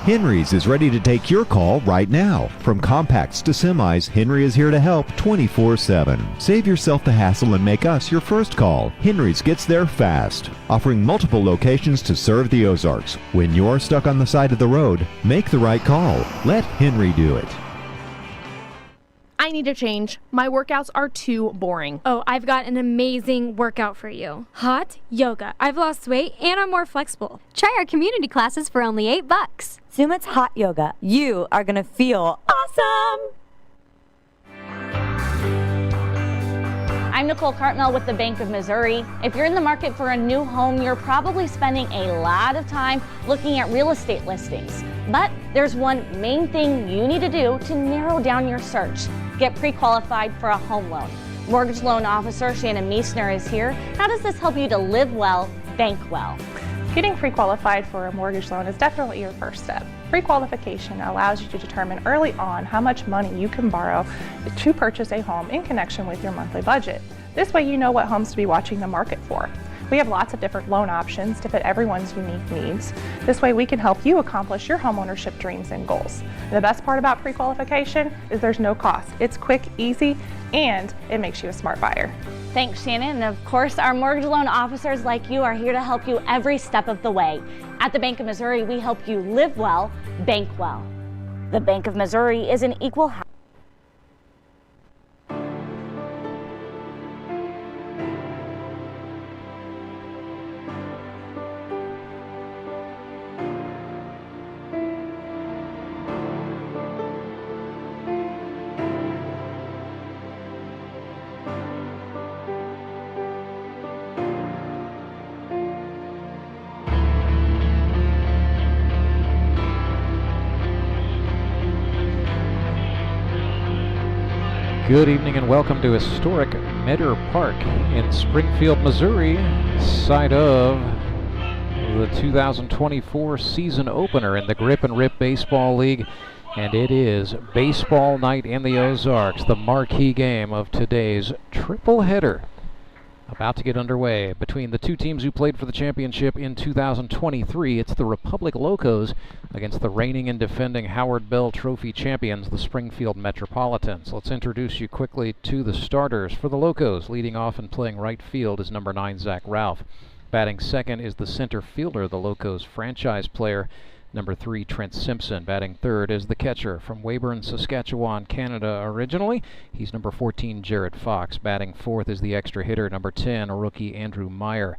Henry's is ready to take your call right now. From compacts to semis, Henry is here to help 24/7. Save yourself the hassle and make us your first call. Henry's gets there fast, offering multiple locations to serve the Ozarks. When you're stuck on the side of the road, make the right call. Let Henry do it. I need a change. My workouts are too boring. Oh, I've got an amazing workout for you. Hot yoga. I've lost weight and I'm more flexible. Try our community classes for only $8. Sumit's Hot Yoga. You are going to feel awesome. I'm Nicole Cartmel with the Bank of Missouri. If you're in the market for a new home, you're probably spending a lot of time looking at real estate listings. But there's one main thing you need to do to narrow down your search. Get pre-qualified for a home loan. Mortgage loan officer Shannon Meisner is here. How does this help you to live well, bank well? Getting pre-qualified for a mortgage loan is definitely your first step. Pre-qualification allows you to determine early on how much money you can borrow to purchase a home in connection with your monthly budget. This way you know what homes to be watching the market for. We have lots of different loan options to fit everyone's unique needs. This way we can help you accomplish your homeownership dreams and goals. And the best part about pre-qualification is there's no cost. It's quick, easy, and it makes you a smart buyer. Thanks, Shannon. And of course, our mortgage loan officers like you are here to help you every step of the way. At the Bank of Missouri, we help you live well, bank well. The Bank of Missouri is an equal housing. Good evening and welcome to historic Meador Park in Springfield, Missouri, site of the 2024 season opener in the Grip and Rip Baseball League. And it is baseball night in the Ozarks, the marquee game of today's triple header. About to get underway between the two teams who played for the championship in 2023. It's the Republic Locos against the reigning and defending Howard Bell Trophy champions, the Springfield Metropolitans. Let's introduce you quickly to the starters. For the Locos, leading off and playing right field is number 9, Zach Ralph. Batting second is the center fielder, the Locos franchise player, number 3, Trent Simpson. Batting third is the catcher from Weyburn, Saskatchewan, Canada originally. He's number 14, Jared Fox. Batting fourth is the extra hitter, number 10, rookie Andrew Meyer.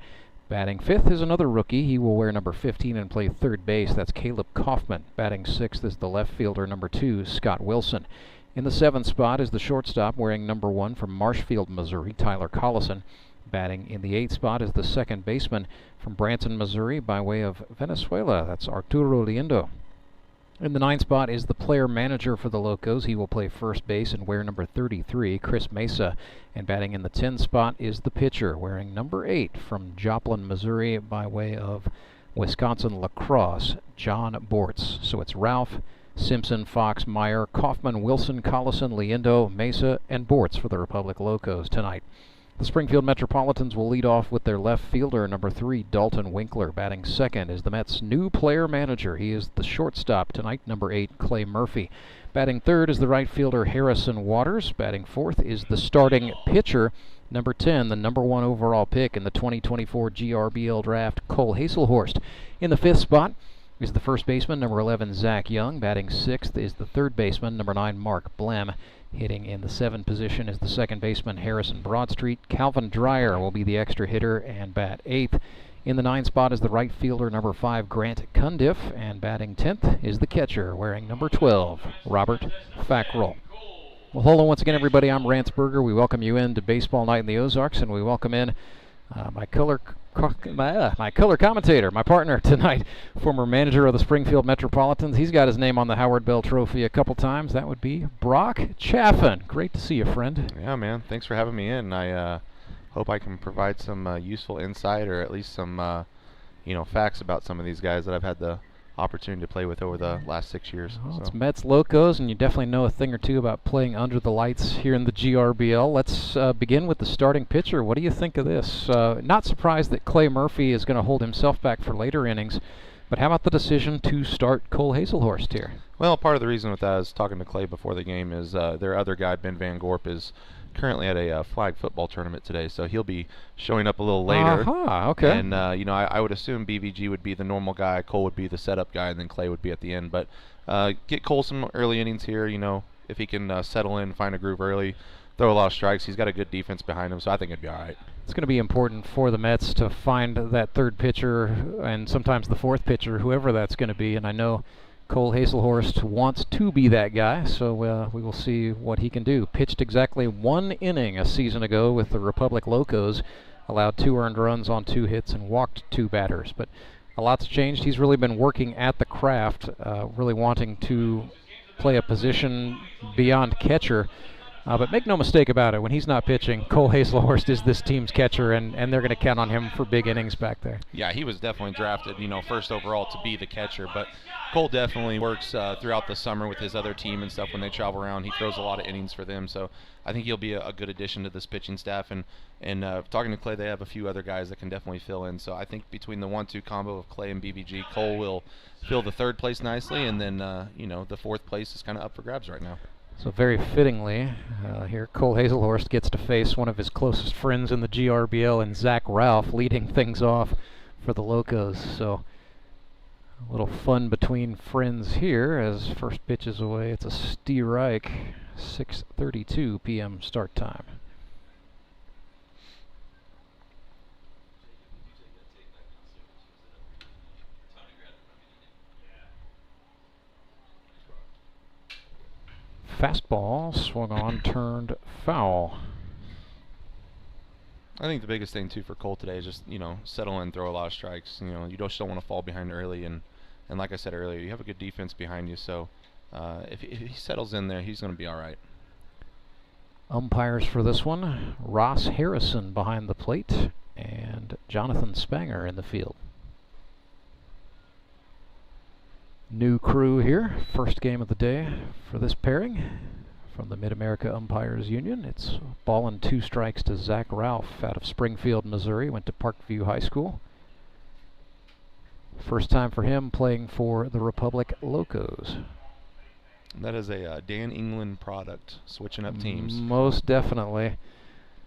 Batting fifth is another rookie. He will wear number 15 and play third base. That's Caleb Kaufman. Batting sixth is the left fielder, number 2, Scott Wilson. In the seventh spot is the shortstop wearing number 1 from Marshfield, Missouri, Tyler Collison. Batting in the 8th spot is the second baseman from Branson, Missouri, by way of Venezuela. That's Arturo Liendo. In the 9th spot is the player manager for the Locos. He will play first base and wear number 33, Chris Meza. And batting in the 10th spot is the pitcher wearing number 8 from Joplin, Missouri, by way of Wisconsin Lacrosse, John Bortz. So it's Ralph, Simpson, Fox, Meyer, Kaufman, Wilson, Collison, Liendo, Meza, and Bortz for the Republic Locos tonight. The Springfield Metropolitans will lead off with their left fielder, number 3, Dalton Winkler. Batting second is the Mets' new player manager. He is the shortstop tonight, number 8, Clay Murphy. Batting third is the right fielder, Harrison Waters. Batting fourth is the starting pitcher, number 10, the number 1 overall pick in the 2024 GRBL draft, Cole Haselhorst. In the 5th spot is the first baseman, number 11, Zach Young. Batting sixth is the third baseman, number 9, Mark Blem. Hitting in the 7th position is the second baseman, Harrison Broadstreet. Calvin Dreyer will be the extra hitter and bat 8th. In the 9th spot is the right fielder, number 5, Grant Cundiff. And batting 10th is the catcher, wearing number 12, Robert Fackrell. Well, hello once again, everybody. I'm Rance Berger. We welcome you into Baseball Night in the Ozarks, and we welcome in my color commentator, my partner tonight, former manager of the Springfield Metropolitans. He's got his name on the Howard Bell Trophy a couple times. That would be Brock Chaffin. Great to see you, friend. Yeah, man. Thanks for having me in. I hope I can provide some useful insight, or at least some facts about some of these guys that I've had the opportunity to play with over the last 6 years. Well, it's Mets Locos, and you definitely know a thing or two about playing under the lights here in the GRBL. Let's begin with the starting pitcher. What do you think of this? Not surprised that Clay Murphy is going to hold himself back for later innings, But how about the decision to start Cole Hazelhorst here? Well, part of the reason with that, I was talking to Clay before the game, is their other guy, Ben Van Gorp, is currently at a flag football tournament today, so he'll be showing up a little later. Okay. And, I would assume BVG would be the normal guy, Cole would be the setup guy, and then Clay would be at the end. But get Cole some early innings here, if he can settle in, find a groove early, throw a lot of strikes. He's got a good defense behind him, so I think it'd be all right. It's going to be important for the Mets to find that third pitcher and sometimes the fourth pitcher, whoever that's going to be. And I know Cole Hazelhorst wants to be that guy, so we will see what he can do. Pitched exactly 1 inning a season ago with the Republic Locos, allowed 2 earned runs on 2 hits and walked 2 batters. But a lot's changed. He's really been working at the craft, really wanting to play a position beyond catcher. But make no mistake about it, when he's not pitching, Cole Hazelhorst is this team's catcher, and they're going to count on him for big innings back there. Yeah, he was definitely drafted, first overall to be the catcher. But Cole definitely works throughout the summer with his other team and stuff when they travel around. He throws a lot of innings for them, so I think he'll be a good addition to this pitching staff. And talking to Clay, they have a few other guys that can definitely fill in. So I think between the 1-2 combo of Clay and BVG, Cole will fill the third place nicely, and then the fourth place is kind of up for grabs right now. So very fittingly, here Cole Hazelhorst gets to face one of his closest friends in the GRBL, and Zach Ralph leading things off for the Locos. So a little fun between friends here as first pitch is away. It's a strike, 6:32 p.m. start time. Fastball swung on, turned foul. I think the biggest thing too for Cole today is just settle in, throw a lot of strikes. You just don't want to fall behind early, and like I said earlier, you have a good defense behind you. So if he settles in there, he's going to be all right. Umpires for this one: Ross Harrison behind the plate and Jonathan Spanger in the field. New crew here, first game of the day for this pairing from the Mid-America Umpires Union. It's ball and 2 strikes to Zach Ralph out of Springfield, Missouri. Went to Parkview High School. First time for him playing for the Republic Locos. That is a Dan England product, switching up teams. Most definitely.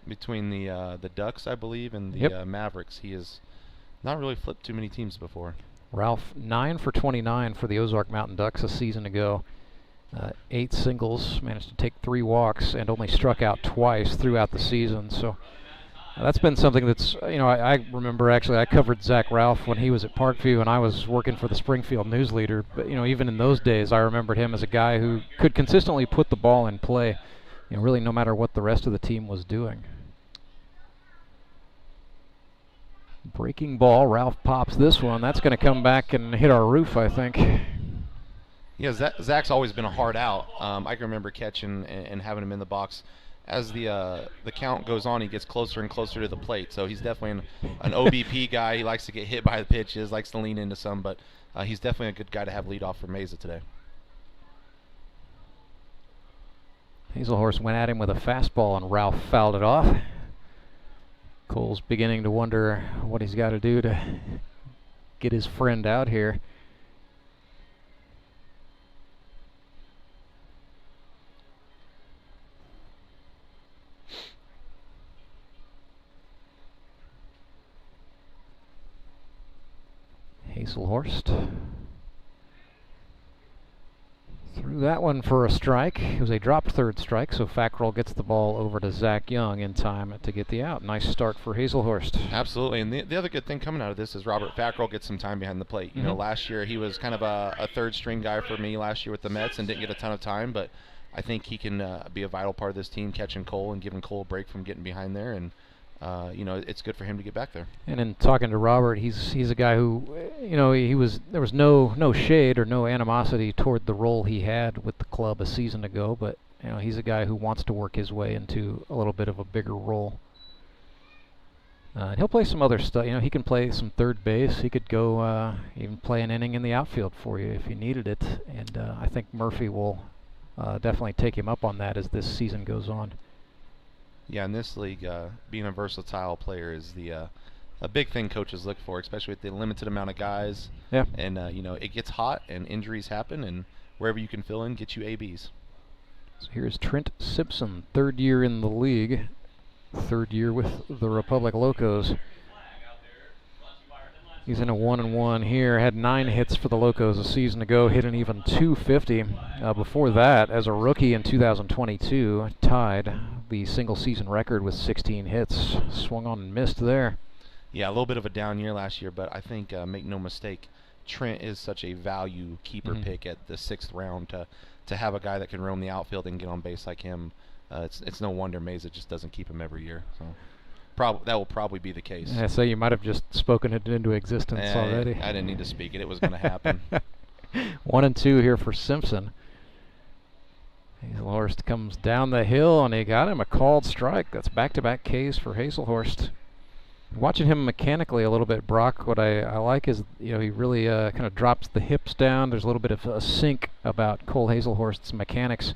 Between the Ducks, I believe, and the Mavericks, he has not really flipped too many teams before. Ralph 9 for 29 for the Ozark Mountain Ducks a season ago. 8 singles, managed to take 3 walks, and only struck out twice throughout the season. So that's been something that's, I remember actually I covered Zach Ralph when he was at Parkview and I was working for the Springfield News Leader. But, even in those days, I remembered him as a guy who could consistently put the ball in play, really no matter what the rest of the team was doing. Breaking ball, Ralph pops this one. That's going to come back and hit our roof, I think. Yeah, Zach's always been a hard out. I can remember catching and having him in the box. As the count goes on, he gets closer and closer to the plate. So he's definitely an OBP guy. He likes to get hit by the pitches, likes to lean into some, but he's definitely a good guy to have lead off for Meza today. Hazelhorst went at him with a fastball and Ralph fouled it off. Cole's beginning to wonder what he's got to do to get his friend out here. Hazelhorst threw that one for a strike. It was a dropped third strike, so Fackrell gets the ball over to Zach Young in time to get the out. Nice start for Hazelhorst. Absolutely, and the other good thing coming out of this is Robert Fackrell gets some time behind the plate. Last year he was kind of a third string guy for me last year with the Mets and didn't get a ton of time, but I think he can be a vital part of this team, catching Cole and giving Cole a break from getting behind there, and it's good for him to get back there. And in talking to Robert, he's a guy who, there was no shade or no animosity toward the role he had with the club a season ago, but he's a guy who wants to work his way into a little bit of a bigger role. And he'll play some other stuff. He can play some third base. He could go even play an inning in the outfield for you if you needed it. And I think Murphy will definitely take him up on that as this season goes on. Yeah, in this league, being a versatile player is the a big thing coaches look for, especially with the limited amount of guys. Yeah. And, it gets hot and injuries happen, and wherever you can fill in, get you ABs. So here's Trent Simpson, 3rd year in the league, 3rd year with the Republic Locos. He's in a 1-1 here. Had 9 hits for the Locos a season ago, hit an even .250. Before that, as a rookie in 2022, tied the single season record with 16 hits. Swung on and missed there. Yeah, a little bit of a down year last year, but I think, make no mistake, Trent is such a value keeper pick at the 6th round to have a guy that can roam the outfield and get on base like him. It's no wonder Meza just doesn't keep him every year. So. That will probably be the case. Yeah, so you might have just spoken it into existence already. I didn't need to speak it. It was going to happen. 1-2 here for Simpson. Hazelhorst comes down the hill, and he got him a called strike. That's back-to-back Ks for Hazelhorst. Watching him mechanically a little bit, Brock, what I like is, he really kind of drops the hips down. There's a little bit of a sync about Cole Hazelhorst's mechanics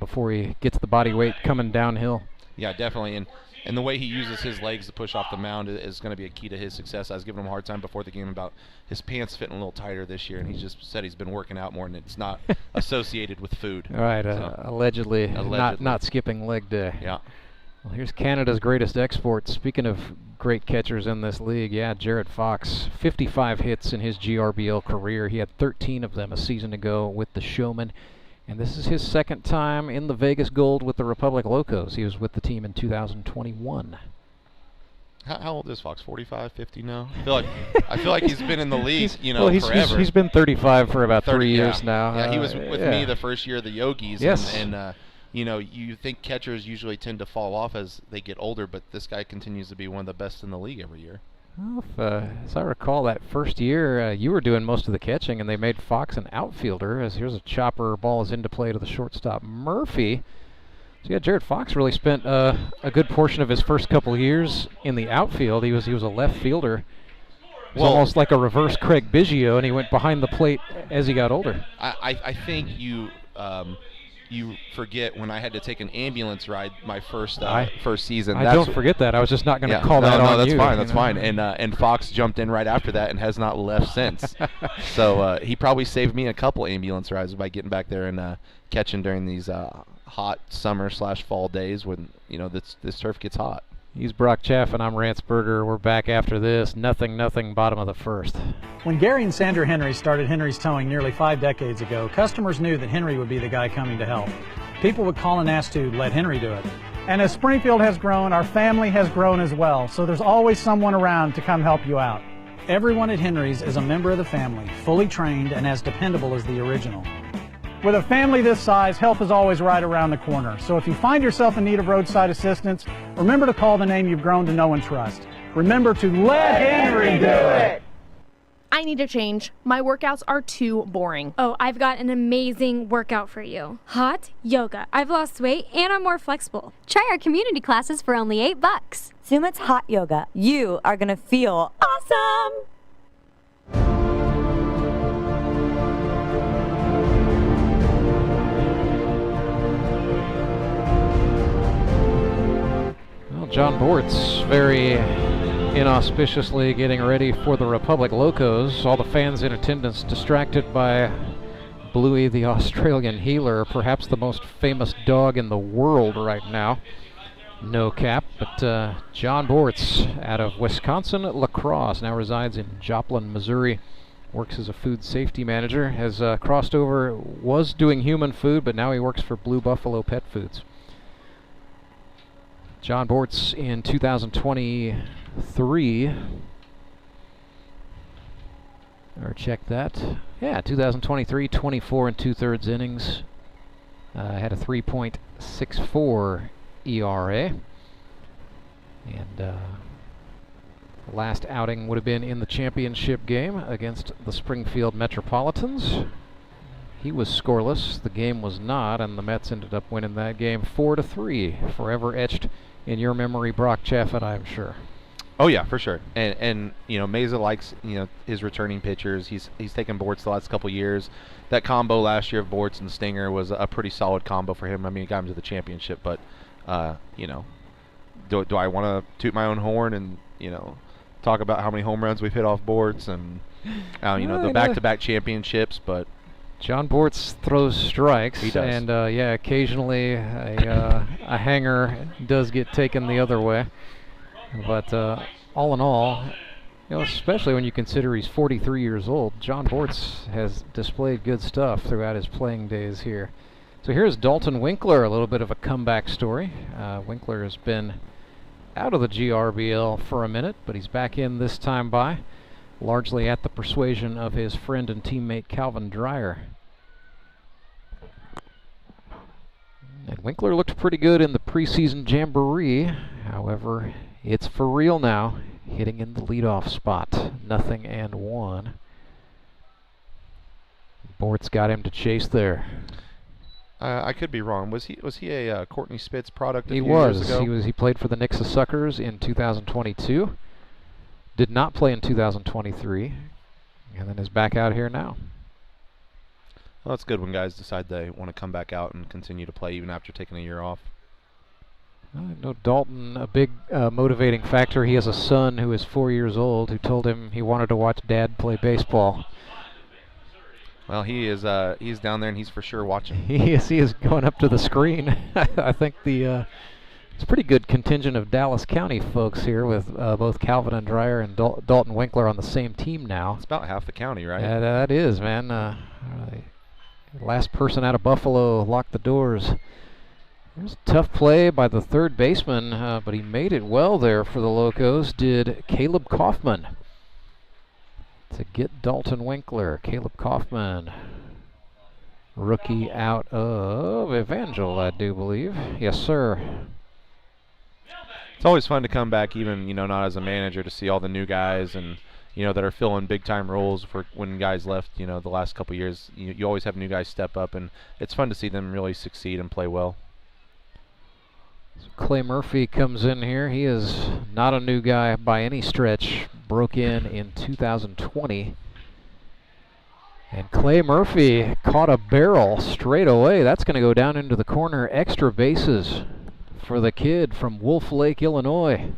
before he gets the body weight coming downhill. Yeah, definitely. And the way he uses his legs to push off the mound is going to be a key to his success. I was giving him a hard time before the game about his pants fitting a little tighter this year, and he just said he's been working out more, and it's not associated with food. All right, so, allegedly. Not skipping leg day. Yeah. Well, here's Canada's greatest export. Speaking of great catchers in this league, Jared Fox, 55 hits in his GRBL career. He had 13 of them a season ago with the Showman. And this is his 2nd time in the Vegas Gold with the Republic Locos. He was with the team in 2021. How old is Fox? 45, 50 now? I feel like he's been in the league, forever. He's been 35 for about 3 years now. Yeah, he was with me the first year of the Yogis. Yes. And you think catchers usually tend to fall off as they get older, but this guy continues to be one of the best in the league every year. Well, as I recall, that first year you were doing most of the catching, and they made Fox an outfielder. As here's a chopper, ball is into play to the shortstop Murphy. So Jared Fox really spent a good portion of his first couple years in the outfield. He was a left fielder. It was almost like a reverse Craig Biggio, and he went behind the plate as he got older. I think you forget when I had to take an ambulance ride my first season. I don't forget that. I was just not going to call that on that's you. That's fine. And Fox jumped in right after that and has not left since. So he probably saved me a couple ambulance rides by getting back there and catching during these hot summer/fall days when this turf gets hot. He's Brock Chaffin. I'm Rance Berger. We're back after this. Nothing, bottom of the 1st. When Gary and Sandra Henry started Henry's Towing nearly 5 decades ago, customers knew that Henry would be the guy coming to help. People would call and ask to let Henry do it. And as Springfield has grown, our family has grown as well, so there's always someone around to come help you out. Everyone at Henry's is a member of the family, fully trained and as dependable as the original. With a family this size, help is always right around the corner. So if you find yourself in need of roadside assistance, remember to call the name you've grown to know and trust. Remember to let Henry do it! I need to change. My workouts are too boring. Oh, I've got an amazing workout for you. Hot yoga. I've lost weight and I'm more flexible. Try our community classes for only $8. Sumit's hot yoga. You are going to feel awesome! John Bortz very inauspiciously getting ready for the Republic Locos. All the fans in attendance distracted by Bluey the Australian heeler, perhaps the most famous dog in the world right now. No cap, but John Bortz out of Wisconsin La Crosse, now resides in Joplin, Missouri. Works as a food safety manager, has crossed over, was doing human food, but now he works for Blue Buffalo Pet Foods. John Bortz in 2023, or check that. Yeah, 2023, 24 2/3 innings. Had a 3.64 ERA. And last outing would have been in the championship game against the Springfield Metropolitans. He was scoreless, the game was not, and the Mets ended up winning that game 4-3. Forever etched in your memory, Brock Chaffin, I'm sure. Oh yeah, for sure. And Meza likes his returning pitchers. He's taken Bortz the last couple years. That combo last year of Bortz and Stinger was a pretty solid combo for him. I mean, he got him to the championship, but do I want to toot my own horn and talk about how many home runs we've hit off Bortz and the back-to-back championships, but John Bortz throws strikes. He does. And occasionally a hanger does get taken the other way. But all in all, especially when you consider he's 43 years old, John Bortz has displayed good stuff throughout his playing days here. So here's Dalton Winkler, a little bit of a comeback story. Winkler has been out of the GRBL for a minute, but he's back in this time by, largely at the persuasion of his friend and teammate Calvin Dreyer. And Winkler looked pretty good in the preseason jamboree. However, it's for real now, hitting in the leadoff spot. 0-1. Bortz got him to chase there. I could be wrong. Was he a Courtney Spitz product a He few years was. ago? He played for the Nixa Suckers in 2022. Did not play in 2023, and then is back out here now. Well, that's good when guys decide they want to come back out and continue to play even after taking a year off. I know Dalton, a big motivating factor. He has a son who is 4 years old who told him he wanted to watch Dad play baseball. Well, he's down there and he's for sure watching. He is going up to the screen. I think it's a pretty good contingent of Dallas County folks here with both Calvin and Dreyer and Dalton Winkler on the same team now. It's about half the county, right? Yeah, that is, man. Last person out of Buffalo locked the doors. There's a tough play by the third baseman, but he made it well there for the Locos, did Caleb Kaufman. To get Dalton Winkler. Caleb Kaufman, rookie out of Evangel, I do believe. Yes, sir. It's always fun to come back, even not as a manager, to see all the new guys and that are filling big time roles for when guys left. The last couple years, you always have new guys step up, and it's fun to see them really succeed and play well. So Clay Murphy comes in here. He is not a new guy by any stretch. Broke in 2020. And Clay Murphy caught a barrel straight away. That's going to go down into the corner. Extra bases for the kid from Wolf Lake, Illinois.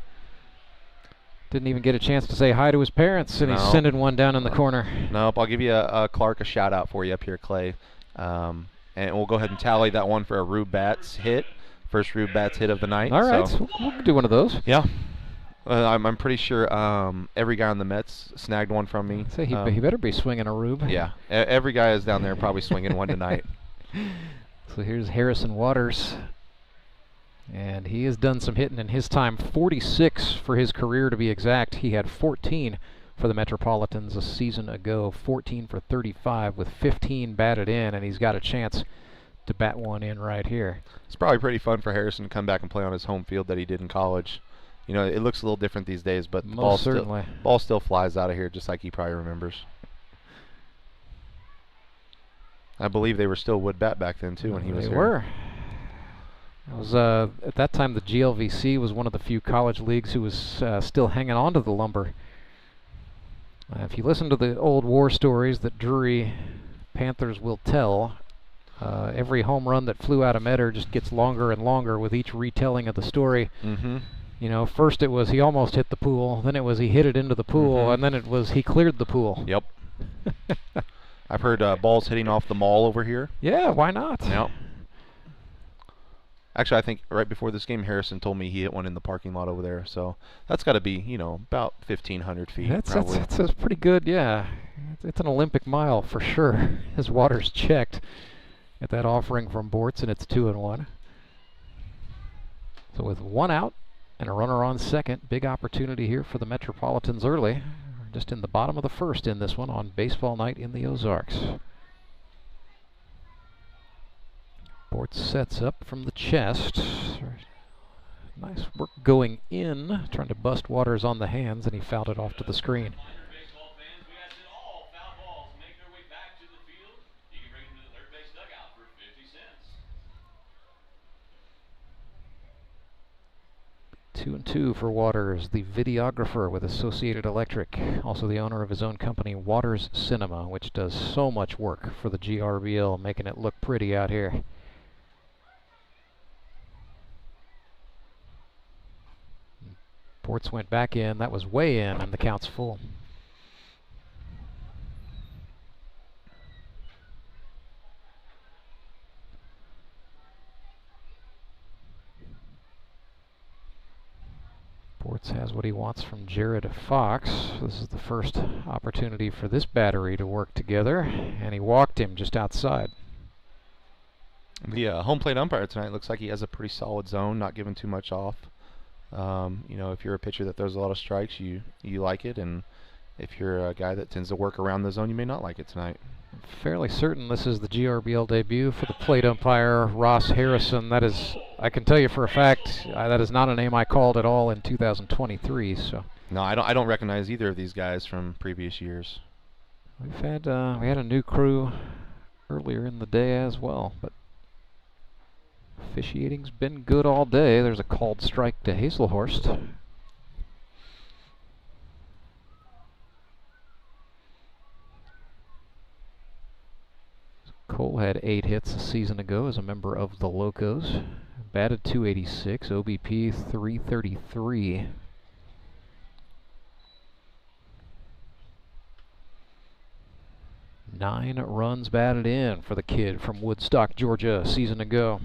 Didn't even get a chance to say hi to his parents, and he's sending one down in the corner. Nope, I'll give you Clark a shout out for you up here, Clay. And we'll go ahead and tally that one for a Rube Batts hit. First Rube Batts hit of the night. All right, so we'll do one of those. Yeah. I'm pretty sure every guy on the Mets snagged one from me. Say he better be swinging a Rube. Yeah, every guy is down there probably swinging one tonight. So here's Harrison Waters. And he has done some hitting in his time. 46 for his career, to be exact. He had 14 for the Metropolitans a season ago. 14 for 35 with 15 batted in, and he's got a chance to bat one in right here. It's probably pretty fun for Harrison to come back and play on his home field that he did in college. It looks a little different these days, but the ball still flies out of here just like he probably remembers. I believe they were still wood bat back then too when he was here. They were. It was at that time the GLVC was one of the few college leagues who was still hanging on to the lumber. If you listen to the old war stories that Drury Panthers will tell, every home run that flew out of Meador just gets longer and longer with each retelling of the story. Mm-hmm. First it was he almost hit the pool, then it was he hit it into the pool, and then it was he cleared the pool. Yep. I've heard balls hitting off the mall over here. Yeah, why not? Yep. Actually, I think right before this game, Harrison told me he hit one in the parking lot over there. So that's got to be, about 1,500 feet. That's pretty good, yeah. It's an Olympic mile for sure. His Waters checked at that offering from Bortz, and it's 2-1. So with one out and a runner on second, big opportunity here for the Metropolitans early. Just in the bottom of the first in this one on baseball night in the Ozarks. Bortz sets up from the chest. Nice work going in, trying to bust Waters on the hands, and he fouled it off to the screen. 2-2 for Waters, the videographer with Associated Electric, also the owner of his own company, Waters Cinema, which does so much work for the GRBL, making it look pretty out here. Ports went back in. That was way in, and the count's full. Ports has what he wants from Jared Fox. This is the first opportunity for this battery to work together, and he walked him just outside. The home plate umpire tonight looks like he has a pretty solid zone, not giving too much off. You know, if you're a pitcher that throws a lot of strikes, you like it, and if you're a guy that tends to work around the zone, you may not like it tonight. Fairly certain this is the GRBL debut for the plate umpire, Ross Harrison. That is, I can tell you for a fact, that is not a name I called at all in 2023. So no, I don't recognize either of these guys from previous years. we had a new crew earlier in the day as well, but officiating's been good all day. There's a called strike to Hazelhorst. Cole had 8 hits a season ago as a member of the Locos. Batted .286, OBP .333. Nine runs batted in for the kid from Woodstock, Georgia, a season ago.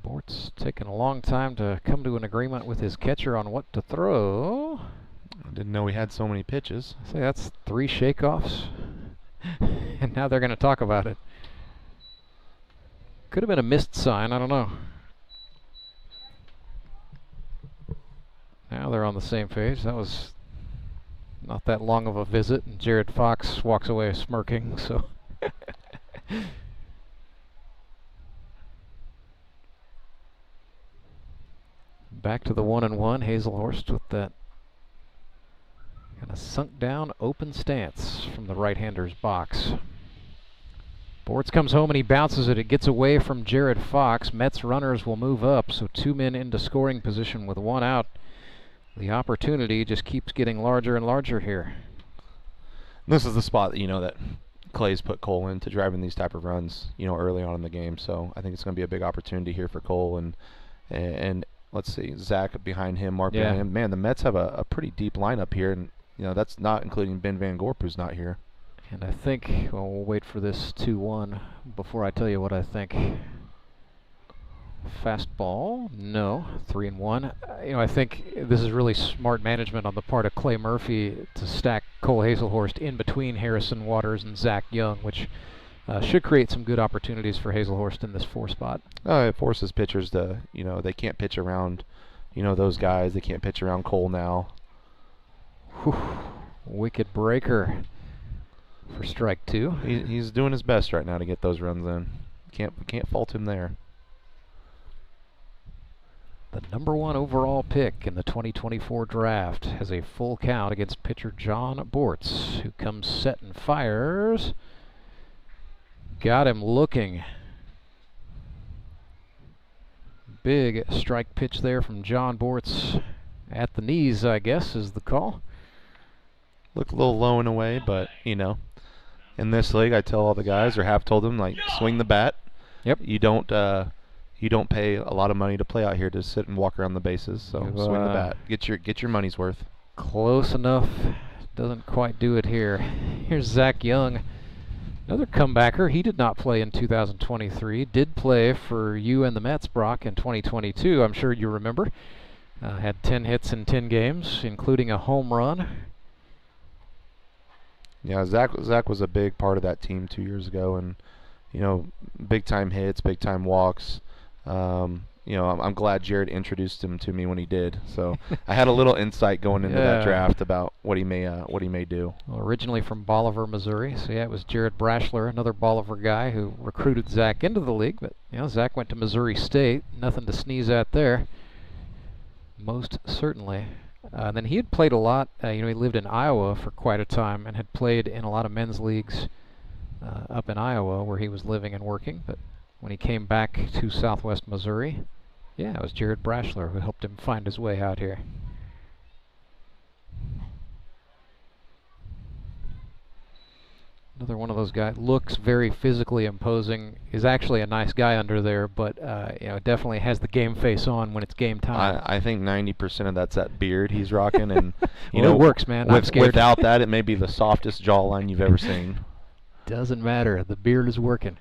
Bort's taking a long time to come to an agreement with his catcher on what to throw. I didn't know we had so many pitches. Say that's 3 shakeoffs, and now they're going to talk about it. Could have been a missed sign, I don't know. Now they're on the same page. That was not that long of a visit, and Jared Fox walks away smirking, so. Back to the 1-1. Hazelhorst with that kind of sunk down open stance from the right-hander's box. Bortz comes home and he bounces it. It gets away from Jared Fox. Mets runners will move up, so 2 men into scoring position with 1 out. The opportunity just keeps getting larger and larger here. This is the spot that, you know, that Clay's put Cole in to driving these type of runs, you know, early on in the game. So I think it's going to be a big opportunity here for Cole, and let's see, Zach behind him, Mark behind him. Man, the Mets have a pretty deep lineup here, and you know that's not including Ben Van Gorp, who's not here. And I think, well, we'll wait for this 2-1 before I tell you what I think. Fastball, no, 3-1. You know, I think this is really smart management on the part of Clay Murphy to stack Cole Hazelhorst in between Harrison Waters and Zach Young, which should create some good opportunities for Hazelhorst in this 4 spot. It forces pitchers to, you know, they can't pitch around, you know, those guys. They can't pitch around Cole now. Whew. Wicked breaker for strike 2. He's doing his best right now to get those runs in. Can't fault him there. The number 1 overall pick in the 2024 draft has a full count against pitcher John Bortz, who comes set and fires. Got him looking. Big strike pitch there from John Bortz. At the knees, I guess, is the call. Looked a little low in a way, but, you know, in this league, I tell all the guys, or have told them, like, swing the bat. Yep. You don't pay a lot of money to play out here to sit and walk around the bases. So swing the bat. Get your money's worth. Close enough. Doesn't quite do it here. Here's Zach Young. Another comebacker. He did not play in 2023. Did play for you and the Mets, Brock, in 2022. I'm sure you remember. Had 10 hits in 10 games, including a home run. Yeah, Zach was a big part of that team 2 years ago, and you know, big time hits, big time walks. You know, I'm glad Jared introduced him to me when he did. So I had a little insight going into that draft about what he may do. Well, originally from Bolivar, Missouri. So yeah, it was Jared Brashler, another Bolivar guy who recruited Zach into the league. But you know, Zach went to Missouri State. Nothing to sneeze at there. Most certainly. And then he had played a lot. You know, he lived in Iowa for quite a time and had played in a lot of men's leagues up in Iowa where he was living and working. But when he came back to Southwest Missouri, yeah, it was Jared Brashler who helped him find his way out here. Another one of those guys, looks very physically imposing, is actually a nice guy under there, but definitely has the game face on when it's game time. I think 90% of that's that beard he's rocking, and it works, man. I'm scared. Without that, it may be the softest jawline you've ever seen. Doesn't matter. The beard is working.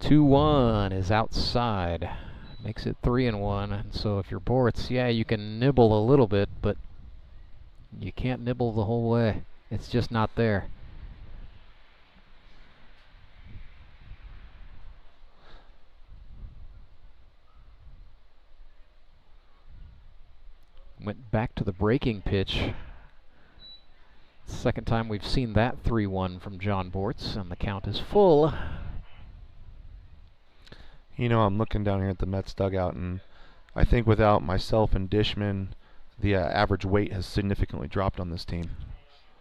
2-1 is outside. Makes it 3-1. And so if you're Bortz, yeah, you can nibble a little bit, but you can't nibble the whole way. It's just not there. Went back to the breaking pitch. Second time we've seen that 3-1 from John Bortz, and the count is full. I'm looking down here at the Mets dugout, and I think without myself and Dishman, the average weight has significantly dropped on this team.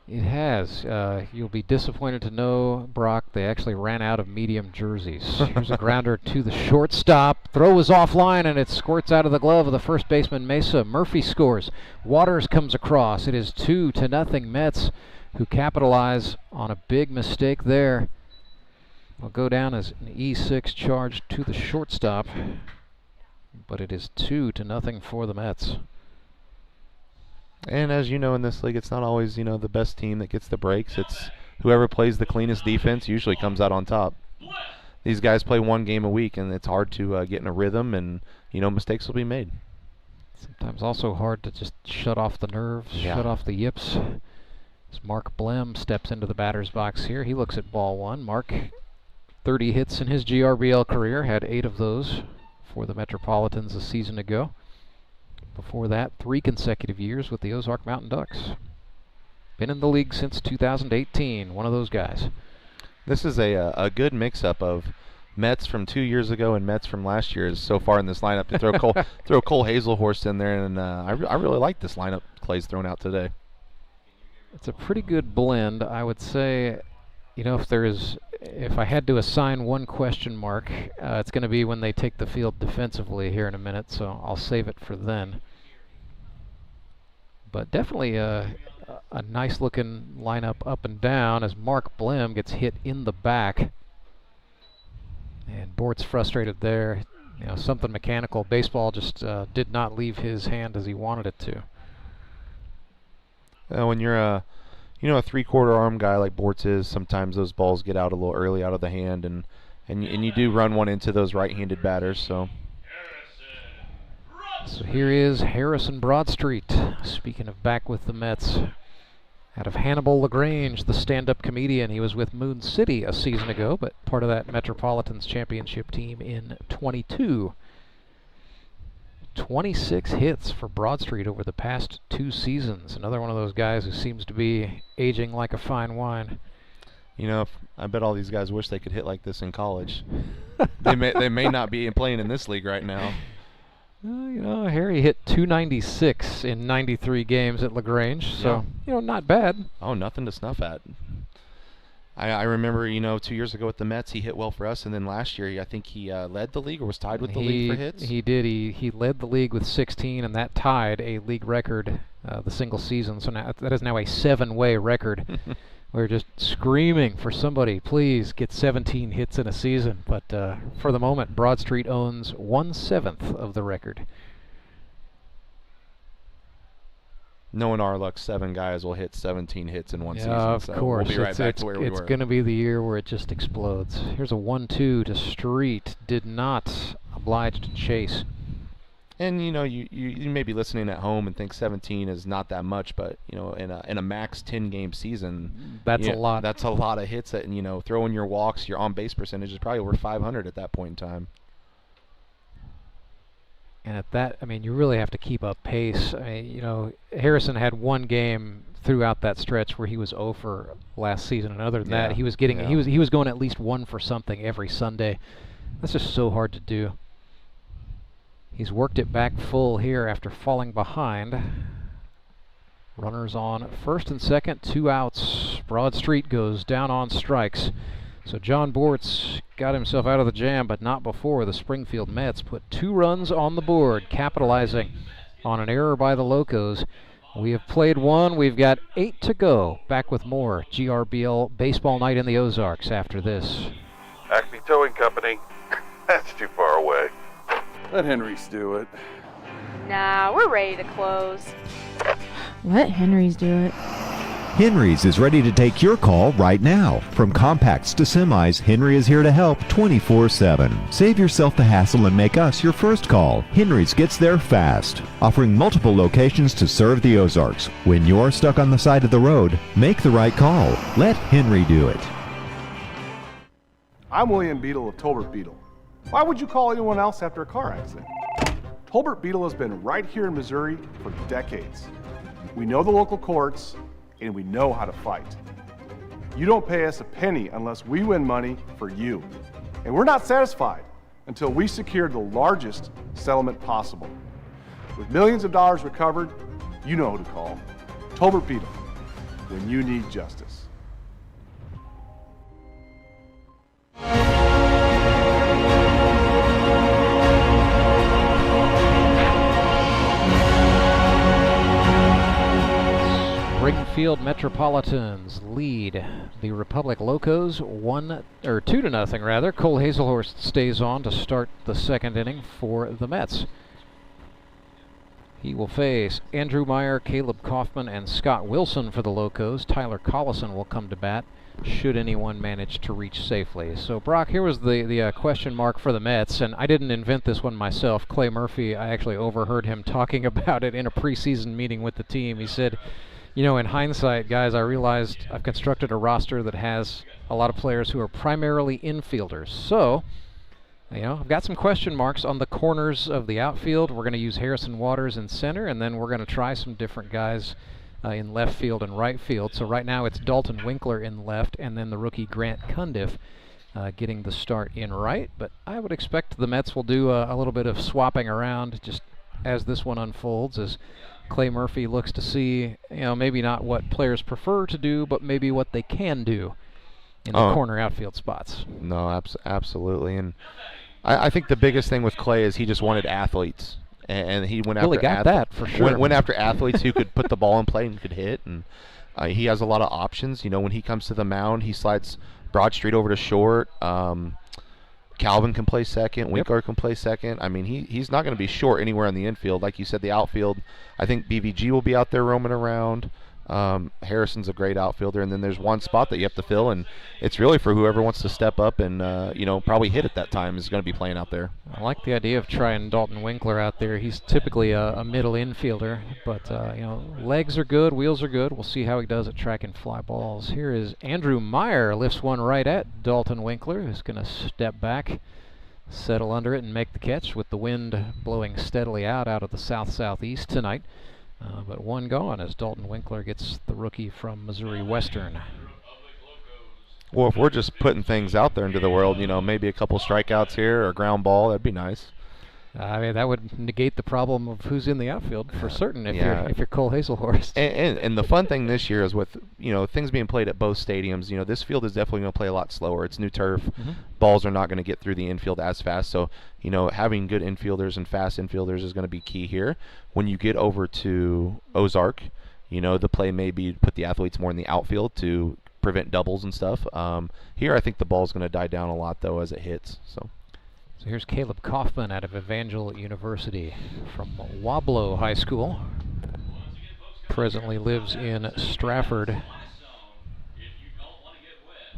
It has. You'll be disappointed to know, Brock, they actually ran out of medium jerseys. Here's a grounder to the shortstop. Throw is offline, and it squirts out of the glove of the first baseman, Meza. Murphy scores. Waters comes across. It is 2-0 Mets, who capitalize on a big mistake there. Will go down as an E6 charge to the shortstop, but it is 2-0 for the Mets. And as you know, in this league, it's not always, the best team that gets the breaks. It's whoever plays the cleanest defense usually comes out on top. These guys play one game a week, and it's hard to get in a rhythm, and, mistakes will be made. Sometimes also hard to just shut off the nerves, shut off the yips. As Mark Blem steps into the batter's box here, he looks at ball one. Mark, 30 hits in his GRBL career, had 8 of those for the Metropolitans a season ago. Before that, 3 consecutive years with the Ozark Mountain Ducks. Been in the league since 2018, one of those guys. This is a good mix-up of Mets from 2 years ago and Mets from last year so far in this lineup. To throw Cole Hazelhorst in there, and I really like this lineup Clay's thrown out today. It's a pretty good blend, I would say. If I had to assign one question mark, it's going to be when they take the field defensively here in a minute, so I'll save it for then. But definitely a nice-looking lineup up and down as Mark Blem gets hit in the back. And Bort's frustrated there. Something mechanical. Baseball just did not leave his hand as he wanted it to. When you're a 3/4 arm guy like Bortz is, sometimes those balls get out a little early out of the hand, and you do run one into those right-handed batters. So here is Harrison Broadstreet. Speaking of back with the Mets, out of Hannibal LaGrange, the stand-up comedian. He was with Moon City a season ago, but part of that Metropolitans championship team in 22. 26 hits for Broadstreet over the past 2 seasons. Another one of those guys who seems to be aging like a fine wine. I bet all these guys wish they could hit like this in college. they may not be playing in this league right now. Harry hit 296 in 93 games at LaGrange, so not bad. Oh, nothing to snuff at. I remember, 2 years ago with the Mets, he hit well for us, and then last year, I think he led the league or was tied with the league for hits. He did. He led the league with 16, and that tied a league record the single season. So now that is now a 7-way record. We're just screaming for somebody, please get 17 hits in a season. But for the moment, Broadstreet owns 1/7 of the record. Knowing our luck, 7 guys will hit 17 hits in one season. Of so course. We'll be right back to where we were. It's going to be the year where it just explodes. Here's a 1-2 to Street. Did not oblige to chase. And, you may be listening at home and think 17 is not that much, but, in a max 10-game season, that's a lot. That's a lot of hits that, throwing your walks, your on-base percentage is probably over 500 at that point in time. And at that, you really have to keep up pace. Harrison had one game throughout that stretch where he was 0 for last season, and other than that, he was going at least 1 for something every Sunday. That's just so hard to do. He's worked it back full here after falling behind. Runners on first and second, 2 outs. Broadstreet goes down on strikes. So John Bortz got himself out of the jam, but not before the Springfield Mets put 2 runs on the board, capitalizing on an error by the Locos We have played one. We've got 8 to go. Back with more GRBL baseball night in the Ozarks after this. Acme Towing Company. That's too far away. Let Henry's do it. Nah, we're ready to close. Let Henry's do it. Henry's is ready to take your call right now. From compacts to semis, Henry is here to help 24/7. Save yourself the hassle and make us your first call. Henry's gets there fast, offering multiple locations to serve the Ozarks. When you're stuck on the side of the road, make the right call. Let Henry do it. I'm William Beadle of Tolbert Beadle. Why would you call anyone else after a car accident? Tolbert Beadle has been right here in Missouri for decades. We know the local courts, and we know how to fight. You don't pay us a penny unless we win money for you. And we're not satisfied until we secure the largest settlement possible. With millions of dollars recovered, you know who to call. Tolbert Beadle, when you need justice. Springfield Metropolitans lead the Republic Locos 2-0. Cole Hazelhorst stays on to start the second inning for the Mets. He will face Andrew Meyer, Caleb Kaufman, and Scott Wilson for the Locos. Tyler Collison will come to bat should anyone manage to reach safely. So Brock, here was the question mark for the Mets, and I didn't invent this one myself. Clay Murphy, I actually overheard him talking about it in a preseason meeting with the team. He said, you know, in hindsight, guys, I realized I've constructed a roster that has a lot of players who are primarily infielders. So, you know, I've got some question marks on the corners of the outfield. We're going to use Harrison Waters in center, and then we're going to try some different guys in left field and right field. So right now it's Dalton Winkler in left, and then the rookie Grant Cundiff getting the start in right. But I would expect the Mets will do a little bit of swapping around just as this one unfolds, as Clay Murphy looks to see, you know, maybe not what players prefer to do, but maybe what they can do in the corner outfield spots. No, absolutely. And I think the biggest thing with Clay is he just wanted athletes. And he went really after got that for sure. Went after athletes who could put the ball in play and could hit. And he has a lot of options. You know, when he comes to the mound, he slides Broad Street over to short. Calvin can play second. Winkler can play second. I mean, he's not going to be short anywhere in the infield. Like you said, the outfield, I think BVG will be out there roaming around. Harrison's a great outfielder, and then there's one spot that you have to fill, and it's really for whoever wants to step up and you know, probably hit at that time is going to be playing out there. I like the idea of trying Dalton Winkler out there. He's typically a middle infielder, but you know, legs are good, wheels are good. We'll see how he does at tracking fly balls. Here is Andrew Meyer, lifts one right at Dalton Winkler, who's going to step back, settle under it, and make the catch with the wind blowing steadily out of the south-southeast tonight. But one gone as Dalton Winkler gets the rookie from Missouri Western. Well, if we're just putting things out there into the world, you know, maybe a couple strikeouts here or a ground ball, that'd be nice. I mean, that would negate the problem of who's in the outfield for certain if you're Cole Hazelhorst. And the fun thing this year is with, you know, things being played at both stadiums, you know, this field is definitely going to play a lot slower. It's new turf. Balls are not going to get through the infield as fast. So, you know, having good infielders and fast infielders is going to be key here. When you get over to Ozark, you know, the play may be to put the athletes more in the outfield to prevent doubles and stuff. Here, I think the ball's going to die down a lot, though, as it hits. So here's Caleb Kaufman out of Evangel University from Wablo High School. Presently lives in Stratford.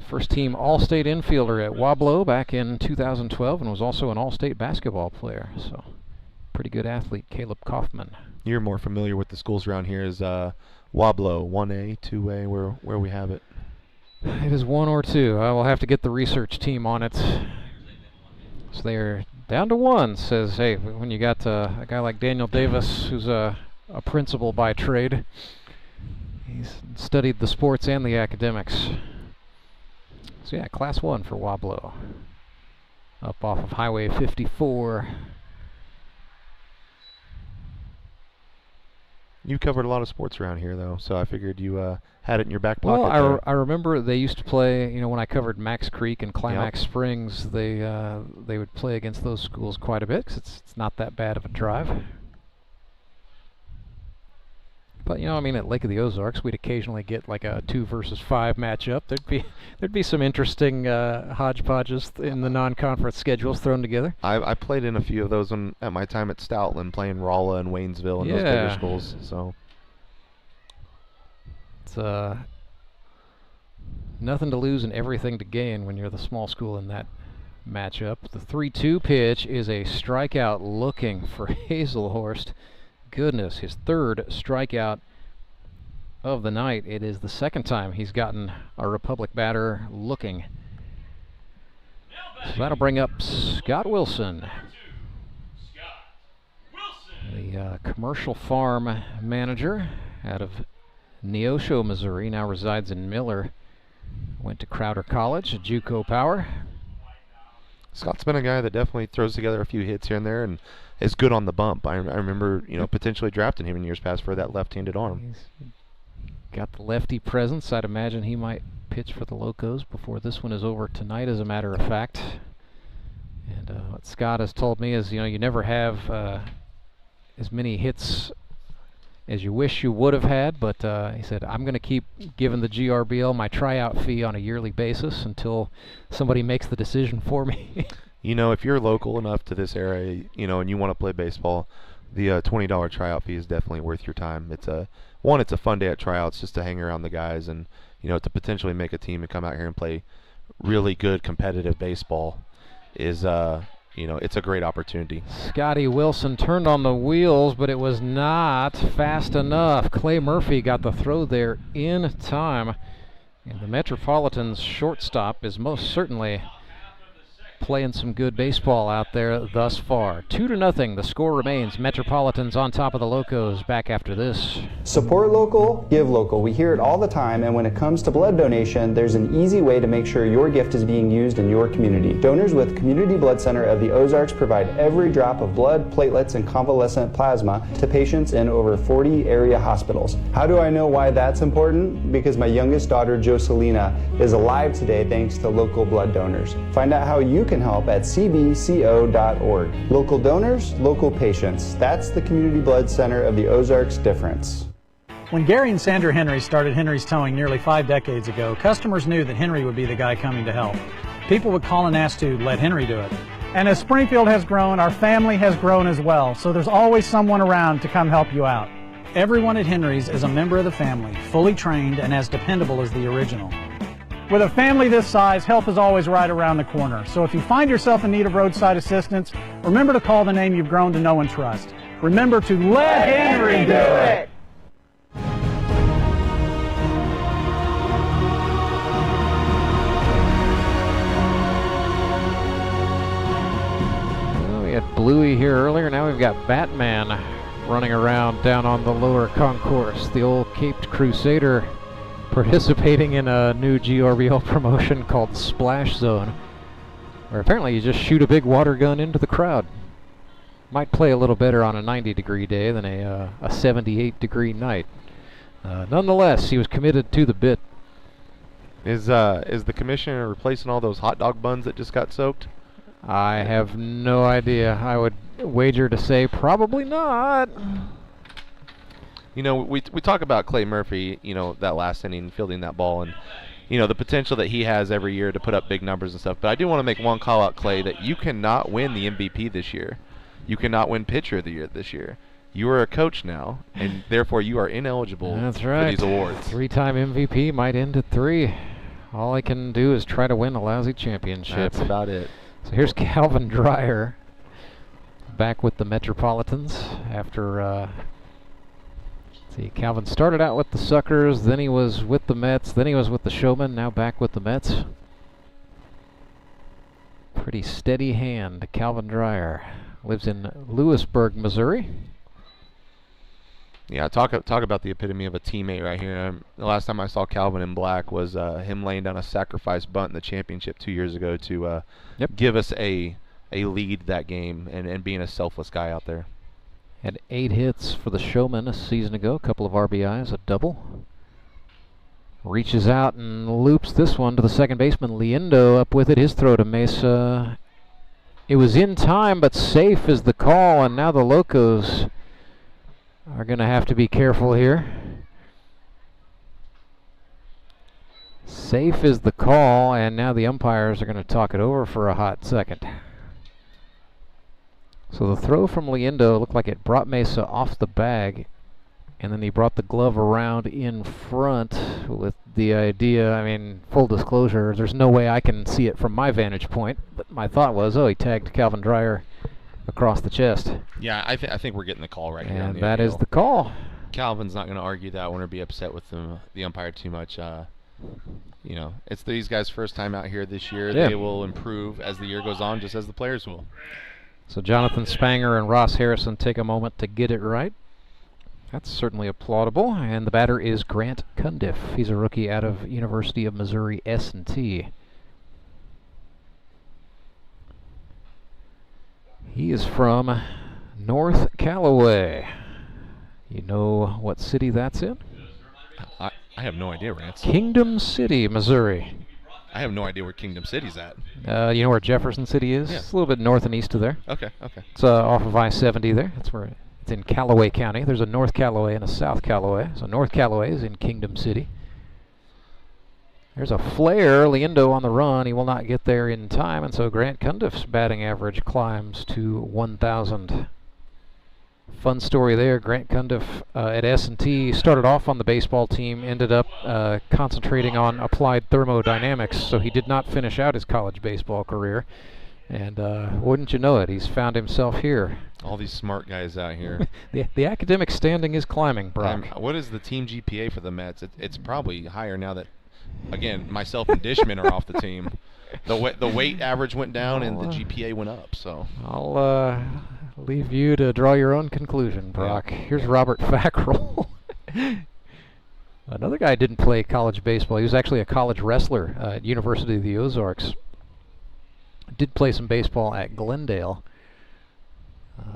First team All-State infielder at Wablo back in 2012 and was also an All-State basketball player. So pretty good athlete, Caleb Kaufman. You're more familiar with the schools around here as Wablo, 1A, 2A, where we have it. It is 1 or 2. I will have to get the research team on it. So they're down to 1. Says, hey, when you got a guy like Daniel Davis, who's a principal by trade, he's studied the sports and the academics. So yeah, Class 1 for Wablo. Up off of Highway 54. You covered a lot of sports around here, though, so I figured you had it in your back pocket. Well, I remember they used to play, you know, when I covered Max Creek and Climax Springs, they would play against those schools quite a bit because it's not that bad of a drive. But I mean, at Lake of the Ozarks, we'd occasionally get like a 2 versus 5 matchup. There'd be some interesting hodgepodges in the non-conference schedules thrown together. I played in a few of those at my time at Stoutland, playing Rolla and Waynesville and those bigger schools. So it's nothing to lose and everything to gain when you're the small school in that matchup. The 3-2 pitch is a strikeout looking for Hazelhorst. Goodness, his 3rd strikeout of the night. It is the 2nd time he's gotten a Republic batter looking. So that'll bring up Scott Wilson. The commercial farm manager out of Neosho, Missouri, now resides in Miller. Went to Crowder College, a JUCO power. Scott's been a guy that definitely throws together a few hits here and there and is good on the bump. I remember, potentially drafting him in years past for that left-handed arm. He's got the lefty presence. I'd imagine he might pitch for the Locos before this one is over tonight, as a matter of fact. And what Scott has told me is, you never have as many hits as you wish you would have had, but he said, I'm going to keep giving the GRBL my tryout fee on a yearly basis until somebody makes the decision for me. If you're local enough to this area, and you want to play baseball, the $20 tryout fee is definitely worth your time. It's a fun day at tryouts just to hang around the guys and, to potentially make a team and come out here and play really good competitive baseball is, it's a great opportunity. Scotty Wilson turned on the wheels, but it was not fast enough. Clay Murphy got the throw there in time. And the Metropolitans shortstop is most certainly playing some good baseball out there thus far. 2-0, the score remains. Metropolitans on top of the Locos. Back after this. Support local, give local. We hear it all the time, and when it comes to blood donation, there's an easy way to make sure your gift is being used in your community. Donors with Community Blood Center of the Ozarks provide every drop of blood, platelets, and convalescent plasma to patients in over 40 area hospitals. How do I know why that's important? Because my youngest daughter, Joselina, is alive today thanks to local blood donors. Find out how you can help at cbco.org. Local donors, local patients. That's the Community Blood Center of the Ozarks difference. When Gary and Sandra Henry started Henry's Towing nearly 5 decades ago, customers knew that Henry would be the guy coming to help. People would call and ask to let Henry do it. And as Springfield has grown, our family has grown as well, so there's always someone around to come help you out. Everyone at Henry's is a member of the family, fully trained and as dependable as the original. With a family this size, help is always right around the corner. So if you find yourself in need of roadside assistance, remember to call the name you've grown to know and trust. Remember to let Henry do it! Well, we had Bluey here earlier. Now we've got Batman running around down on the lower concourse. The old Caped Crusader participating in a new GRBL promotion called Splash Zone, where apparently you just shoot a big water gun into the crowd. Might play a little better on a 90-degree day than a 78-degree night. Nonetheless, he was committed to the bit. Is the commissioner replacing all those hot dog buns that just got soaked? I have no idea. I would wager to say probably not. We talk about Clay Murphy, that last inning, fielding that ball, and, the potential that he has every year to put up big numbers and stuff. But I do want to make one call out, Clay, that you cannot win the MVP this year. You cannot win Pitcher of the Year this year. You are a coach now, and therefore you are ineligible for these awards. 3-time MVP might end at 3. All I can do is try to win a lousy championship. That's about it. So here's Calvin Dreyer back with the Metropolitans after... See, Calvin started out with the Suckers, then he was with the Mets, then he was with the Showmen, now back with the Mets. Pretty steady hand, Calvin Dreyer. Lives in Lewisburg, Missouri. Yeah, talk about the epitome of a teammate right here. The last time I saw Calvin in black was him laying down a sacrifice bunt in the championship 2 years ago to give us a lead that game and being a selfless guy out there. Had 8 hits for the Showmen a season ago, a couple of RBIs, a double. Reaches out and loops this one to the second baseman. Liendo up with it, his throw to Meza. It was in time, but safe is the call, and now the Locos are going to have to be careful here. Safe is the call, and now the umpires are going to talk it over for a hot second. So the throw from Liendo looked like it brought Meza off the bag, and then he brought the glove around in front with the idea, I mean, full disclosure, there's no way I can see it from my vantage point, but my thought was, oh, he tagged Calvin Dreyer across the chest. Yeah, I think we're getting the call right here. And that is the call. Calvin's not going to argue that one or be upset with the umpire too much. You know, it's these guys' first time out here this year. Yeah. They will improve as the year goes on, just as the players will. So Jonathan Spanger and Ross Harrison take a moment to get it right. That's certainly applaudable. And the batter is Grant Cundiff. He's a rookie out of University of Missouri S&T. He is from North Callaway. You know what city that's in? I have no idea, Rance. Kingdom City, Missouri. I have no idea where Kingdom City's at. You know where Jefferson City is? Yeah. It's a little bit north and east of there. Okay. It's off of I-70 there. That's where it's in Callaway County. There's a North Callaway and a South Callaway. So North Callaway is in Kingdom City. There's a flare. Liendo on the run. He will not get there in time, and so Grant Cundiff's batting average climbs to 1,000. Fun story there. Grant Cundiff at S&T started off on the baseball team, ended up concentrating on applied thermodynamics, so he did not finish out his college baseball career. And wouldn't you know it, he's found himself here. All these smart guys out here. The academic standing is climbing, Brock. What is the team GPA for the Mets? It's probably higher now that, again, myself and Dishman are off the team. The weight average went down and the GPA went up. So I'll leave you to draw your own conclusion, Brock. Yeah. Here's Robert Fackrell. Another guy didn't play college baseball. He was actually a college wrestler at University of the Ozarks. Did play some baseball at Glendale,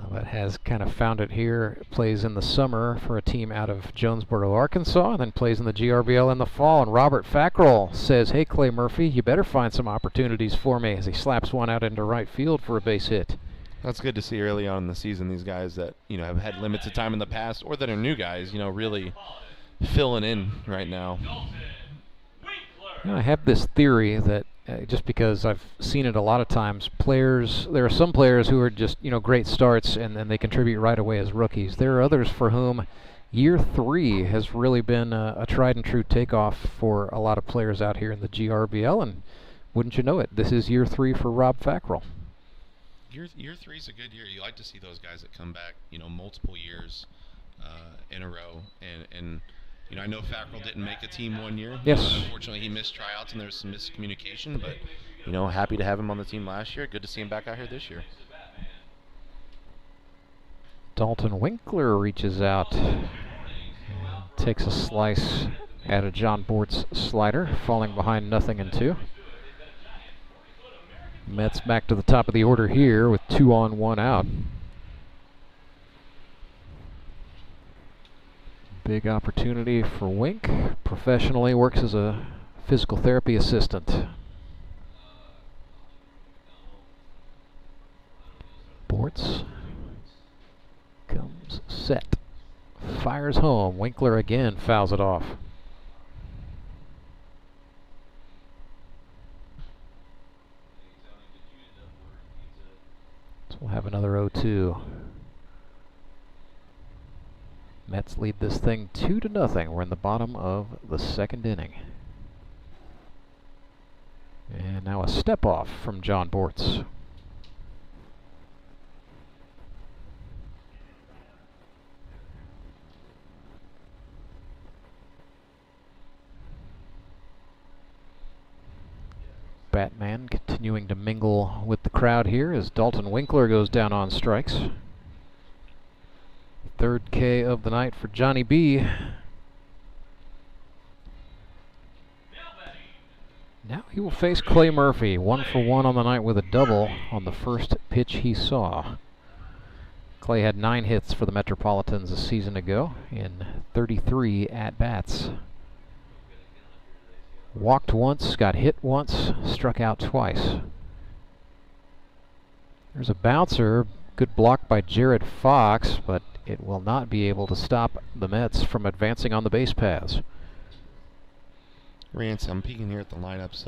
but has kind of found it here. Plays in the summer for a team out of Jonesboro, Arkansas, and then plays in the GRBL in the fall. And Robert Fackrell says, "Hey, Clay Murphy, you better find some opportunities for me," as he slaps one out into right field for a base hit. That's good to see early on in the season, these guys that, you know, have had limited time in the past or that are new guys, you know, really filling in right now. You know, I have this theory that just because I've seen it a lot of times, there are some players who are just, you know, great starts and then they contribute right away as rookies. There are others for whom year 3 has really been a tried and true takeoff for a lot of players out here in the GRBL, and wouldn't you know it, this is year 3 for Rob Fackrell. Year 3 is a good year. You like to see those guys that come back, you know, multiple years in a row. And you know, I know Fackrell didn't make a team one year. Yes. Unfortunately, he missed tryouts and there was some miscommunication. But, you know, happy to have him on the team last year. Good to see him back out here this year. Dalton Winkler reaches out, takes a slice at a John Bort's slider, falling behind 0-2. Mets back to the top of the order here with 2 on, 1 out. Big opportunity for Wink. Professionally works as a physical therapy assistant. Bortz comes set. Fires home. Winkler again fouls it off. We'll have another 0-2. Mets lead this thing 2-0. We're in the bottom of the 2nd inning. And now a step off from John Bortz. Batman continuing to mingle with the crowd here as Dalton Winkler goes down on strikes. 3rd K of the night for Johnny B. Now he will face Clay Murphy, 1 for 1 on the night with a double on the first pitch he saw. Clay had 9 hits for the Metropolitans a season ago in 33 at-bats. Walked once, got hit once, struck out twice. There's a bouncer, good block by Jared Fox, but it will not be able to stop the Mets from advancing on the base paths. Rance, I'm peeking here at the lineups.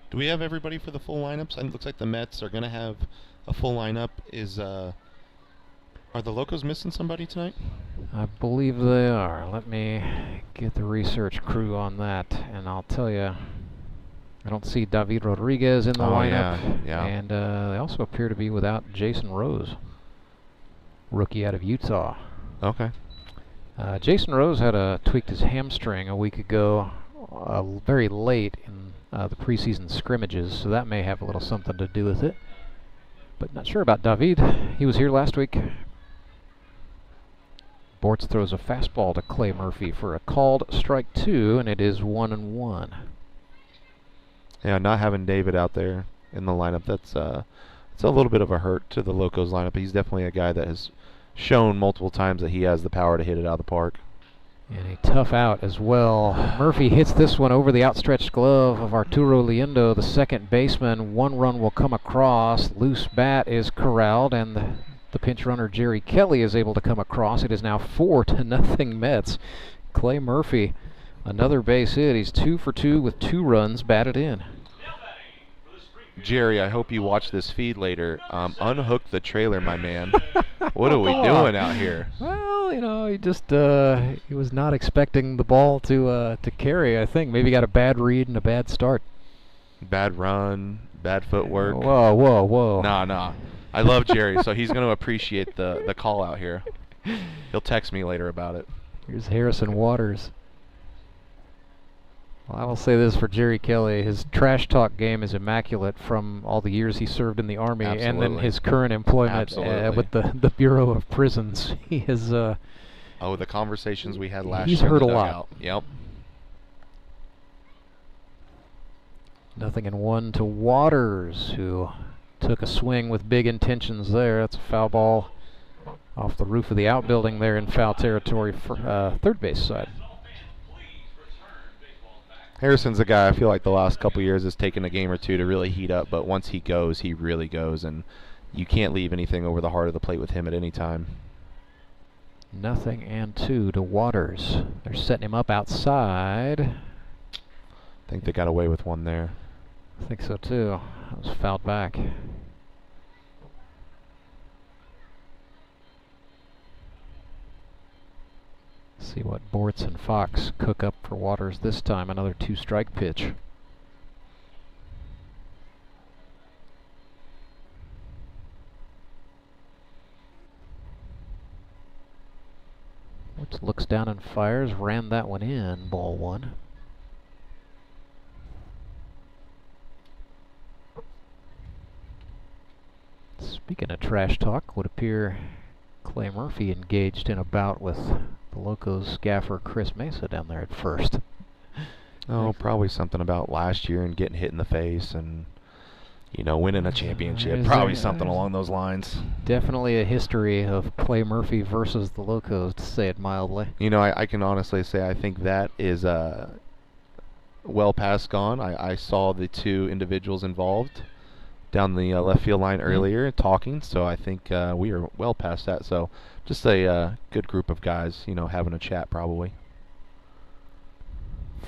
Do we have everybody for the full lineups? It looks like the Mets are going to have a full lineup. Are the Locos missing somebody tonight? I believe they are. Let me get the research crew on that, and I'll tell you. I don't see David Rodriguez in the lineup. Yeah. And they also appear to be without Jason Rose, rookie out of Utah. Okay. Jason Rose had tweaked his hamstring a week ago, very late in the preseason scrimmages, so that may have a little something to do with it. But not sure about David. He was here last week. Bortz throws a fastball to Clay Murphy for a called strike 2, and it is 1-1. Yeah, not having David out there in the lineup, it's a little bit of a hurt to the Locos lineup. He's definitely a guy that has shown multiple times that he has the power to hit it out of the park. And a tough out as well. Murphy hits this one over the outstretched glove of Arturo Liendo, the second baseman. One run will come across. Loose bat is corralled, and the pinch runner Jerry Kelly is able to come across. It is now 4-0 Mets. Clay Murphy, another base hit. He's 2 for 2 with 2 runs batted in. Jerry, I hope you watch this feed later. Unhook the trailer, my man. What are we doing out here? Well, you know, he just he was not expecting the ball to carry. I think maybe got a bad read and a bad start. Bad run, bad footwork. Whoa. Nah. I love Jerry, so he's going to appreciate the call out here. He'll text me later about it. Here's Harrison Waters. Well, I will say this for Jerry Kelly. His trash talk game is immaculate from all the years he served in the Army. Absolutely. And then his current employment with the Bureau of Prisons. He has... the conversations we had last year. He's heard a lot. Yep. 0-1 to Waters, who took a swing with big intentions there. That's a foul ball off the roof of the outbuilding there in foul territory for third base side. Harrison's a guy I feel like the last couple years has taken a game or two to really heat up, but once he goes, he really goes, and you can't leave anything over the heart of the plate with him at any time. 0-2 to Waters. They're setting him up outside. I think they got away with one there. I think so too. That was fouled back. See what Bortz and Fox cook up for Waters this time. Another 2-strike pitch. Bortz looks down and fires. Ran that one in. Ball 1. Speaking of trash talk, would appear Clay Murphy engaged in a bout with the Locos gaffer Chris Meza down there at first. Oh, probably something about last year and getting hit in the face and, you know, winning a championship. Probably something along those lines. Definitely a history of Clay Murphy versus the Locos, to say it mildly. You know, I can honestly say I think that is well past gone. I saw the two individuals involved down the left field line earlier talking, so I think we are well past that. So just a good group of guys, you know, having a chat probably.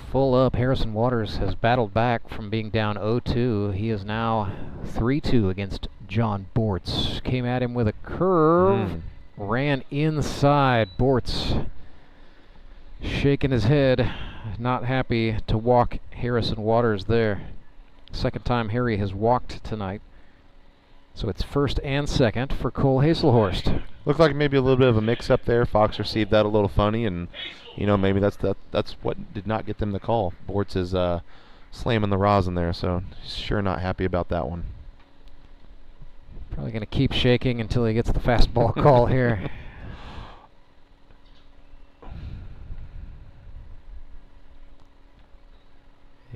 Full up, Harrison Waters has battled back from being down 0-2. He is now 3-2 against John Bortz. Came at him with a curve, ran inside. Bortz shaking his head, not happy to walk Harrison Waters there. Second time Harry has walked tonight. So it's first and second for Cole Hazelhorst. Looked like maybe a little bit of a mix-up there. Fox received that a little funny, and you know, maybe that's what did not get them the call. Bortz is slamming the rosin there, so he's sure not happy about that one. Probably going to keep shaking until he gets the fastball call here.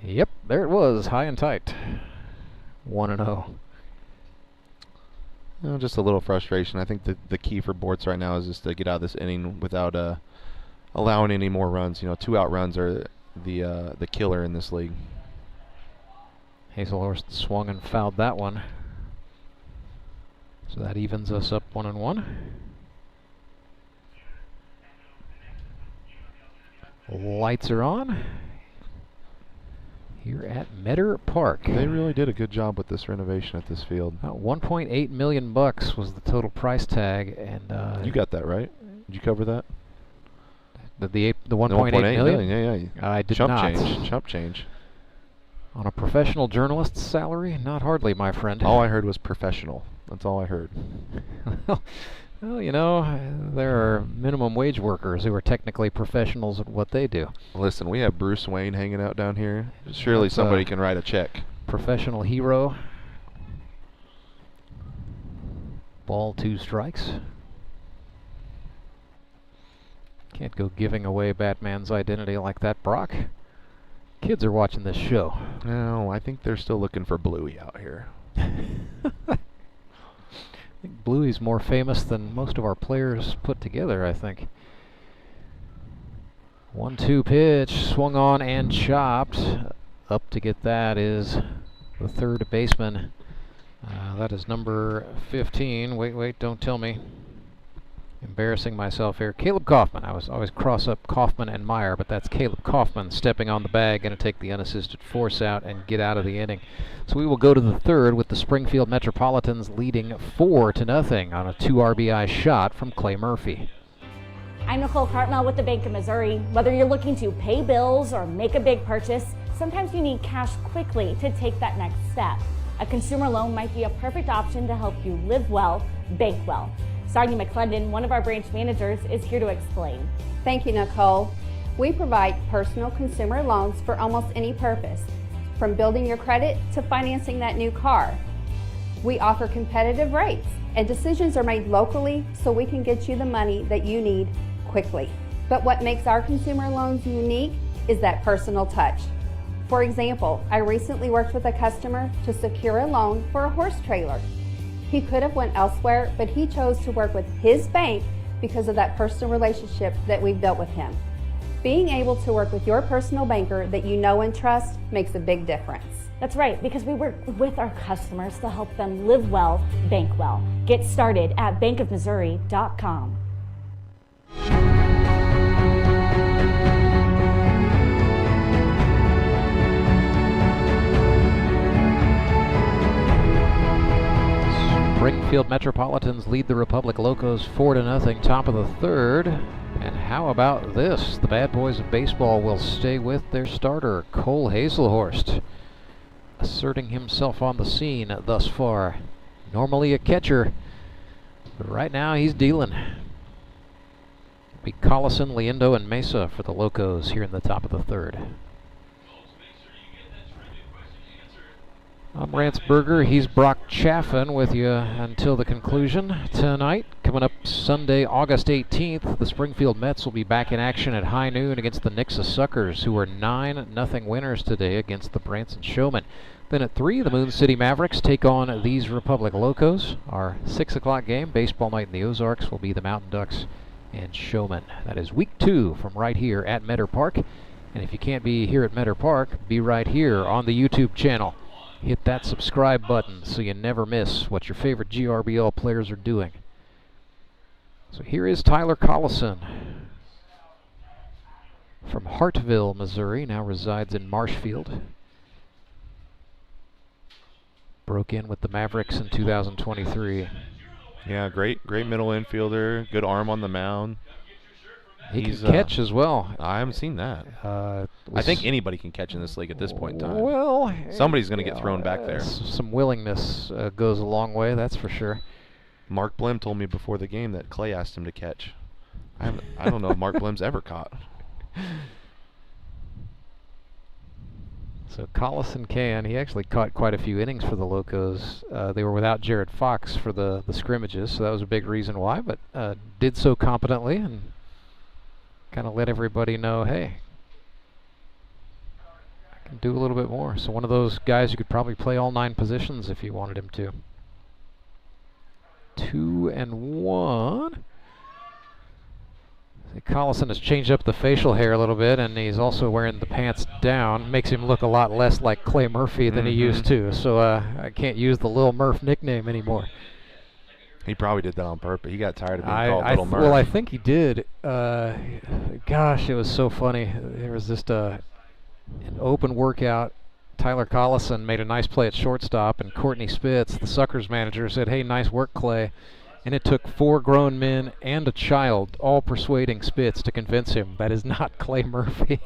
Yep, there it was, high and tight. 1-0. You know, just a little frustration. I think the key for Bortz right now is just to get out of this inning without allowing any more runs. You know, 2-out runs are the killer in this league. Hazelhorst swung and fouled that one. So that evens us up 1-1. Lights are on here at Meador Park. They really did a good job with this renovation at this field. About $1.8 million was the total price tag, and you got that right? Did you cover that? The 1.8 million? Yeah. I did Chump not. Chump change. On a professional journalist's salary? Not hardly, my friend. All I heard was professional. That's all I heard. Well, you know, there are minimum wage workers who are technically professionals at what they do. Listen, we have Bruce Wayne hanging out down here. Surely somebody can write a check. Professional hero. Ball, 2 strikes. Can't go giving away Batman's identity like that, Brock. Kids are watching this show. No, I think they're still looking for Bluey out here. I think Bluey's more famous than most of our players put together, I think. 1-2 pitch, swung on and chopped. Up to get that is the third baseman. That is number 15. Wait, don't tell me. Embarrassing myself here. Caleb Kaufman. I was always cross up Kaufman and Meyer, but that's Caleb Kaufman stepping on the bag, going to take the unassisted force out and get out of the inning. So we will go to the third with the Springfield Metropolitans leading 4-0 on a 2 RBI shot from Clay Murphy. I'm Nicole Cartmel with the Bank of Missouri. Whether you're looking to pay bills or make a big purchase, sometimes you need cash quickly to take that next step. A consumer loan might be a perfect option to help you live well, bank well. Sonia McClendon, one of our branch managers, is here to explain. Thank you, Nicole. We provide personal consumer loans for almost any purpose, from building your credit to financing that new car. We offer competitive rates, and decisions are made locally so we can get you the money that you need quickly. But what makes our consumer loans unique is that personal touch. For example, I recently worked with a customer to secure a loan for a horse trailer. He could have went elsewhere, but he chose to work with his bank because of that personal relationship that we've built with him. Being able to work with your personal banker that you know and trust makes a big difference. That's right, because we work with our customers to help them live well, bank well. Get started at bankofmissouri.com. Springfield Metropolitans lead the Republic Locos 4-0, top of the third. And how about this? The bad boys of baseball will stay with their starter, Cole Hazelhorst, asserting himself on the scene thus far. Normally a catcher, but right now he's dealing. It'll be Collison, Liendo, and Meza for the Locos here in the top of the third. I'm Rance Berger. He's Brock Chaffin with you until the conclusion tonight. Coming up Sunday, August 18th, the Springfield Mets will be back in action at high noon against the Nixa Suckers, who are 9-0 winners today against the Branson Showmen. Then at 3, the Moon City Mavericks take on these Republic Locos. Our 6 o'clock game, baseball night in the Ozarks, will be the Mountain Ducks and Showmen. That is week 2 from right here at Meador Park. And if you can't be here at Meador Park, be right here on the YouTube channel. Hit that subscribe button so you never miss what your favorite GRBL players are doing. So here is Tyler Collison from Hartville, Missouri, now resides in Marshfield. Broke in with the Mavericks in 2023. Yeah, great middle infielder, good arm on the mound. He can catch as well. I haven't seen that. I think anybody can catch in this league at this point in time. Well, somebody's going to get thrown back there. Some willingness goes a long way, that's for sure. Mark Blim told me before the game that Clay asked him to catch. I don't know if Mark Blim's ever caught. So Collison can. He actually caught quite a few innings for the Locos. They were without Jared Fox for the scrimmages, so that was a big reason why, but did so competently and kind of let everybody know, hey, I can do a little bit more. So one of those guys who could probably play all 9 positions if you wanted him to. 2-1. Collison has changed up the facial hair a little bit, and he's also wearing the pants down. Makes him look a lot less like Clay Murphy than he used to. So I can't use the Lil Murph nickname anymore. He probably did that on purpose. He got tired of being called Little Murph. Well, I think he did. Gosh, it was so funny. There was just an open workout. Tyler Collison made a nice play at shortstop, and Courtney Spitz, the Suckers manager, said, "Hey, nice work, Clay." And it took 4 grown men and a child all persuading Spitz to convince him that is not Clay Murphy.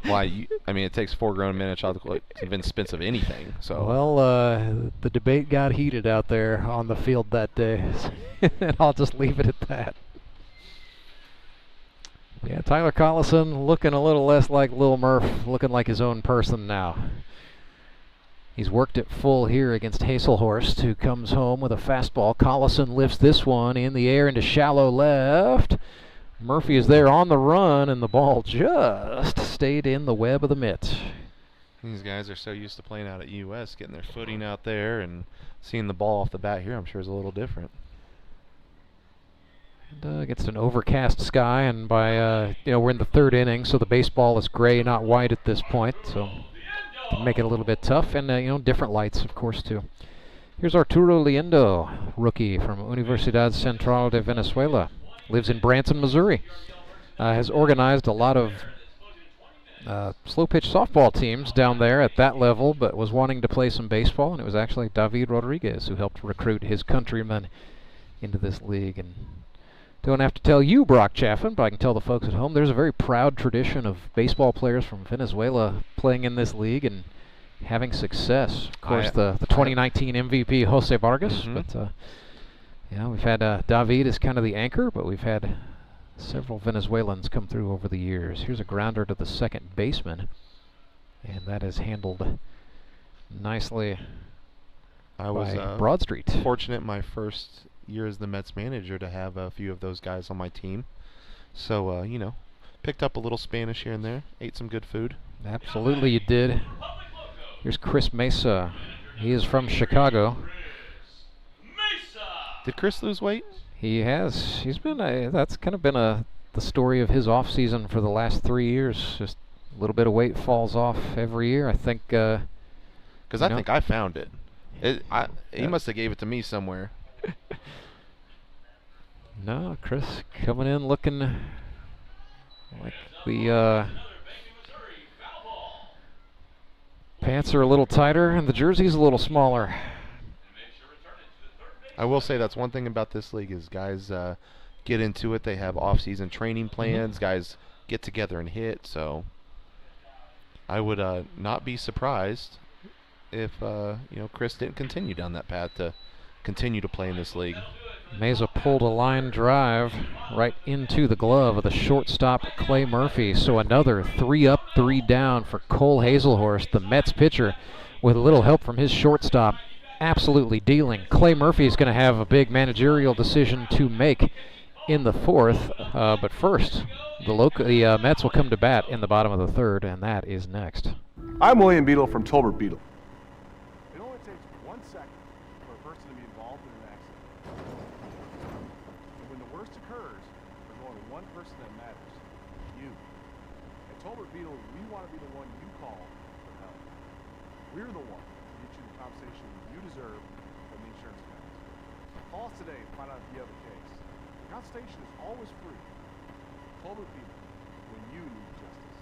Why? I mean, it takes 4 grown men and a child to convince Spitz of anything. So. Well, the debate got heated out there on the field that day, and I'll just leave it at that. Yeah, Tyler Collison looking a little less like Lil Murph, looking like his own person now. He's worked it full here against Hazelhorst, who comes home with a fastball. Collison lifts this one in the air into shallow left. Murphy is there on the run, and the ball just stayed in the web of the mitt. These guys are so used to playing out at US, getting their footing out there, and seeing the ball off the bat here, I'm sure, is a little different. And against an overcast sky, and by we're in the 3rd inning, so the baseball is gray, not white at this point, so can make it a little bit tough, and different lights, of course, too. Here's Arturo Liendo, rookie from Universidad Central de Venezuela. Lives in Branson, Missouri. Has organized a lot of slow pitch softball teams down there at that level, but was wanting to play some baseball, and it was actually David Rodriguez who helped recruit his countrymen into this league. And don't have to tell you, Brock Chaffin, but I can tell the folks at home, there's a very proud tradition of baseball players from Venezuela playing in this league and having success. Of course, the 2019 MVP, Jose Vargas, but we've had David as kind of the anchor, but we've had several Venezuelans come through over the years. Here's a grounder to the second baseman, and that is handled nicely I was by Broadstreet. Fortunate my first year as the Mets manager to have a few of those guys on my team. So, picked up a little Spanish here and there, ate some good food. Absolutely you did. Here's Chris Meza. He is from Chicago. Did Chris lose weight? He has. He's been that's kind of been the story of his off season for the last 3 years. Just a little bit of weight falls off every year. I think because I think I found it. He must have gave it to me somewhere. No, Chris coming in looking like the pants are a little tighter and the jersey's a little smaller. I will say that's one thing about this league is guys get into it. They have off-season training plans. Guys get together and hit. So I would not be surprised if Chris didn't continue down that path to continue to play in this league. Meza pulled a line drive right into the glove of the shortstop Clay Murphy. So another 3 up, 3 down for Cole Hazelhorst, the Mets pitcher, with a little help from his shortstop. Absolutely dealing. Clay Murphy is going to have a big managerial decision to make in the 4th. But first, the Mets will come to bat in the bottom of the 3rd, and that is next. I'm William Beadle from Tolbert Beadle. It only takes 1 second for a person to be involved in an accident. And when the worst occurs, there's only one person that matters, you. At Tolbert Beadle, we want to be the one you call for help. We're the one to get you the compensation you deserve from the insurance companies. Call us today to find out if you have a case. The consultation is always free. Tolbert Beadle, when you need justice.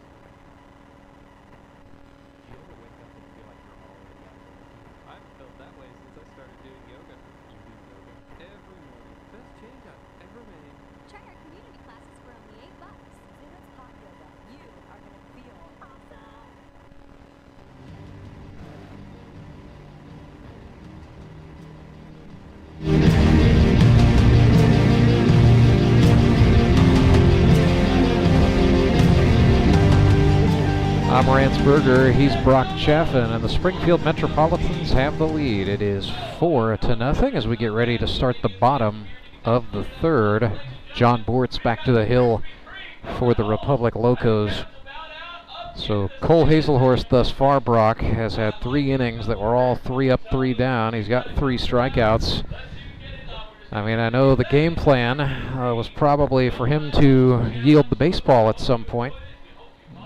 I've felt that way since I started doing yoga. You do yoga every morning. Best change I've ever made. Try our community classes for only $8. Students hot yoga. You are going to feel awesome. I'm Rance Berger, he's Brock Chaffin, and the Springfield Metropolitans have the lead. It is 4-0 as we get ready to start the bottom of the 3rd. John Bortz back to the hill for the Republic Locos. So Cole Hazelhorst thus far, Brock, has had 3 innings that were all 3 up, 3 down. He's got 3 strikeouts. I mean, I know the game plan was probably for him to yield the baseball at some point,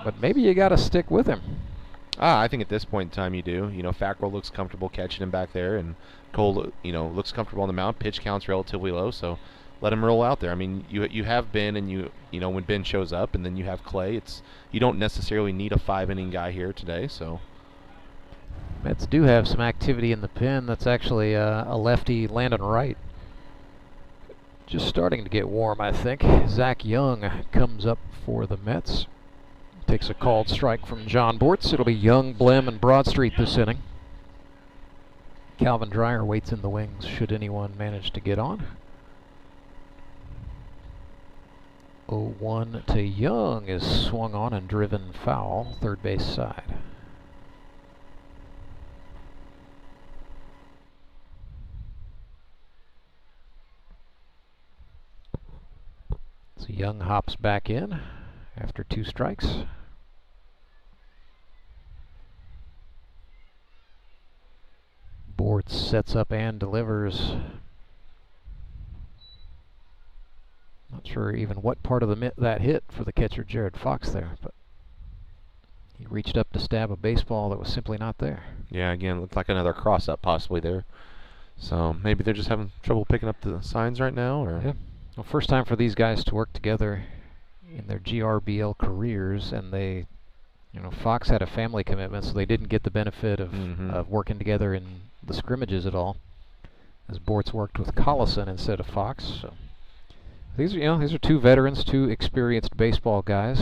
but maybe you got to stick with him. I think at this point in time you do. You know, Fackrell looks comfortable catching him back there, and Cole, you know, looks comfortable on the mound. Pitch count's relatively low, so let him roll out there. I mean, you have Ben, and you know when Ben shows up, and then you have Clay. You don't necessarily need a 5-inning guy here today, so. Mets do have some activity in the pen. That's actually a lefty Landon Wright. Just starting to get warm, I think. Zach Young comes up for the Mets. Takes a called strike from John Bortz. It'll be Young, Blem, and Broadstreet this inning. Calvin Dreyer waits in the wings should anyone manage to get on. 0-1 to Young is swung on and driven foul, third base side. So Young hops back in after 2 strikes. Bortz sets up and delivers. Not sure even what part of the that hit for the catcher Jared Fox there, but he reached up to stab a baseball that was simply not there. Yeah, again, looked like another cross-up possibly there. So maybe they're just having trouble picking up the signs right now, or. Yeah. Well, first time for these guys to work together in their GRBL careers, and they, you know, Fox had a family commitment, so they didn't get the benefit of working together in the scrimmages at all, as Bortz worked with Collison instead of Fox. So these are 2 veterans, 2 experienced baseball guys.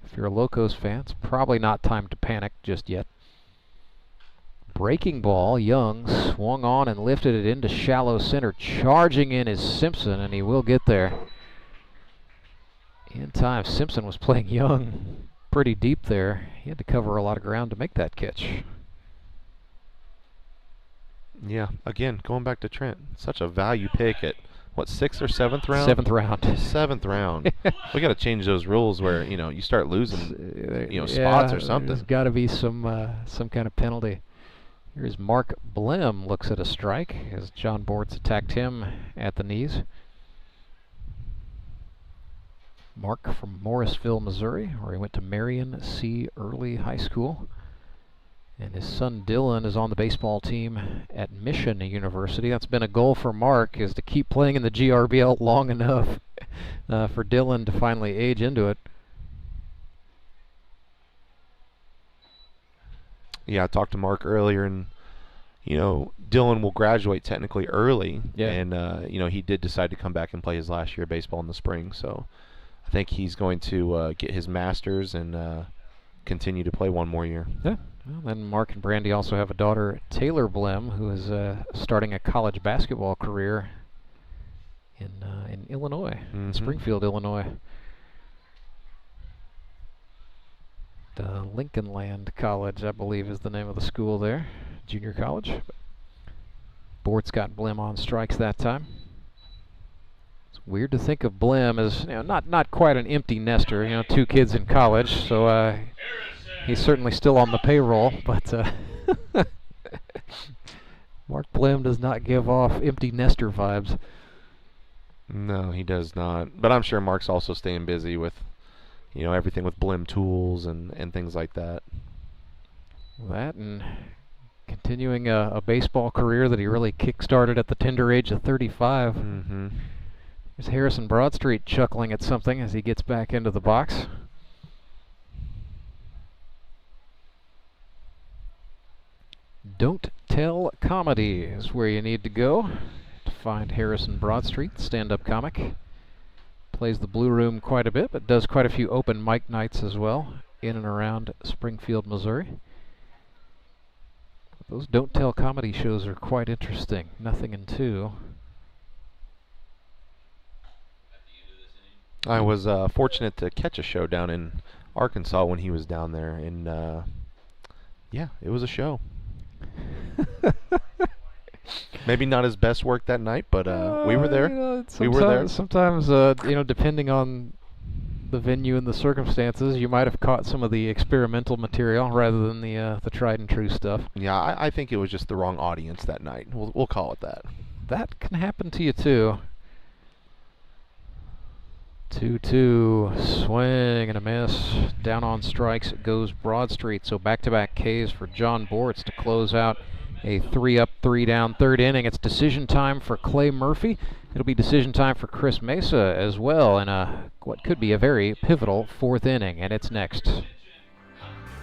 If you're a Locos fan, it's probably not time to panic just yet. Breaking ball, Young swung on and lifted it into shallow center. Charging in is Simpson, and he will get there in time. Simpson was playing Young pretty deep there. He had to cover a lot of ground to make that catch. Yeah, again, going back to Trent, such a value pick at, what, 6th or 7th round? 7th round. 7th round. We got to change those rules where, you know, you start losing, you know, spots or something. There's got to be some kind of penalty. Here's Mark Blem, looks at a strike as John Bortz attacked him at the knees. Mark from Morrisville, Missouri, where he went to Marion C. Early High School. And his son Dylan is on the baseball team at Mission University. That's been a goal for Mark, is to keep playing in the GRBL long enough for Dylan to finally age into it. Yeah, I talked to Mark earlier, and you know, Dylan will graduate technically early, and you know, he did decide to come back and play his last year of baseball in the spring. So I think he's going to get his master's and continue to play one more year. Yeah. Well, then Mark and Brandy also have a daughter, Taylor Blem, who is starting a college basketball career in Illinois, Springfield, Illinois. Lincoln Land College, I believe, is the name of the school there. Junior college. Bortz got Blem on strikes that time. It's weird to think of Blem as, you know, not quite an empty nester. You know, 2 kids in college, so he's certainly still on the payroll. But Mark Blem does not give off empty nester vibes. No, he does not. But I'm sure Mark's also staying busy with, you know, everything with Blem tools and things like that. That and continuing a baseball career that he really kick-started at the tender age of 35. There's Harrison Broadstreet chuckling at something as he gets back into the box. Don't Tell Comedy is where you need to go to find Harrison Broadstreet, stand-up comic. Plays the Blue Room quite a bit, but does quite a few open mic nights as well in and around Springfield, Missouri. Those Don't Tell Comedy shows are quite interesting. Nothing in 2. I was fortunate to catch a show down in Arkansas when he was down there, and yeah, it was a show. Maybe not his best work that night, but we were there. You know, we were there. Sometimes, you know, depending on the venue and the circumstances, you might have caught some of the experimental material rather than the tried and true stuff. Yeah, I think it was just the wrong audience that night. We'll call it that. That can happen to you too. 2-2, swing and a miss. Down on strikes goes Broadstreet. So back-to-back Ks for John Bortz to close out a 3-up, 3-down third inning. It's decision time for Clay Murphy. It'll be decision time for Chris Meza as well in what could be a very pivotal fourth inning, and it's next.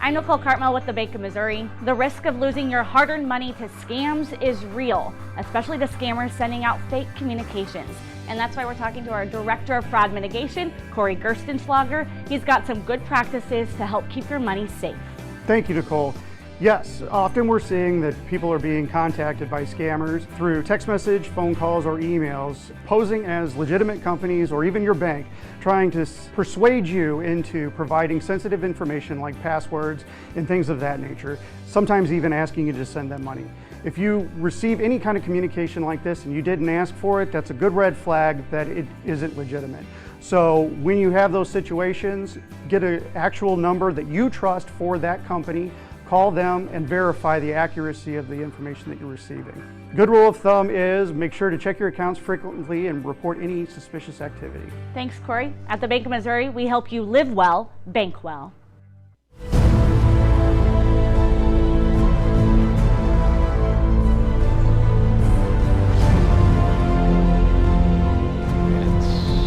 I'm Nicole Cartmel with the Bank of Missouri. The risk of losing your hard-earned money to scams is real, especially the scammers sending out fake communications. And that's why we're talking to our Director of Fraud Mitigation, Corey Gerstenschlager. He's got some good practices to help keep your money safe. Thank you, Nicole. Yes, often we're seeing that people are being contacted by scammers through text message, phone calls, or emails, posing as legitimate companies or even your bank, trying to persuade you into providing sensitive information like passwords and things of that nature, sometimes even asking you to send them money. If you receive any kind of communication like this and you didn't ask for it, that's a good red flag that it isn't legitimate. So when you have those situations, get an actual number that you trust for that company, call them and verify the accuracy of the information that you're receiving. Good rule of thumb is make sure to check your accounts frequently and report any suspicious activity. Thanks, Corey. At the Bank of Missouri, we help you live well, bank well.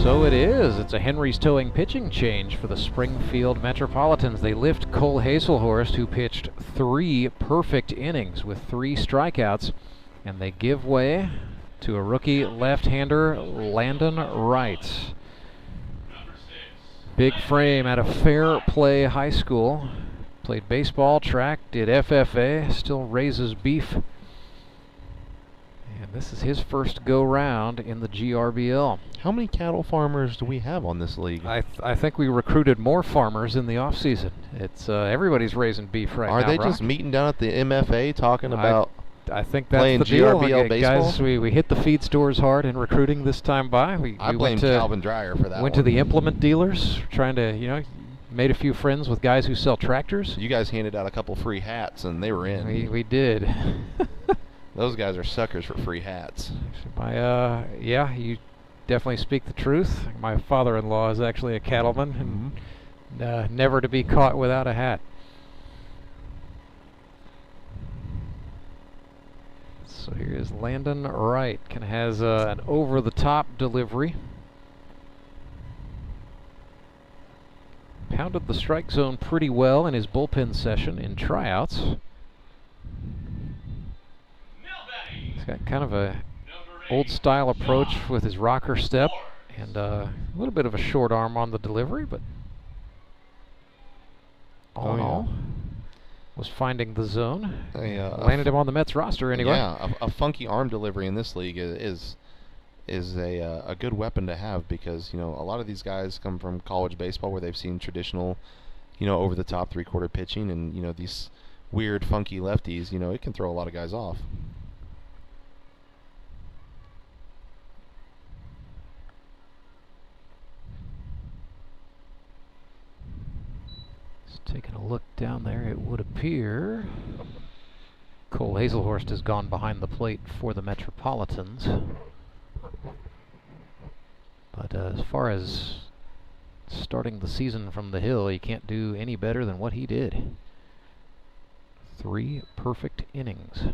So it is. It's a Henry's Towing pitching change for the Springfield Metropolitans. They lift Cole Hazelhorst, who pitched 3 perfect innings with 3 strikeouts, and they give way to a rookie left-hander, Landon Wright. Big frame out of Fair Play High School. Played baseball, track, did FFA, still raises beef. And this is his first go-round in the GRBL. How many cattle farmers do we have on this league? I think we recruited more farmers in the off-season. It's everybody's raising beef right now. Are they Brock. just meeting down at the MFA talking about I think that's playing the deal. GRBL baseball? Guys, we hit the feed stores hard in recruiting this time by. I blame Calvin Dreyer for that. Went to the implement dealers, trying to, made a few friends with guys who sell tractors. You guys handed out a couple free hats, and they were in. We did. Those guys are suckers for free hats. Yeah, you definitely speak the truth. My father-in-law is actually a cattleman, and never to be caught without a hat. So here's Landon Wright. Kind of has an over-the-top delivery. Pounded the strike zone pretty well in his bullpen session in tryouts. He's got kind of a old-style approach with his rocker step and a little bit of a short arm on the delivery, but all in all, was finding the zone. Landed him on the Mets roster anyway. Yeah, a funky arm delivery in this league is a good weapon to have, because a lot of these guys come from college baseball where they've seen traditional, over the top 3/4 pitching, and these weird funky lefties, it can throw a lot of guys off. Taking a look down there, it would appear Cole Hazelhorst has gone behind the plate for the Metropolitans. But as far as starting the season from the hill, you can't do any better than what he did. 3 perfect innings.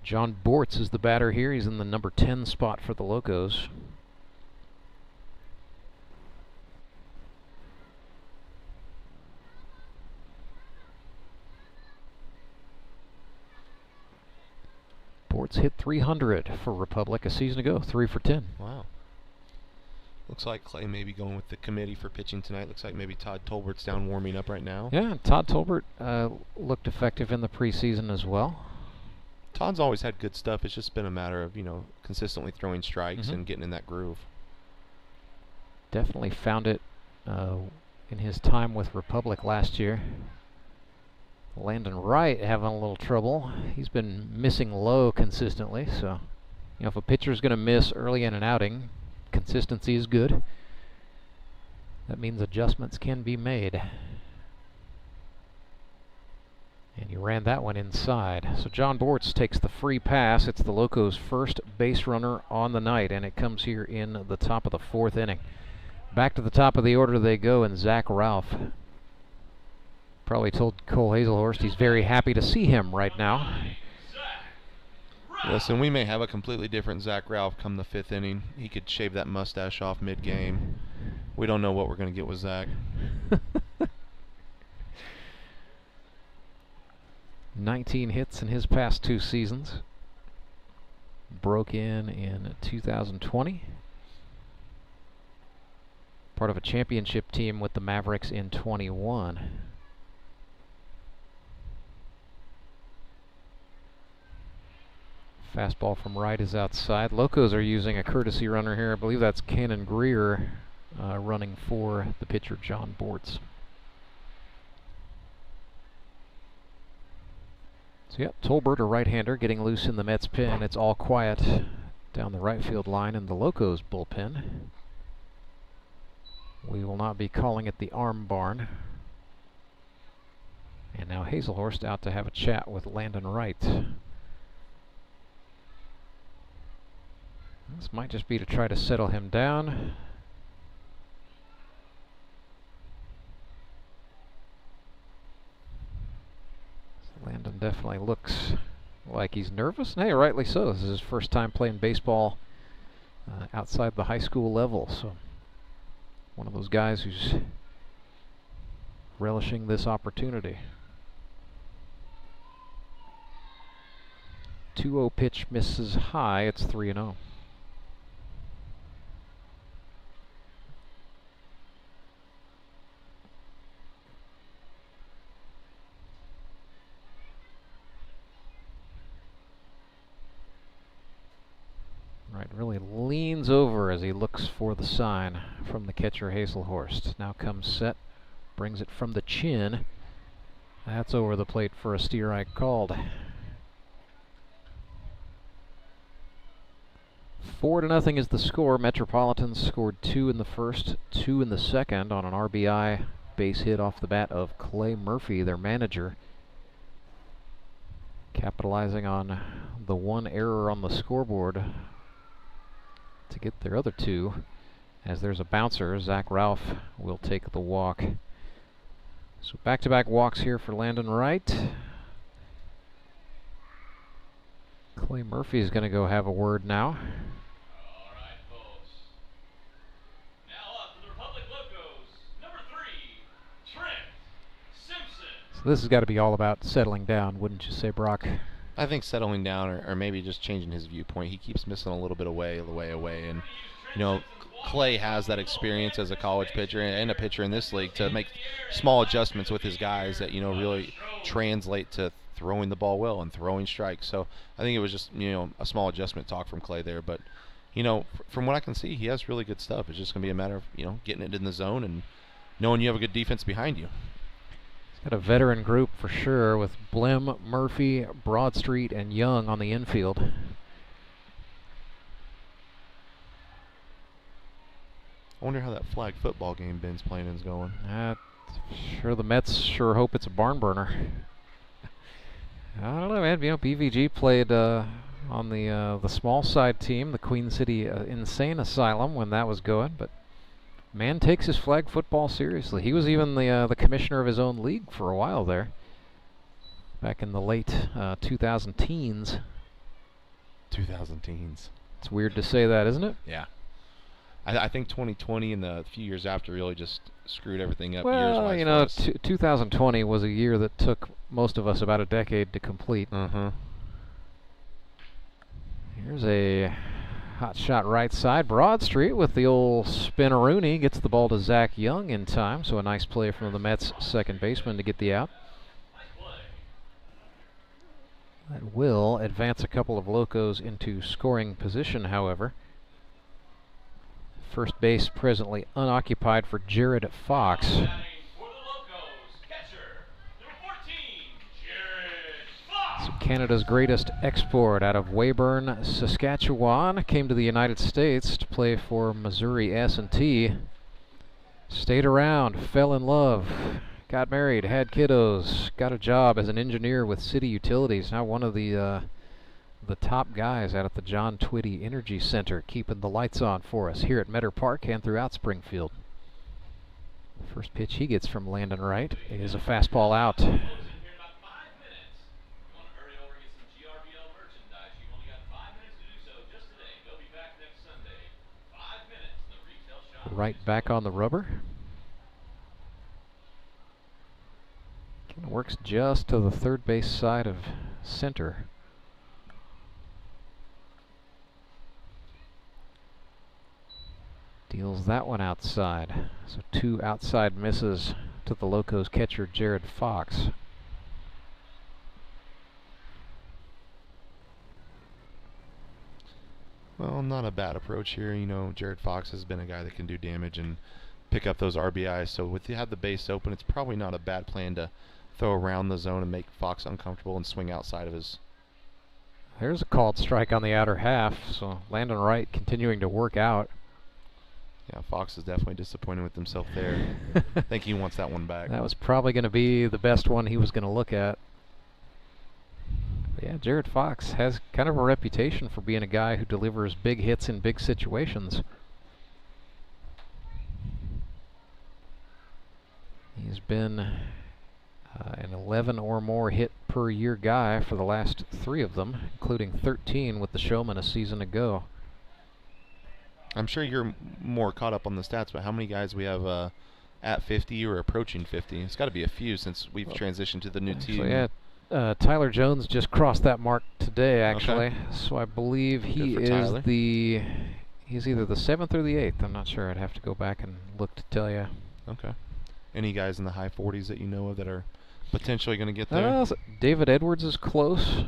John Bortz is the batter here. He's in the number 10 spot for the Locos. Bortz hit 300 for Republic a season ago, 3 for 10. Wow. Looks like Clay may be going with the committee for pitching tonight. Looks like maybe Todd Tolbert's down warming up right now. Yeah, Todd Tolbert looked effective in the preseason as well. Todd's always had good stuff. It's just been a matter of, consistently throwing strikes and getting in that groove. Definitely found it in his time with Republic last year. Landon Wright having a little trouble. He's been missing low consistently, so if a pitcher's going to miss early in an outing, consistency is good. That means adjustments can be made. And you ran that one inside. So John Bortz takes the free pass. It's the Locos' first base runner on the night, and it comes here in the top of the 4th inning. Back to the top of the order they go, and Zach Ralph probably told Cole Hazelhorst he's very happy to see him right now. Listen, we may have a completely different Zach Ralph come the 5th inning. He could shave that mustache off mid-game. We don't know what we're going to get with Zach. 19 hits in his past 2 seasons. Broke in 2020. Part of a championship team with the Mavericks in 21. Fastball from right is outside. Locos are using a courtesy runner here. I believe that's Cannon Greer running for the pitcher, John Bortz. So yeah, Tolbert, a right-hander, getting loose in the Mets pen. It's all quiet down the right field line in the Locos bullpen. We will not be calling it the Arm Barn. And now Hazelhorst out to have a chat with Landon Wright. This might just be to try to settle him down. Landon definitely looks like he's nervous. And hey, rightly so. This is his first time playing baseball outside the high school level. So one of those guys who's relishing this opportunity. 2-0 pitch misses high. It's 3-0. Right, really leans over as he looks for the sign from the catcher Hazelhorst. Now comes set, brings it from the chin. That's over the plate for a steer called. 4-0 is the score. Metropolitans scored 2 in the first, 2 in the second on an RBI base hit off the bat of Clay Murphy, their manager. Capitalizing on the one error on the scoreboard to get their other 2. As there's a bouncer, Zach Ralph will take the walk. So back-to-back walks here for Landon Wright. Clay Murphy is going to go have a word now. All right, folks. Now up to the Republic Locos, number 3, Trent Simpson. So this has got to be all about settling down, wouldn't you say, Brock? I think settling down or maybe just changing his viewpoint. He keeps missing a little bit away. And, you know, Clay has that experience as a college pitcher and a pitcher in this league to make small adjustments with his guys that, you know, really translate to throwing the ball well and throwing strikes. So I think it was just, you know, a small adjustment talk from Clay there. But, you know, from what I can see, he has really good stuff. It's just going to be a matter of, you know, getting it in the zone and knowing you have a good defense behind you. Got a veteran group for sure with Blim, Murphy, Broadstreet, and Young on the infield. I wonder how that flag football game Ben's playing is going. Sure, the Mets sure hope it's a barn burner. I don't know, man. You know, BVG played on the small side team, the Queen City Insane Asylum, when that was going, but man takes his flag football seriously. He was even the commissioner of his own league for a while there, back in the late 2000 teens. 2000 teens. It's weird to say that, isn't it? Yeah. I think 2020 and the few years after really just screwed everything up. Well, you know, 2020 was a year that took most of us about a decade to complete. Here's a hot shot right side. Broadstreet with the old spin-a-rooney gets the ball to Zach Young in time, so a nice play from the Mets second baseman to get the out. That will advance a couple of Locos into scoring position, however. First base presently unoccupied for Jared Fox. So Canada's greatest export out of Weyburn, Saskatchewan, came to the United States to play for Missouri S&T. Stayed around, fell in love, got married, had kiddos, got a job as an engineer with City Utilities. Now one of the the top guys out at the John Twitty Energy Center, keeping the lights on for us here at Meador Park and throughout Springfield. First pitch he gets from Landon Wright is a fastball out. Right back on the rubber. Kind of works just to the third base side of center. Deals that one outside. So 2 outside misses to the Locos catcher Jared Fox. Well, not a bad approach here. You know, Jared Fox has been a guy that can do damage and pick up those RBIs. So with have the base open, it's probably not a bad plan to throw around the zone and make Fox uncomfortable and swing outside of his. There's a called strike on the outer half. So Landon Wright continuing to work out. Yeah, Fox is definitely disappointed with himself there. I think he wants that one back. That was probably going to be the best one he was going to look at. But yeah, Jared Fox has kind of a reputation for being a guy who delivers big hits in big situations. He's been an 11 or more hit per year guy for the last 3 of them, including 13 with the Showman a season ago. I'm sure you're more caught up on the stats, but how many guys we have at 50 or approaching 50? It's got to be a few since we've transitioned to the new team. So yeah, Tyler Jones just crossed that mark today, actually. Okay. So I believe he is Tyler. He's either the 7th or the 8th. I'm not sure. I'd have to go back and look to tell you. Okay. Any guys in the high 40s that you know of that are potentially going to get there? David Edwards is close.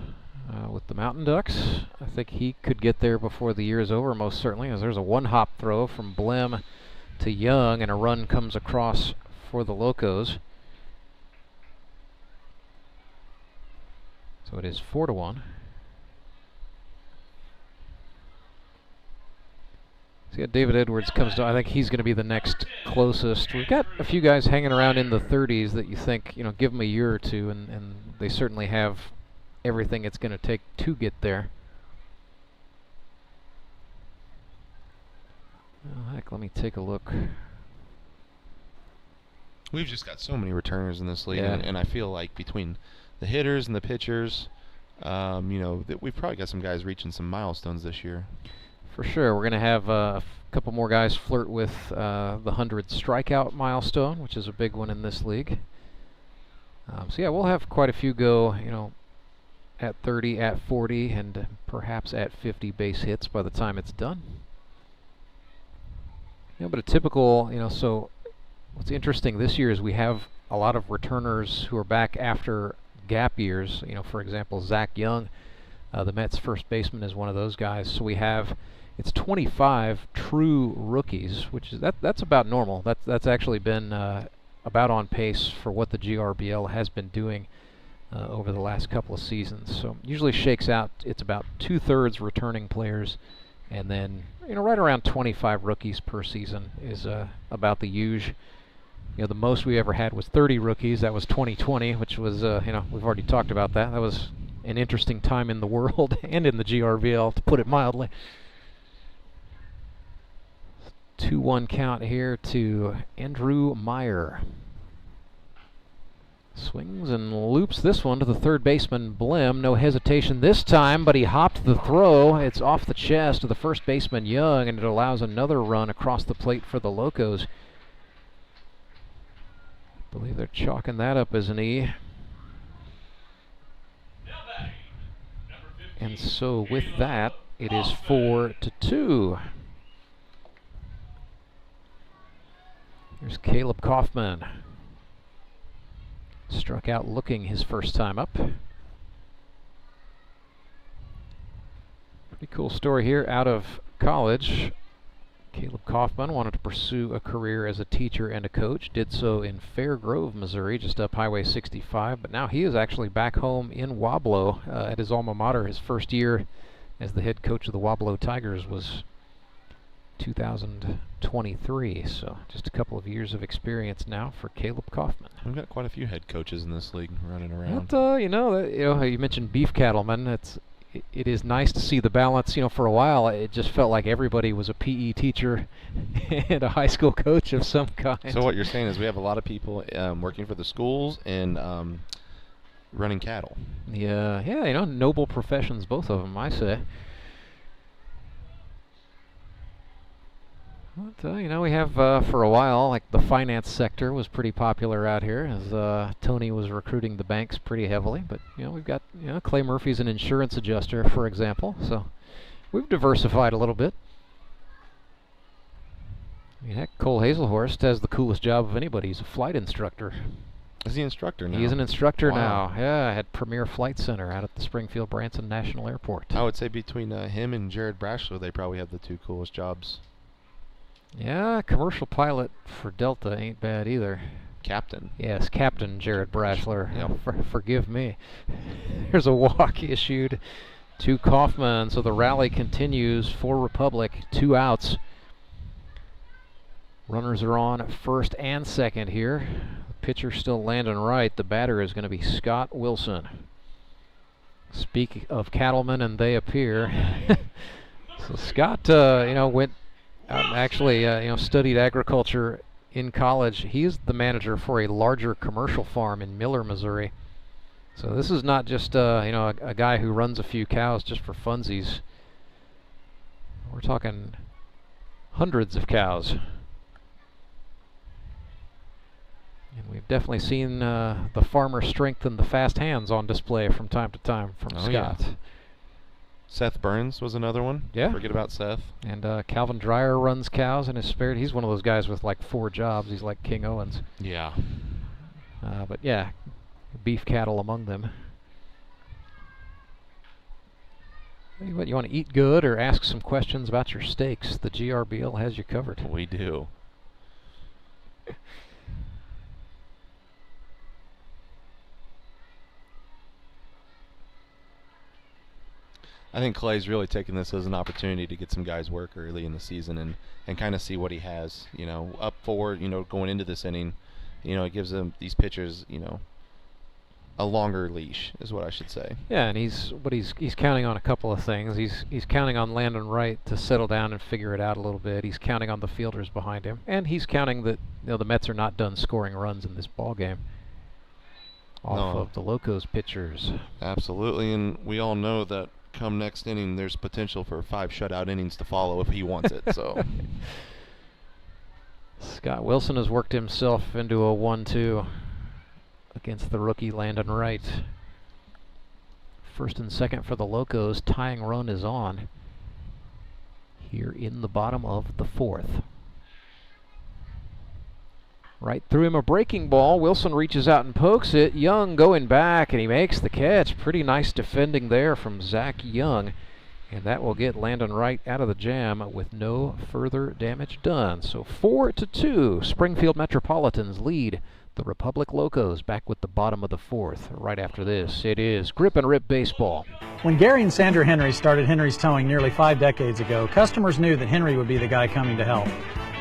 With the Mountain Ducks, I think he could get there before the year is over, most certainly, as there's a one-hop throw from Blem to Young, and a run comes across for the Locos. So it is 4-1. So yeah, David Edwards comes to, I think he's going to be the next closest. We've got a few guys hanging around in the 30s that you think, you know, give them a year or two, and they certainly have everything it's going to take to get there. Oh, heck, let me take a look. We've just got so many returners in this league, Yeah. and I feel like between the hitters and the pitchers, you know, that we've probably got some guys reaching some milestones this year. For sure. We're going to have a couple more guys flirt with the 100 strikeout milestone, which is a big one in this league. So yeah, we'll have quite a few go, you know, at 30, at 40, and perhaps at 50 base hits by the time it's done. You know, but a typical, you know, so what's interesting this year is we have a lot of returners who are back after gap years. You know, for example, Zach Young, the Mets first baseman, is one of those guys. So we have, it's 25 true rookies, which is that's about normal. That's actually been about on pace for what the GRBL has been doing over the last couple of seasons. So usually shakes out, it's about 2/3 returning players, and then, you know, right around 25 rookies per season is about the usual. You know, the most we ever had was 30 rookies. That was 2020, which was, you know, we've already talked about that. That was an interesting time in the world and in the GRBL, to put it mildly. 2-1 count here to Andrew Meyer. Swings and loops this one to the third baseman, Blem. No hesitation this time, but he hopped the throw. It's off the chest of the first baseman, Young, and it allows another run across the plate for the Locos. I believe they're chalking that up as an E. And so with that, it is 4-2. Here's Caleb Kaufman. Struck out looking his first time up. Pretty cool story here out of college. Caleb Kaufman wanted to pursue a career as a teacher and a coach. Did so in Fair Grove, Missouri, just up Highway 65. But now he is actually back home in Wablo at his alma mater. His first year as the head coach of the Wablo Tigers was 2023, so just a couple of years of experience now for Caleb Kaufman. We've got quite a few head coaches in this league running around. But, you know, you mentioned beef cattlemen. It's, it is nice to see the balance. You know, for a while it just felt like everybody was a PE teacher and a high school coach of some kind. So what you're saying is we have a lot of people working for the schools and running cattle. Yeah, you know, noble professions, both of them, I say. But, you know, we have for a while, like the finance sector was pretty popular out here as Tony was recruiting the banks pretty heavily. But, you know, we've got, you know, Clay Murphy's an insurance adjuster, for example. So we've diversified a little bit. I mean, heck, Cole Hazelhorst has the coolest job of anybody. He's a flight instructor. Is he an instructor now? He's an instructor Wow. now. Yeah, at Premier Flight Center out at the Springfield Branson National Airport. I would say between him and Jared Brashler, they probably have the two coolest jobs. Yeah, commercial pilot for Delta ain't bad either. Captain. Yes, Captain Jared Brashler. Yep. Forgive me. There's a walk issued to Kaufman, so the rally continues for Republic. 2 outs. Runners are on first and second here. The pitcher still Landon Wright. The batter is going to be Scott Wilson. Speak of cattlemen, and they appear. So Scott, you know, went actually, you know, studied agriculture in college. He's the manager for a larger commercial farm in Miller, Missouri. So this is not just, you know, a guy who runs a few cows just for funsies. We're talking hundreds of cows. And we've definitely seen the farmer strength and the fast hands on display from time to time from Scott. Yeah. Seth Burns was another one. Yeah. Forget about Seth. And Calvin Dreyer runs cows in his spare. He's one of those guys with like 4 jobs. He's like King Owens. Yeah. But yeah, beef cattle among them. What, you want to eat good or ask some questions about your steaks? The GRBL has you covered. We do. I think Clay's really taking this as an opportunity to get some guys work early in the season and kind of see what he has, you know, up for, you know, going into this inning. You know, it gives them, these pitchers, you know, a longer leash is what I should say. Yeah, and he's counting on a couple of things. He's counting on Landon Wright to settle down and figure it out a little bit. He's counting on the fielders behind him, and he's counting that, you know, the Mets are not done scoring runs in this ball game off of the Locos pitchers. Absolutely, and we all know that come next inning, there's potential for 5 shutout innings to follow if he wants it. So Scott Wilson has worked himself into a 1-2 against the rookie Landon Wright. First and second for the Locos. Tying run is on here in the bottom of the 4th. Right through him, a breaking ball. Wilson reaches out and pokes it. Young going back, and he makes the catch. Pretty nice defending there from Zach Young. And that will get Landon Wright out of the jam with no further damage done. So 4-2, Springfield Metropolitans lead the Republic Locos. Back with the bottom of the 4th. Right after this, it is Grip and Rip Baseball. When Gary and Sandra Henry started Henry's Towing nearly 5 decades ago, customers knew that Henry would be the guy coming to help.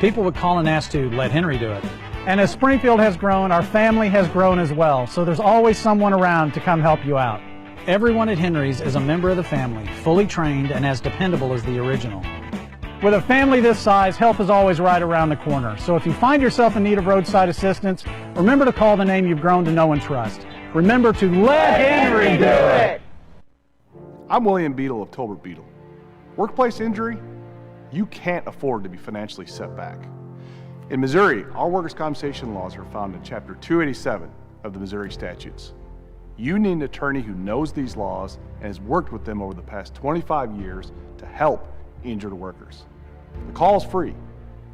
People would call and ask to let Henry do it. And as Springfield has grown, our family has grown as well, so there's always someone around to come help you out. Everyone at Henry's is a member of the family, fully trained and as dependable as the original. With a family this size, help is always right around the corner. So if you find yourself in need of roadside assistance, remember to call the name you've grown to know and trust. Remember to let Henry do it! I'm William Beadle of Tolbert Beadle. Workplace injury? You can't afford to be financially set back. In Missouri, our workers' compensation laws are found in Chapter 287 of the Missouri statutes. You need an attorney who knows these laws and has worked with them over the past 25 years to help injured workers. The call is free.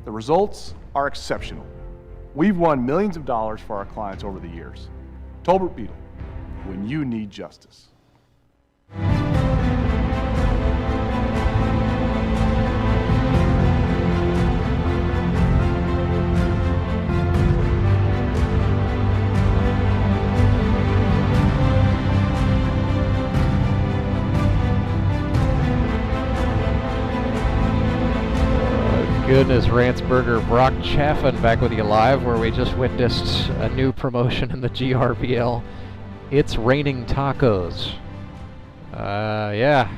The results are exceptional. We've won millions of dollars for our clients over the years. Tolbert Beadle, when you need justice. Goodness, Rance Berger, Brock Chaffin back with you live, where we just witnessed a new promotion in the GRBL. It's raining tacos. Yeah.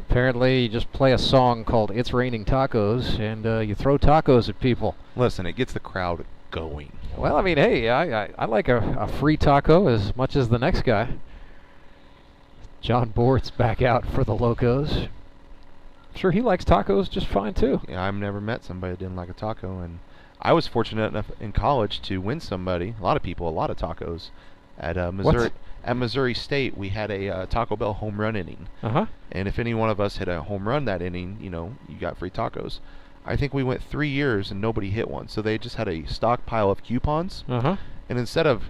Apparently, you just play a song called "It's Raining Tacos" and you throw tacos at people. Listen, it gets the crowd going. Well, I mean, hey, I like a free taco as much as the next guy. John Bort's back out for the Locos. I'm sure he likes tacos just fine, too. Yeah, I've never met somebody that didn't like a taco, and I was fortunate enough in college to win somebody, a lot of people, a lot of tacos. At Missouri. What? At Missouri State, we had a Taco Bell home run inning. Uh-huh. And if any one of us hit a home run that inning, you know, you got free tacos. I think we went 3 years and nobody hit one. So they just had a stockpile of coupons. Uh-huh. And instead of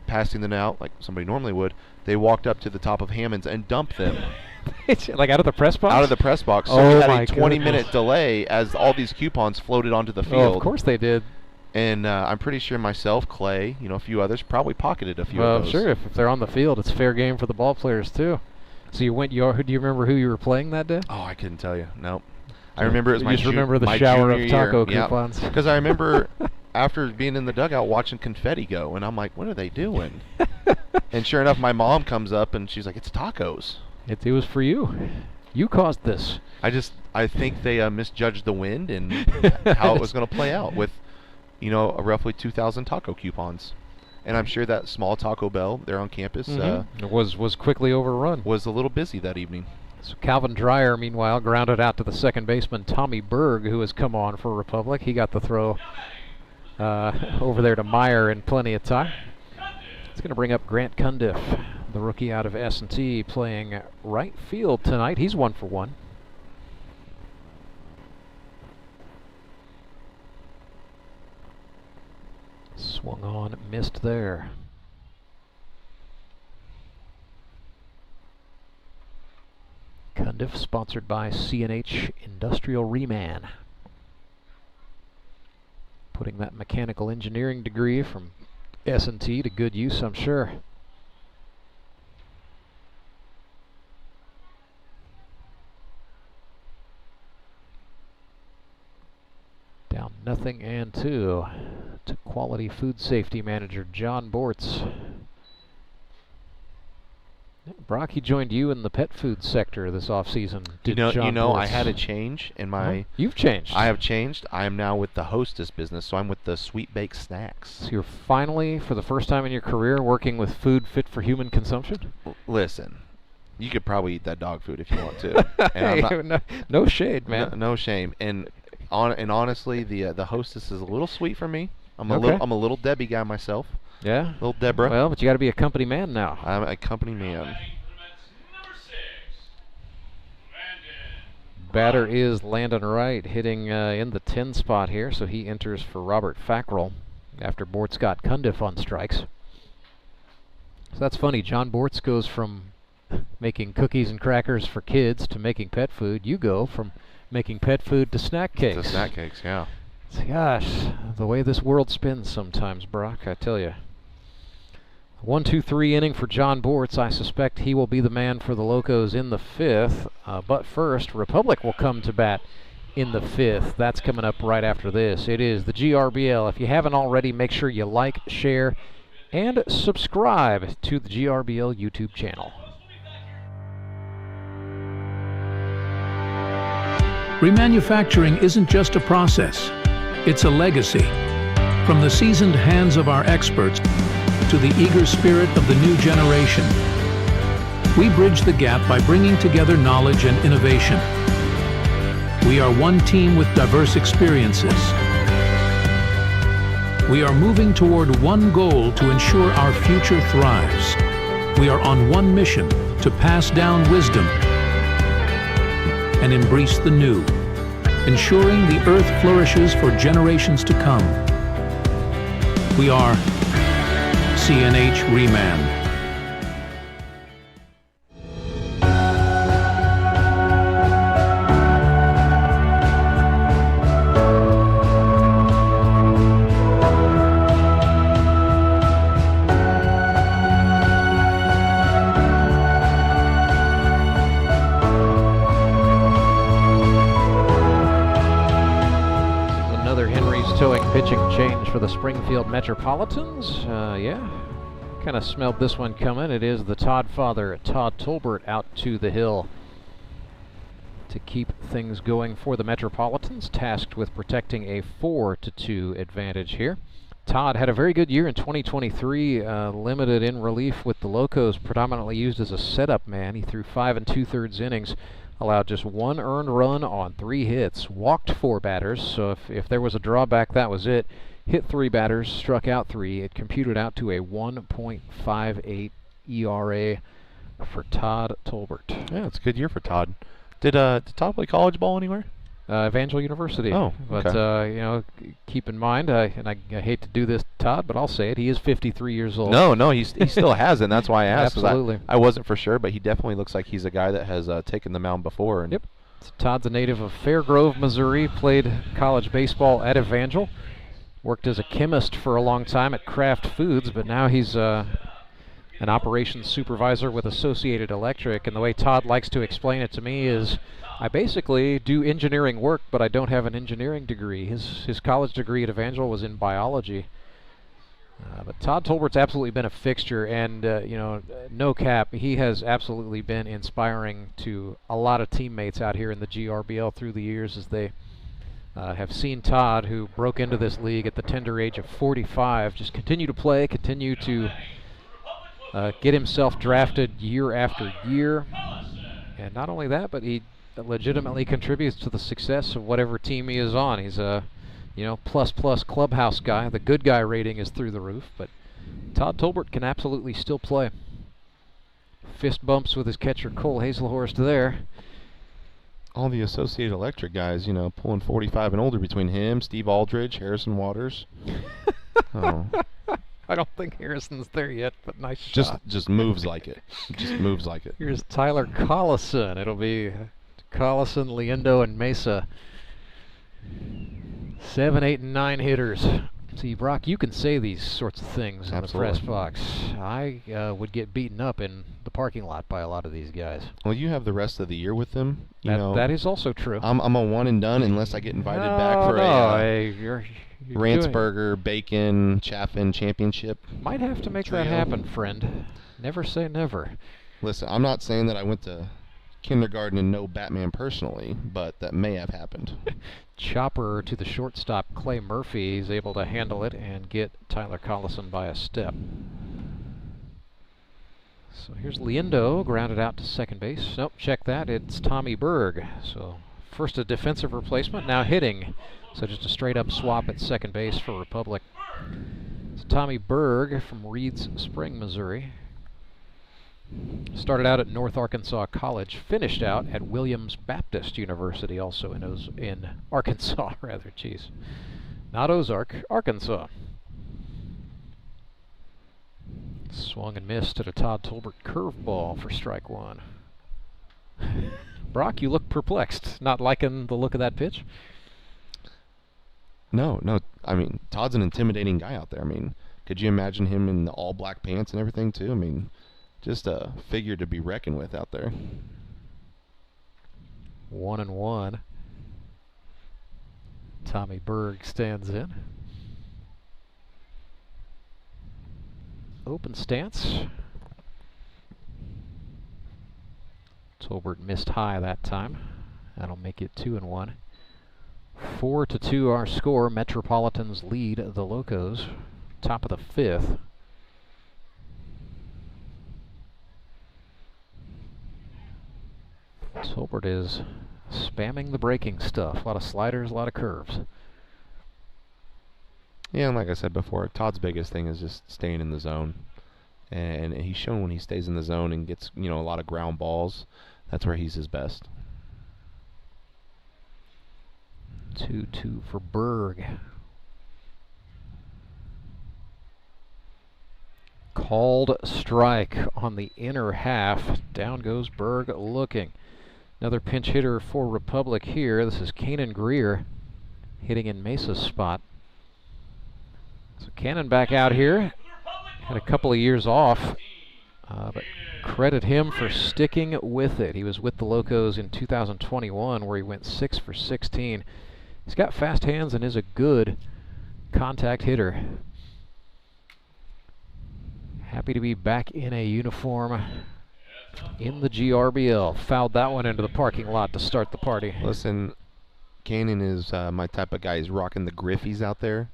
passing them out like somebody normally would, they walked up to the top of Hammond's and dumped them. Like out of the press box? Out of the press box. So we had a 20-minute delay as all these coupons floated onto the field. Oh, of course they did. And I'm pretty sure myself, Clay, you know, a few others probably pocketed a few of those. Well, sure. If they're on the field, it's fair game for the ball players, too. So you went, do you remember who you were playing that day? Oh, I couldn't tell you. Nope. I remember it was You my just remember the shower of taco coupons. Because I remember after being in the dugout watching confetti go, and I'm like, what are they doing? And sure enough, my mom comes up, and she's like, it's tacos. It was for you. You caused this. I think they misjudged the wind and how it was going to play out with, you know, roughly 2,000 taco coupons. And I'm sure that small Taco Bell there on campus was quickly overrun. Was a little busy that evening. So Calvin Dreyer, meanwhile, grounded out to the second baseman Tommy Berg, who has come on for Republic. He got the throw over there to Meyer in plenty of time. It's going to bring up Grant Cundiff, the rookie out of S&T, playing right field tonight. He's 1 for 1. Swung on, missed there. Cundiff, sponsored by C&H Industrial Reman. Putting that mechanical engineering degree from S&T to good use, I'm sure. Down 0-2 to Quality Food Safety Manager John Bortz. Brock, he joined you in the pet food sector this offseason. You know, I had a change in my... You've changed. I have changed. I am now with the Hostess business, so I'm with the Sweet Baked Snacks. So you're finally, for the first time in your career, working with food fit for human consumption? Listen, you could probably eat that dog food if you want to. And I'm not, no shade, man. No shame. And honestly, the Hostess is a little sweet for me. I'm a little Debbie guy myself. Yeah? Little Deborah. Well, but you got to be a company man now. I'm a company man. Batter is Landon Wright, hitting in the 10 spot here, so he enters for Robert Fackrell after Bortz got Cundiff on strikes. So that's funny. John Bortz goes from making cookies and crackers for kids to making pet food. You go from making pet food to snack cakes. To snack cakes, yeah. Gosh, the way this world spins sometimes, Brock, I tell you. 1-2-3 inning for John Bortz. I suspect he will be the man for the Locos in the 5th. But first, Republic will come to bat in the 5th. That's coming up right after this. It is the GRBL. If you haven't already, make sure you like, share, and subscribe to the GRBL YouTube channel. Remanufacturing isn't just a process, it's a legacy. From the seasoned hands of our experts to the eager spirit of the new generation, we bridge the gap by bringing together knowledge and innovation. We are one team with diverse experiences. We are moving toward one goal to ensure our future thrives. We are on one mission to pass down wisdom and embrace the new, ensuring the earth flourishes for generations to come. We are C&H Reman. Pitching change for the Springfield Metropolitans. Yeah. Kind of smelled this one coming. It is the Todd father, Todd Tolbert, out to the hill to keep things going for the Metropolitans, tasked with protecting a 4-2 advantage here. Todd had a very good year in 2023, limited in relief with the Locos, predominantly used as a setup man. He threw 5 2/3 innings, allowed just 1 earned run on 3 hits, walked 4 batters, so if there was a drawback, that was it. Hit 3 batters, struck out 3. It computed out to a 1.58 ERA for Todd Tolbert. Yeah, it's a good year for Todd. Did Todd play college ball anywhere? Evangel University. Oh, but okay. you know, keep in mind, and I hate to do this, Todd, but I'll say it. He is 53 years old. No, he still has it. And that's why I asked. Absolutely. I wasn't for sure, but he definitely looks like he's a guy that has taken the mound before. And yep. So Todd's a native of Fairgrove, Missouri. Played college baseball at Evangel. Worked as a chemist for a long time at Kraft Foods, but now he's an operations supervisor with Associated Electric. And the way Todd likes to explain it to me is, I basically do engineering work, but I don't have an engineering degree. His college degree at Evangel was in biology. But Todd Tolbert's absolutely been a fixture, and you know, no cap, he has absolutely been inspiring to a lot of teammates out here in the GRBL through the years, as they have seen Todd, who broke into this league at the tender age of 45, just continue to play, continue to get himself drafted year after year. And not only that, but he legitimately contributes to the success of whatever team he is on. He's a plus clubhouse guy. The good guy rating is through the roof, but Todd Tolbert can absolutely still play. Fist bumps with his catcher Cole Hazelhorst there. All the Associated Electric guys, you know, pulling 45 and older between him, Steve Aldridge, Harrison Waters. Oh. I don't think Harrison's there yet, but nice shot. Just moves like it. Just moves like it. Here's Tyler Collison. It'll be Collison, Liendo, and Meza. 7, 8, and 9 hitters. See, Brock, you can say these sorts of things in the press box. I would get beaten up in the parking lot by a lot of these guys. Well, you have the rest of the year with them. That is also true. I'm a one and done unless I get invited back for a Rance Burger, Bacon, Chaffin championship. Might have to make that happen, friend. Never say never. Listen, I'm not saying that I went to kindergarten and know Batman personally, but that may have happened. Chopper to the shortstop, Clay Murphy. He's able to handle it and get Tyler Collison by a step. So here's Liendo, grounded out to second base. Nope, check that. It's Tommy Berg. So first a defensive replacement, now hitting. So just a straight up swap at second base for Republic. It's Tommy Berg from Reeds Spring, Missouri. Started out at North Arkansas College, finished out at Williams Baptist University, also in Arkansas, rather, geez. Not Ozark, Arkansas. Swung and missed at a Todd Tolbert curveball for strike 1. Brock, you look perplexed, not liking the look of that pitch? No, I mean, Todd's an intimidating guy out there. I mean, could you imagine him in the all black pants and everything, too? I mean, just a figure to be reckoned with out there. 1-1. Tommy Berg stands in. Open stance. Tolbert missed high that time. That'll make it 2-1. 4-2 our score. Metropolitans lead the Locos. Top of the 5th. Tolbert is spamming the breaking stuff. A lot of sliders, a lot of curves. Yeah, and like I said before, Todd's biggest thing is just staying in the zone. And he's shown when he stays in the zone and gets, you know, a lot of ground balls, that's where he's his best. 2-2 for Berg. Called strike on the inner half. Down goes Berg looking. Another pinch hitter for Republic here. This is Kanan Greer hitting in Mesa's spot. So Cannon back out here. Had a couple of years off, but credit him for sticking with it. He was with the Locos in 2021 where he went 6 for 16. He's got fast hands and is a good contact hitter. Happy to be back in a uniform in the GRBL. Fouled that one into the parking lot to start the party. Listen, Cannon is my type of guy. He's rocking the Griffies out there.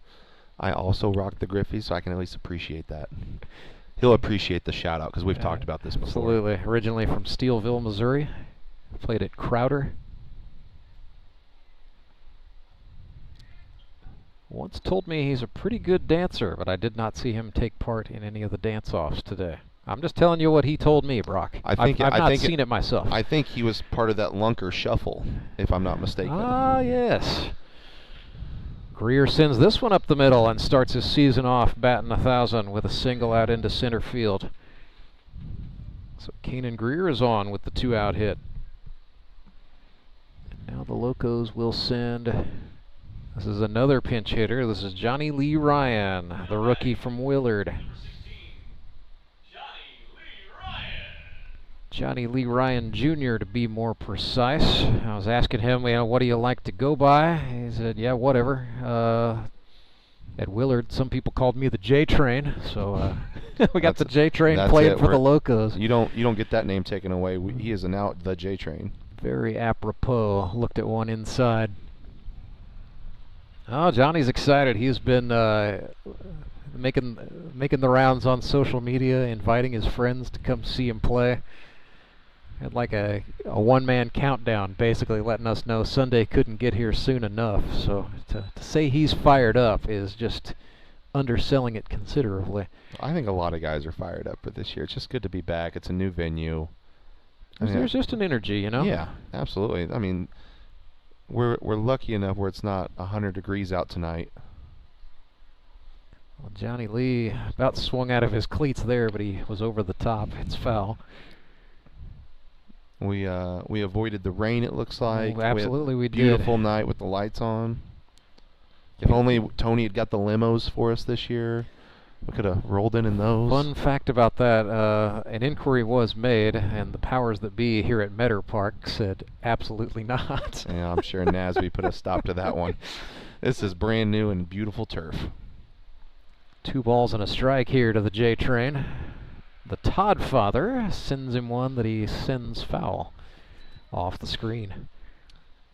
I also rock the Griffies, so I can at least appreciate that. He'll appreciate the shout out because we've talked about this before. Absolutely. Originally from Steelville, Missouri. Played at Crowder. Once told me he's a pretty good dancer, but I did not see him take part in any of the dance-offs today. I'm just telling you what he told me, Brock. I've not seen it myself. I think he was part of that Lunker Shuffle, if I'm not mistaken. Ah, yes. Greer sends this one up the middle and starts his season off batting 1,000 with a single out into center field. So Kanan Greer is on with the 2-out hit. And now the Locos will send... This is another pinch hitter. This is Johnny Lee Ryan, the rookie from Willard. Johnny Lee Ryan Jr. to be more precise. I was asking him, what do you like to go by? He said, yeah, whatever. At Willard, some people called me the J Train, so we got the J Train playing for the Locos. You don't get that name taken away. He is now the J Train. Very apropos. Looked at one inside. Oh, Johnny's excited. He's been making the rounds on social media, inviting his friends to come see him play. Had like a one-man countdown, basically letting us know Sunday couldn't get here soon enough. So to say he's fired up is just underselling it considerably. I think a lot of guys are fired up for this year. It's just good to be back. It's a new venue. There's just an energy, you know? Yeah, absolutely. I mean, we're lucky enough where it's not 100 degrees out tonight. Well, Johnny Lee about swung out of his cleats there, but he was over the top. It's foul. We avoided the rain, it looks like. Oh, absolutely, we did. Beautiful night with the lights on. If only Tony had got the limos for us this year, we could have rolled in those. Fun fact about that, an inquiry was made, and the powers that be here at Meador Park said absolutely not. Yeah, I'm sure NASB put a stop to that one. This is brand new and beautiful turf. 2 balls and a strike here to the J Train. The Todd father sends him one that he sends foul off the screen.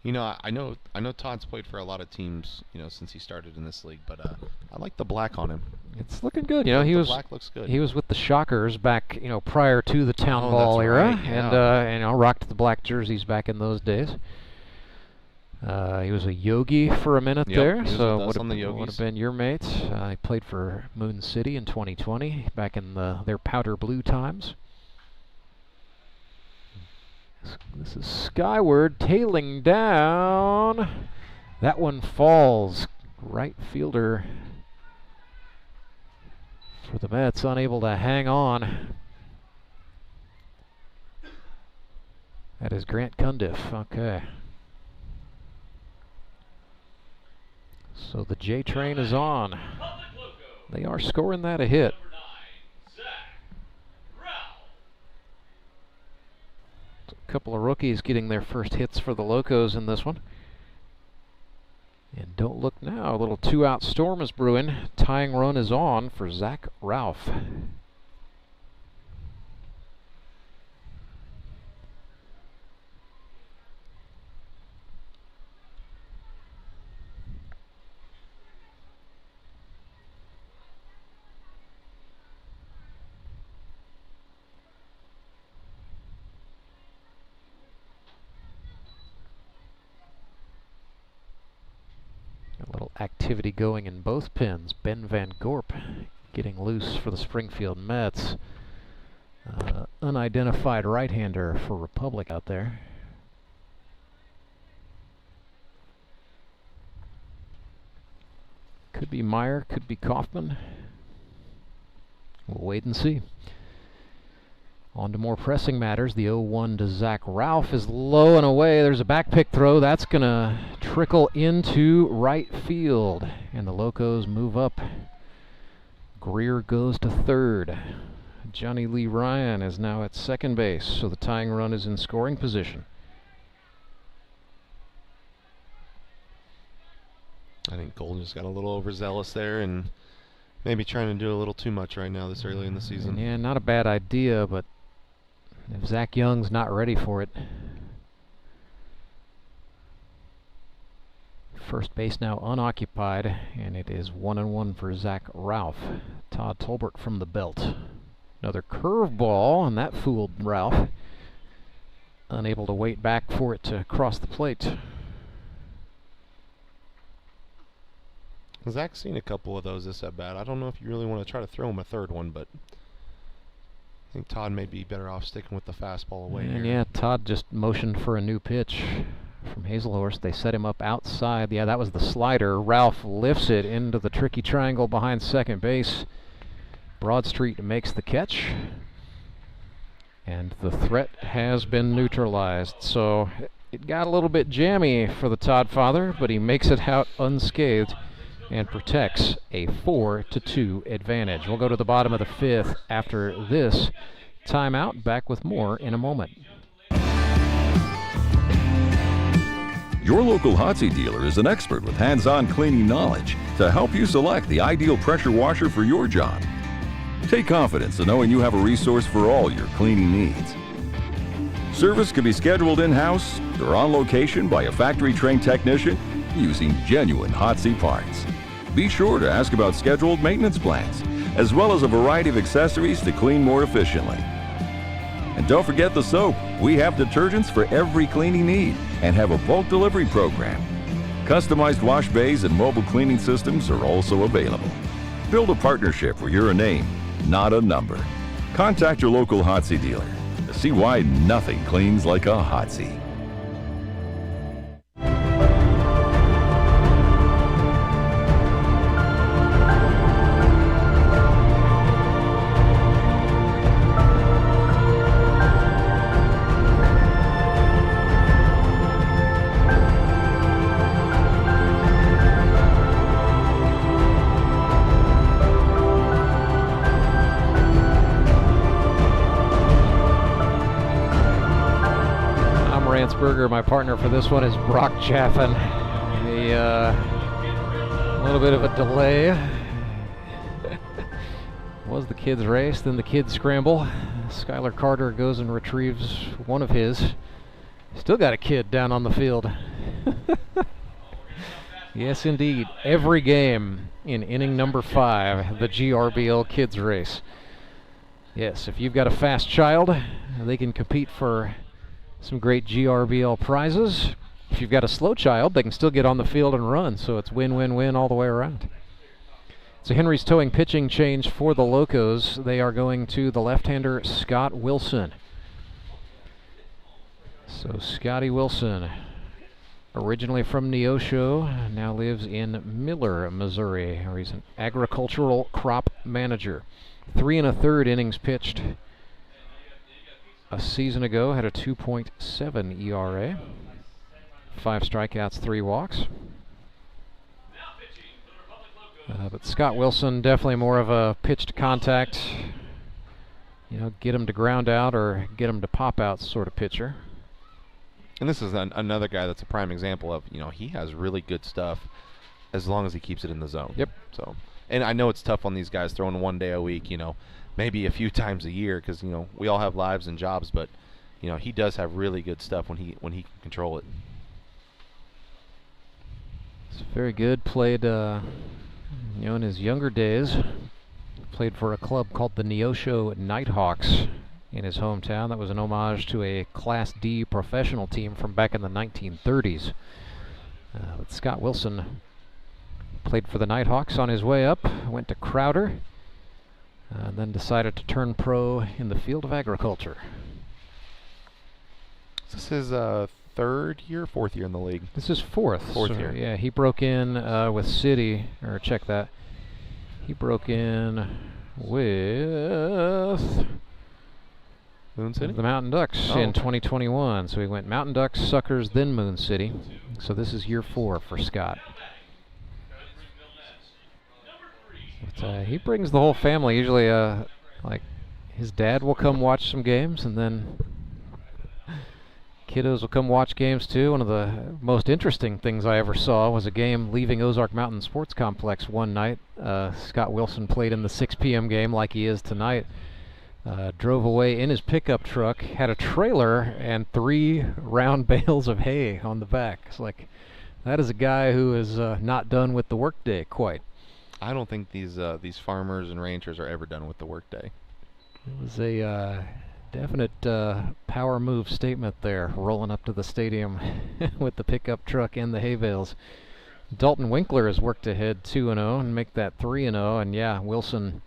You know, I know Todd's played for a lot of teams, since he started in this league, but I like the black on him. It's looking good. Black looks good. He was with the Shockers back, prior to the Town Ball era, right, yeah. and rocked the black jerseys back in those days. He was a Yogi for a minute there, so would have been your mate. He played for Moon City in 2020, back in their powder blue times. This is skyward, tailing down. That one falls. Right fielder for the Mets, unable to hang on. That is Grant Cundiff. Okay. So the J Train is on. They are scoring that a hit. A couple of rookies getting their first hits for the Locos in this one. And don't look now, a little 2-out storm is brewing. Tying run is on for Zach Ralph. A little activity going in both pins. Ben Van Gorp getting loose for the Springfield Mets. Unidentified right-hander for Republic out there. Could be Meyer, could be Kaufman. We'll wait and see. On to more pressing matters. The 0-1 to Zach Ralph is low and away. There's a back pick throw. That's going to trickle into right field. And the Locos move up. Greer goes to third. Johnny Lee Ryan is now at second base, so the tying run is in scoring position. I think Golden just got a little overzealous there and Maybe trying to do a little too much right now this early in the season. Yeah, not a bad idea, but if Zach Young's not ready for it. First base now unoccupied, and it is 1-1 for Zach Ralph. Todd Tolbert from the belt. Another curveball, and that fooled Ralph. Unable to wait back for it to cross the plate. Zach's seen a couple of those this at bat. I don't know if you really want to try to throw him a third one, but I think Todd may be better off sticking with the fastball away And here. yeah, Todd just motioned for a new pitch from Hazelhorse. They set him up outside. Yeah, that was the slider. Ralph lifts it into the tricky triangle behind second base. Broadstreet makes the catch. And the threat has been neutralized. So it got a little bit jammy for the Todd father, but he makes it out unscathed and protects a 4-2 advantage. We'll go to the bottom of the fifth after this timeout. Back with more in a moment. Your local Hotsy dealer is an expert with hands-on cleaning knowledge to help you select the ideal pressure washer for your job. Take confidence in knowing you have a resource for all your cleaning needs. Service can be scheduled in-house or on location by a factory-trained technician using genuine Hotsy parts. Be sure to ask about scheduled maintenance plans, as well as a variety of accessories to clean more efficiently. And don't forget the soap. We have detergents for every cleaning need and have a bulk delivery program. Customized wash bays and mobile cleaning systems are also available. Build a partnership where you're a name, not a number. Contact your local Hotsy dealer to see why nothing cleans like a Hotsy. My partner for this one is Brock Chaffin. A little bit of a delay. Was the kids' race, then the kids' scramble. Skylar Carter goes and retrieves one of his. Still got a kid down on the field. Yes, indeed. Every game in inning number 5, the GRBL kids' race. Yes, if you've got a fast child, they can compete for some great GRBL prizes. If you've got a slow child, they can still get on the field and run, so it's win-win-win all the way around. So Henry's towing pitching change for the Locos. They are going to the left-hander Scott Wilson. So Scotty Wilson, originally from Neosho, now lives in Miller, Missouri, where he's an agricultural crop manager. 3 1/3 innings pitched a season ago, had a 2.7 ERA, 5 strikeouts, 3 walks. But Scott Wilson, definitely more of a pitch to contact, get him to ground out or get him to pop out sort of pitcher. And this is another guy that's a prime example of, he has really good stuff as long as he keeps it in the zone. Yep. So, and I know it's tough on these guys throwing one day a week, maybe a few times a year, because we all have lives and jobs, but he does have really good stuff when he can control it. It's very good. Played in his younger days, played for a club called the Neosho Nighthawks in his hometown. That was an homage to a Class D professional team from back in the 1930s. But Scott Wilson played for the Nighthawks on his way up, went to Crowder, and then decided to turn pro in the field of agriculture. Is this his 3rd year, 4th year in the league? This is 4th. Fourth year. Yeah, he broke in with City, or check that. He broke in with Moon City? the Mountain Ducks in 2021. So he went Mountain Ducks, Suckers, then Moon City. So this is year 4 for Scott. But, he brings the whole family. Usually, like, his dad will come watch some games, and then Kiddos will come watch games too. One of the most interesting things I ever saw was a game leaving Ozark Mountain Sports Complex one night. Scott Wilson played in the 6 p.m. game like he is tonight. Drove away in his pickup truck, had a trailer and 3 round bales of hay on the back. It's like, that is a guy who is not done with the workday quite. I don't think these farmers and ranchers are ever done with the workday. It was a definite power move statement there, rolling up to the stadium with the pickup truck and the hay bales. Dalton Winkler has worked ahead 2-0 and make that 3-0, and yeah, Wilson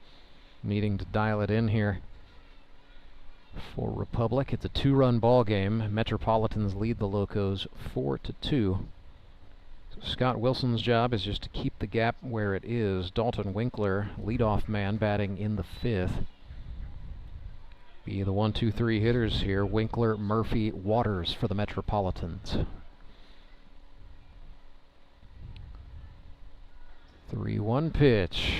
needing to dial it in here for Republic. It's a 2-run ball game. Metropolitans lead the Locos 4-2. Scott Wilson's job is just to keep the gap where it is. Dalton Winkler, leadoff man, batting in the 5th. Be the 1-2-3 hitters here. Winkler, Murphy, Waters for the Metropolitans. 3-1 pitch.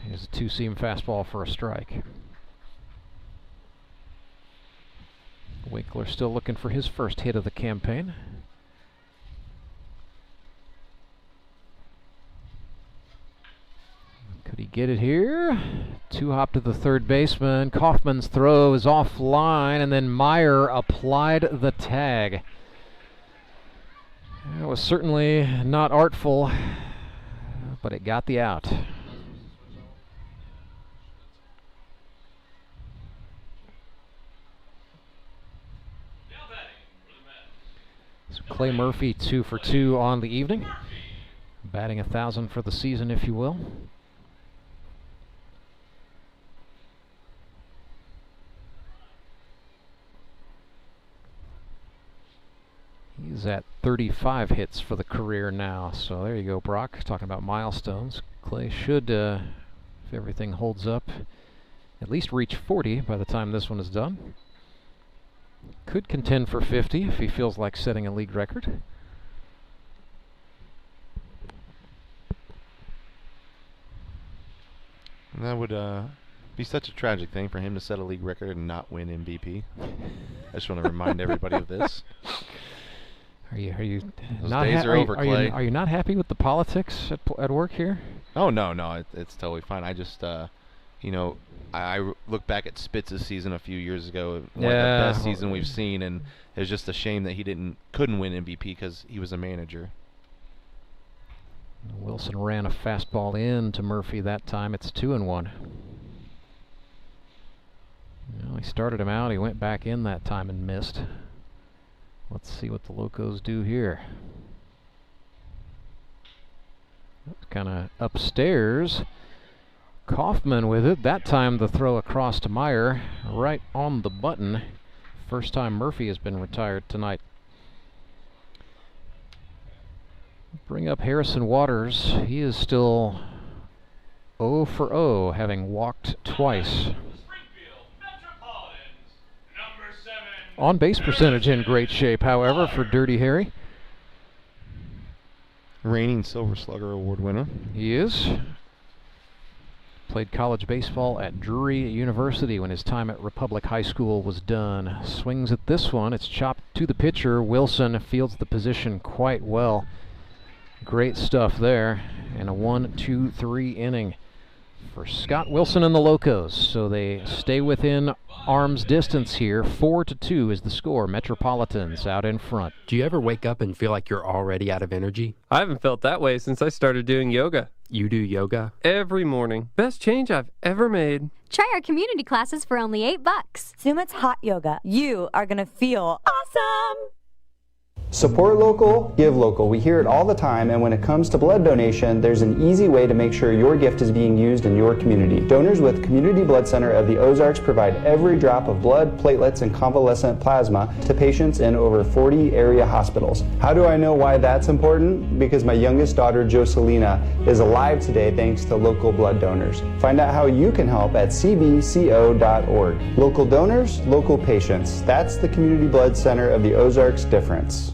Here's a 2-seam fastball for a strike. Winkler still looking for his first hit of the campaign. Could he get it here? 2-hop to the third baseman. Kaufman's throw is offline, and then Meyer applied the tag. It was certainly not artful, but it got the out. So Clay Murphy 2 for 2 on the evening. Batting 1,000 for the season, if you will. He's at 35 hits for the career now. So there you go, Brock. Talking about milestones. Clay should, if everything holds up, at least reach 40 by the time this one is done. Could contend for 50 if he feels like setting a league record. That would be such a tragic thing for him to set a league record and not win MVP. I just want to remind everybody of this. Are you Those not days are over, Clay. Are you not happy with the politics at work here? Oh no, it's totally fine. I just you know, I look back at Spitz's season a few years ago, one of the best season we've seen, and it's just a shame that he couldn't win MVP because he was a manager. Wilson ran a fastball in to Murphy that time. It's 2-1. Well, he started him out. He went back in that time and missed. Let's see what the Locos do here. Kind of upstairs. Kaufman with it. That time the throw across to Meyer, right on the button. First time Murphy has been retired tonight. Bring up Harrison Waters. He is still 0 for 0, having walked twice. On base percentage in great shape, however, for Dirty Harry. Reigning Silver Slugger Award winner. He is. Played college baseball at Drury University when his time at Republic High School was done. Swings at this one. It's chopped to the pitcher. Wilson fields the position quite well. Great stuff there. And a 1-2-3 inning for Scott Wilson and the Locos. So they stay within arm's distance here. 4-2 is the score. Metropolitans out in front. Do you ever wake up and feel like you're already out of energy? I haven't felt that way since I started doing yoga. You do yoga? Every morning. Best change I've ever made. Try our community classes for only $8. Sumit's hot yoga. You are going to feel awesome. Support local, give local. We hear it all the time, and when it comes to blood donation, there's an easy way to make sure your gift is being used in your community. Donors with Community Blood Center of the Ozarks provide every drop of blood, platelets, and convalescent plasma to patients in over 40 area hospitals. How do I know why that's important? Because my youngest daughter, Joselina, is alive today thanks to local blood donors. Find out how you can help at cbco.org. Local donors, local patients. That's the Community Blood Center of the Ozarks difference.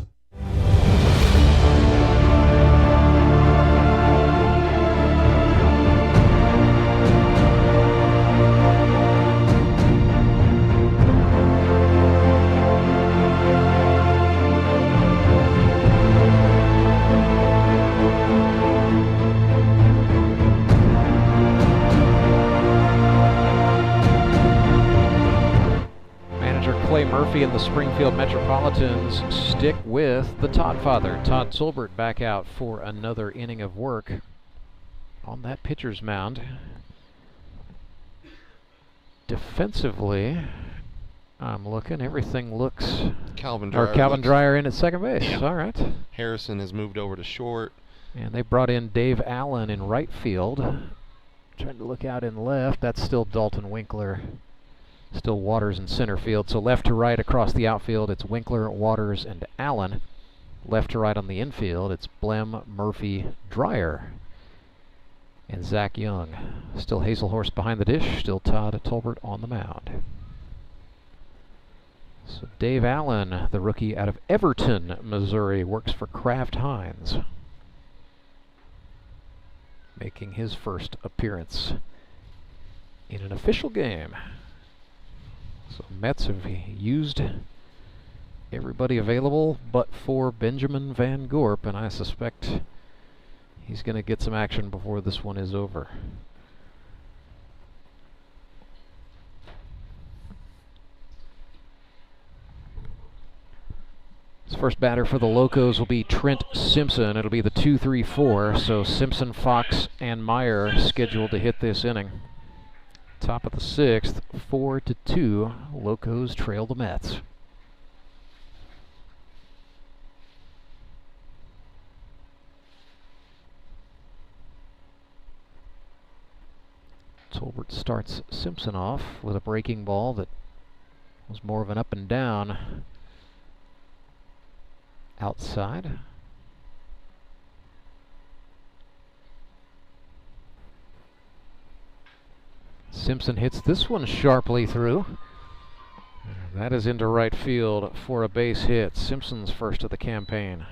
Murphy and the Springfield Metropolitans stick with the Todd father. Todd Tolbert back out for another inning of work on that pitcher's mound. Defensively, I'm looking. Everything looks... Calvin Dreyer. Calvin Dreyer in at second base. Yeah. All right. Harrison has moved over to short. And they brought in Dave Allen in right field. Trying to look out in left. That's still Dalton Winkler. Still Waters in center field. So left to right across the outfield, it's Winkler, Waters, and Allen. Left to right on the infield, it's Blem, Murphy, Dreyer, and Zach Young. Still Hazelhorst behind the dish. Still Todd Tolbert on the mound. So Dave Allen, the rookie out of Everton, Missouri, works for Kraft Heinz, making his first appearance in an official game. So Mets have used everybody available but for Benjamin Van Gorp, and I suspect he's going to get some action before this one is over. His first batter for the Locos will be Trent Simpson. It'll be the 2-3-4, so Simpson, Fox, and Meyer scheduled to hit this inning. Top of the 6th, 4-2, Locos trail the Mets. Tolbert starts Simpson off with a breaking ball that was more of an up and down outside. Simpson hits this one sharply through. That is into right field for a base hit. Simpson's first of the campaign.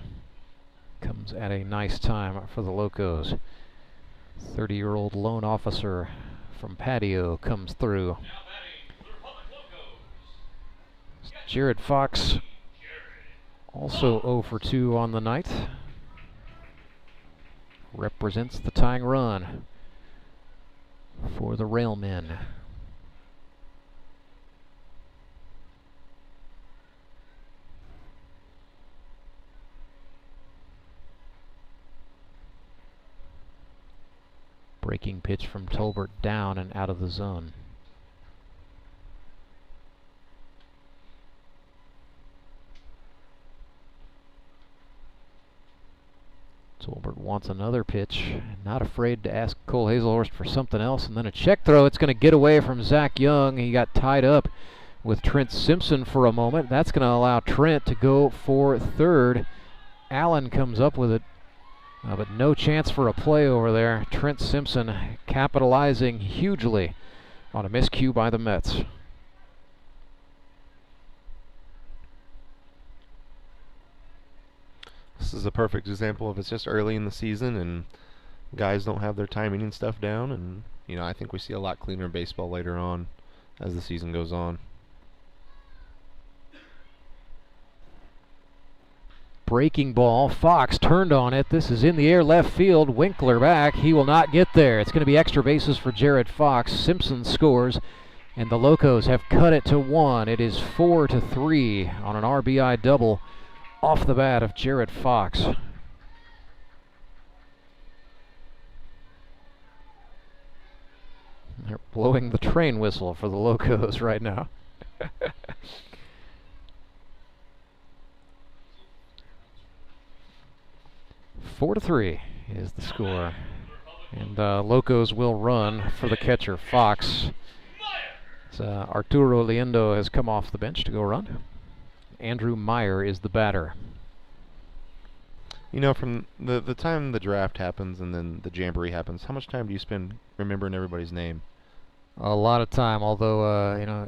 Comes at a nice time for the Locos. 30-year-old loan officer from Patio comes through. Jared Fox also 0 for 2 on the night. Represents the tying run for the Railmen. Breaking pitch from Tolbert down and out of the zone. Tolbert wants another pitch. Not afraid to ask Cole Hazelhorst for something else. And then a check throw. It's going to get away from Zach Young. He got tied up with Trent Simpson for a moment. That's going to allow Trent to go for third. Allen comes up with it. But no chance for a play over there. Trent Simpson capitalizing hugely on a miscue by the Mets. This is a perfect example of it's just early in the season and guys don't have their timing and stuff down, and you know, I think we see a lot cleaner baseball later on as the season goes on. Breaking ball. Fox turned on it. This is in the air left field. Winkler back. He will not get there. It's going to be extra bases for Jared Fox. Simpson scores, and the Locos have cut it to 1. It is 4-3 on an RBI double off the bat of Jared Fox. They're blowing the train whistle for the Locos right now. 4-3 is the score. And Locos will run for the catcher, Fox. Arturo Liendo has come off the bench to go run. Andrew Meyer is the batter. You know, from the time the draft happens and then the jamboree happens, how much time do you spend remembering everybody's name? A lot of time, although, you know,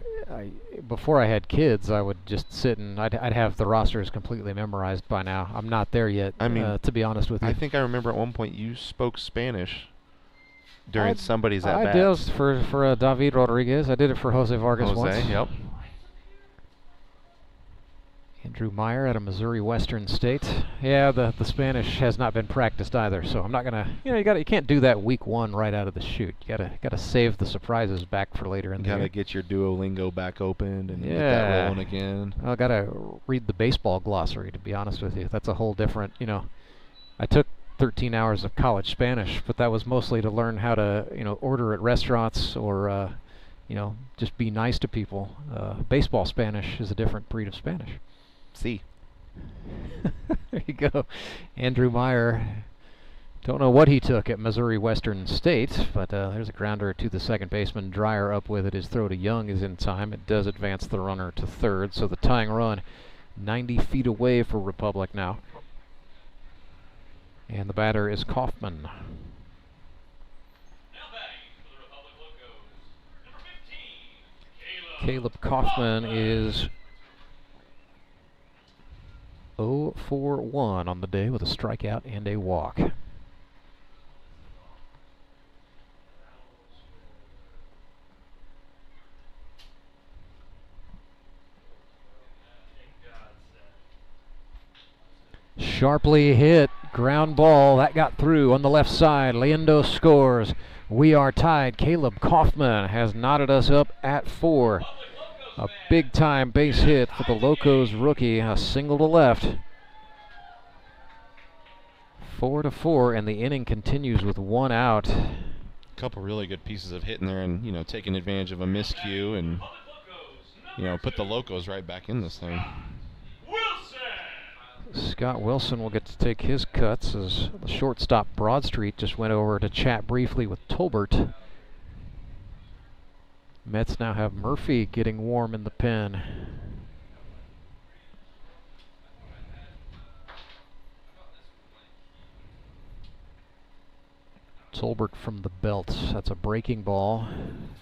before I had kids, I would just sit and I'd have the rosters completely memorized by now. I'm not there yet, I mean, to be honest with you. I think I remember at one point you spoke Spanish during somebody's at-bats. I did for David Rodriguez. I did it for Jose Vargas once. Yep. Andrew Meyer out of Missouri Western State. Yeah, the Spanish has not been practiced either, so I'm not gonna. You can't do that week one right out of the chute. You gotta save the surprises back for later in the year. Gotta get your Duolingo back opened and get that rolling again. I gotta read the baseball glossary, to be honest with you. That's a whole different. I took 13 hours of college Spanish, but that was mostly to learn how to order at restaurants or just be nice to people. Baseball Spanish is a different breed of Spanish. See. There you go. Andrew Meyer. Don't know what he took at Missouri Western State, but there's a grounder to the second baseman. Dreyer up with it. His throw to Young is in time. It does advance the runner to third, so the tying run 90 feet away for Republic now. And the batter is Kaufman. Caleb Kaufman is 0 for 1 on the day with a strikeout and a walk. Sharply hit, ground ball, that got through on the left side. Leando scores. We are tied. Caleb Kaufman has knotted us up at 4. A big-time base hit for the Locos rookie, a single to left. 4-4, and the inning continues with 1 out. A couple really good pieces of hitting there, and taking advantage of a miscue, and put the Locos right back in this thing. Scott Wilson will get to take his cuts as the shortstop Broadstreet just went over to chat briefly with Tolbert. Mets now have Murphy getting warm in the pen. Tolbert from the belt. That's a breaking ball.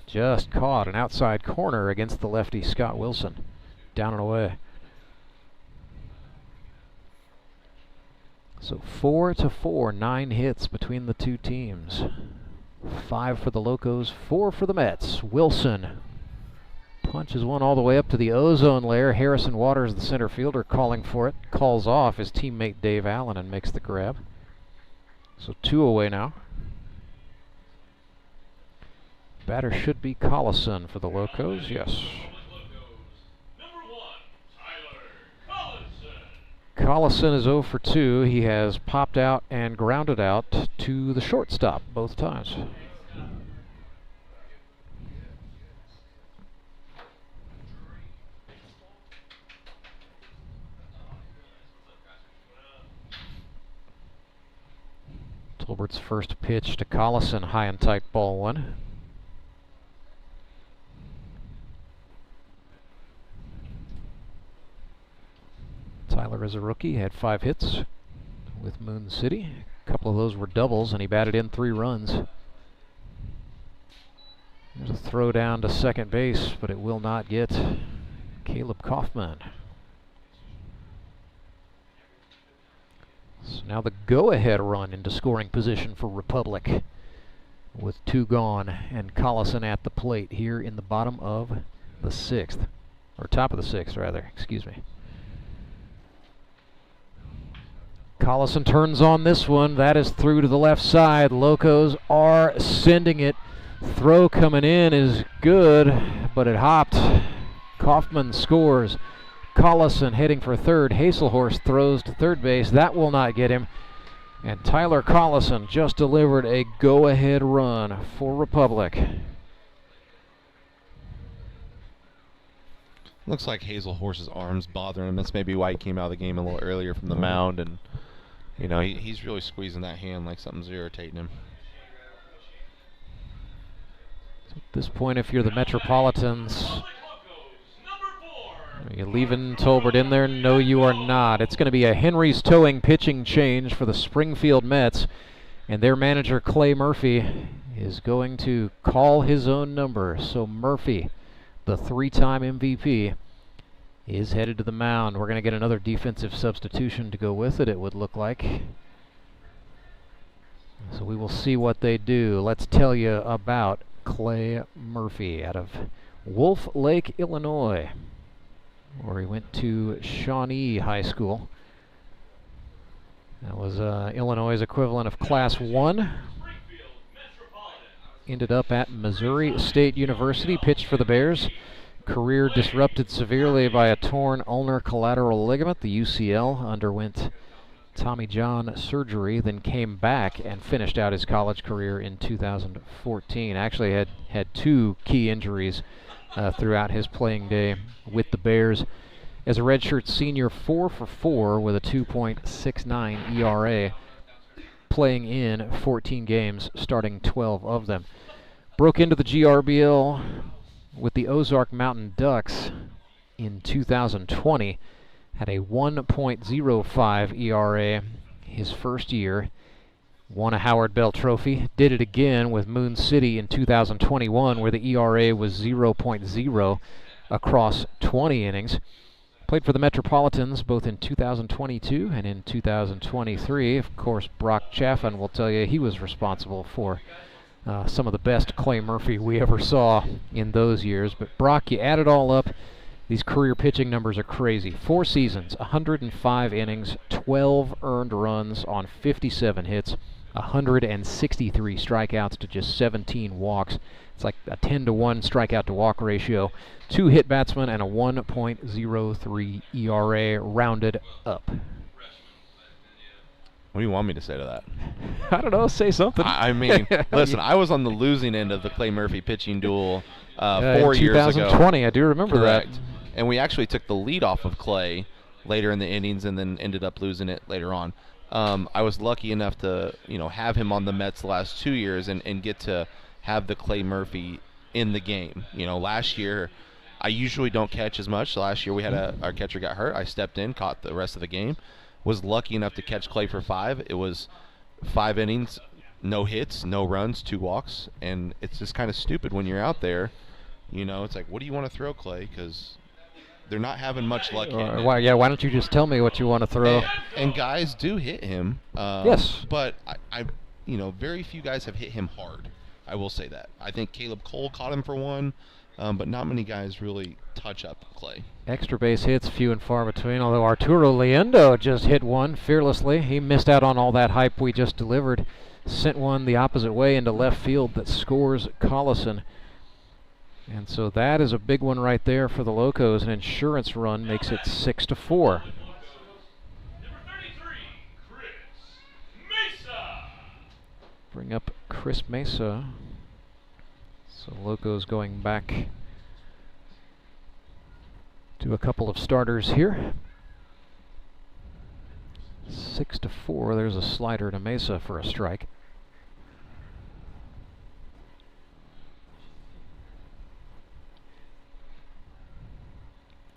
Just caught an outside corner against the lefty Scott Wilson. Down and away. So 4-4, 9 hits between the two teams. 5 for the Locos, 4 for the Mets. Wilson punches one all the way up to the ozone layer. Harrison Waters, the center fielder, calling for it. Calls off his teammate Dave Allen and makes the grab. So 2 away now. Batter should be Collison for the Locos, yes. Collison is 0 for 2. He has popped out and grounded out to the shortstop both times. Tolbert's first pitch to Collison, high and tight, ball 1. Tyler is a rookie, had 5 hits with Moon City. A couple of those were doubles, and he batted in 3 runs. There's a throw down to second base, but it will not get Caleb Kaufman. So now the go-ahead run into scoring position for Republic with 2 gone, and Collison at the plate here in the bottom of the 6th, or top of the 6th rather, excuse me. Collison turns on this one. That is through to the left side. Locos are sending it. Throw coming in is good, but it hopped. Kaufman scores. Collison heading for third. Hazelhorst throws to third base. That will not get him. And Tyler Collison just delivered a go-ahead run for Republic. Looks like Hazelhorst's arm's bothering him. That's maybe why he came out of the game a little earlier from the mound, and he's really squeezing that hand like something's irritating him. So at this point, if you're the Metropolitans, are you leaving Tolbert in there? No, you are not. It's going to be a Henry's towing pitching change for the Springfield Mets, and their manager Clay Murphy is going to call his own number. So Murphy, the 3-time MVP, is headed to the mound. We're going to get another defensive substitution to go with it, it would look like. So we will see what they do. Let's tell you about Clay Murphy out of Wolf Lake, Illinois. where he went to Shawnee High School. That was Illinois' equivalent of Class 1. Ended up at Missouri State University, pitched for the Bears. Career disrupted severely by a torn ulnar collateral ligament. The UCL underwent Tommy John surgery, then came back and finished out his college career in 2014. Actually had two key injuries throughout his playing day with the Bears. As a redshirt senior, 4 for 4 with a 2.69 ERA, playing in 14 games, starting 12 of them. Broke into the GRBL with the Ozark Mountain Ducks in 2020. Had a 1.05 ERA his first year. Won a Howard Bell Trophy. Did it again with Moon City in 2021, where the ERA was 0.0 across 20 innings. Played for the Metropolitans both in 2022 and in 2023. Of course, Brock Chaffin will tell you he was responsible for some of the best Clay Murphy we ever saw in those years. But Brock, you add it all up, these career pitching numbers are crazy. 4 seasons, 105 innings, 12 earned runs on 57 hits, 163 strikeouts to just 17 walks. It's like a 10-to-1 strikeout to walk ratio. 2 hit batsmen and a 1.03 ERA rounded up. What do you want me to say to that? I don't know, say something. I mean, listen, I was on the losing end of the Clay Murphy pitching duel 4 years ago. 2020, I do remember Correct. that. And we actually took the lead off of Clay later in the innings and then ended up losing it later on. I was lucky enough to, have him on the Mets the last 2 years and get to have the Clay Murphy in the game. Last year, I usually don't catch as much. Last year we had our catcher got hurt. I stepped in, caught the rest of the game. Was lucky enough to catch Clay for 5. It was 5 innings, no hits, no runs, 2 walks, and it's just kind of stupid when you're out there. It's like, what do you want to throw, Clay? Because they're not having much luck hitting it. Why don't you just tell me what you want to throw? And guys do hit him. Yes. But I very few guys have hit him hard. I will say that. I think Caleb Cole caught him for 1, but not many guys really touch up Clay. Extra base hits, few and far between, although Arturo Leendo just hit one fearlessly. He missed out on all that hype we just delivered. Sent one the opposite way into left field that scores Collison. And so that is a big one right there for the Locos. An insurance run makes it 6-4. Bring up Chris Meza. So Locos going back to a couple of starters here. 6-4. There's a slider to Meza for a strike.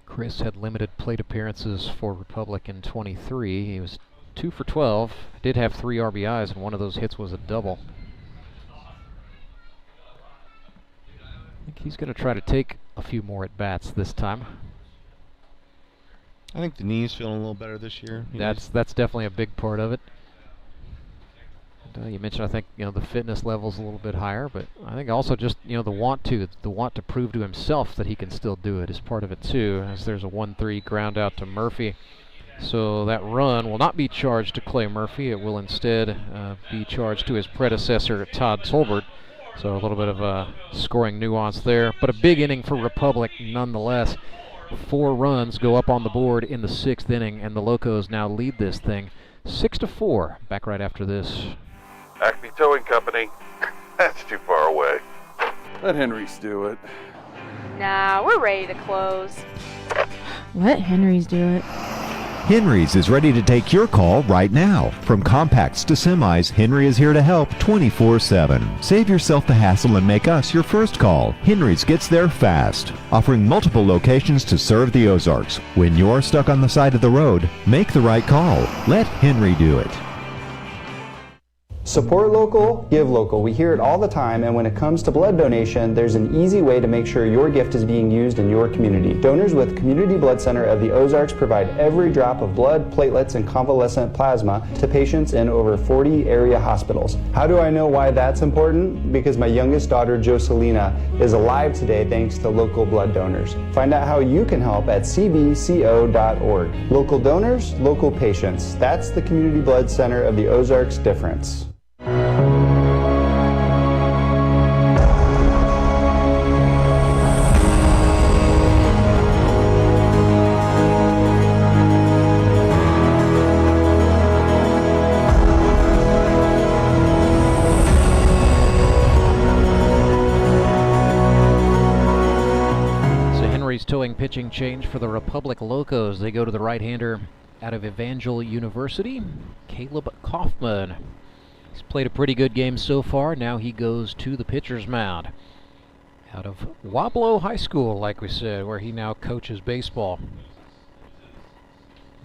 Chris had limited plate appearances for Republic in 23. He was 2 for 12. Did have 3 RBIs, and one of those hits was a double. I think he's going to try to take a few more at-bats this time. I think the knee's feeling a little better this year. That's definitely a big part of it. And, you mentioned, I think, the fitness level's a little bit higher, but I think also just, the want to prove to himself that he can still do it is part of it too, as there's a 1-3 ground out to Murphy. So that run will not be charged to Clay Murphy. It will instead be charged to his predecessor, Todd Tolbert. So a little bit of a scoring nuance there, but a big inning for Republic nonetheless. 4 runs go up on the board in the 6th inning, and the Locos now lead this thing 6-4. Back right after this. Acme Towing Company. That's too far away. Let Henry's do it. Nah, we're ready to close. Let Henry's do it. Henry's is ready to take your call right now. From compacts to semis, Henry is here to help 24/7. Save yourself the hassle and make us your first call. Henry's gets there fast, offering multiple locations to serve the Ozarks. When you're stuck on the side of the road, make the right call. Let Henry do it. Support local, give local. We hear it all the time, and when it comes to blood donation, there's an easy way to make sure your gift is being used in your community. Donors with Community Blood Center of the Ozarks provide every drop of blood, platelets, and convalescent plasma to patients in over 40 area hospitals. How do I know why that's important? Because my youngest daughter, Jocelina, is alive today thanks to local blood donors. Find out how you can help at cbco.org. Local donors, local patients. That's the Community Blood Center of the Ozarks difference. Towing pitching change for the Republic Locos. They go to the right-hander out of Evangel University, Caleb Kaufman. He's played a pretty good game so far. Now he goes to the pitcher's mound out of Wablo High School, like we said, where he now coaches baseball.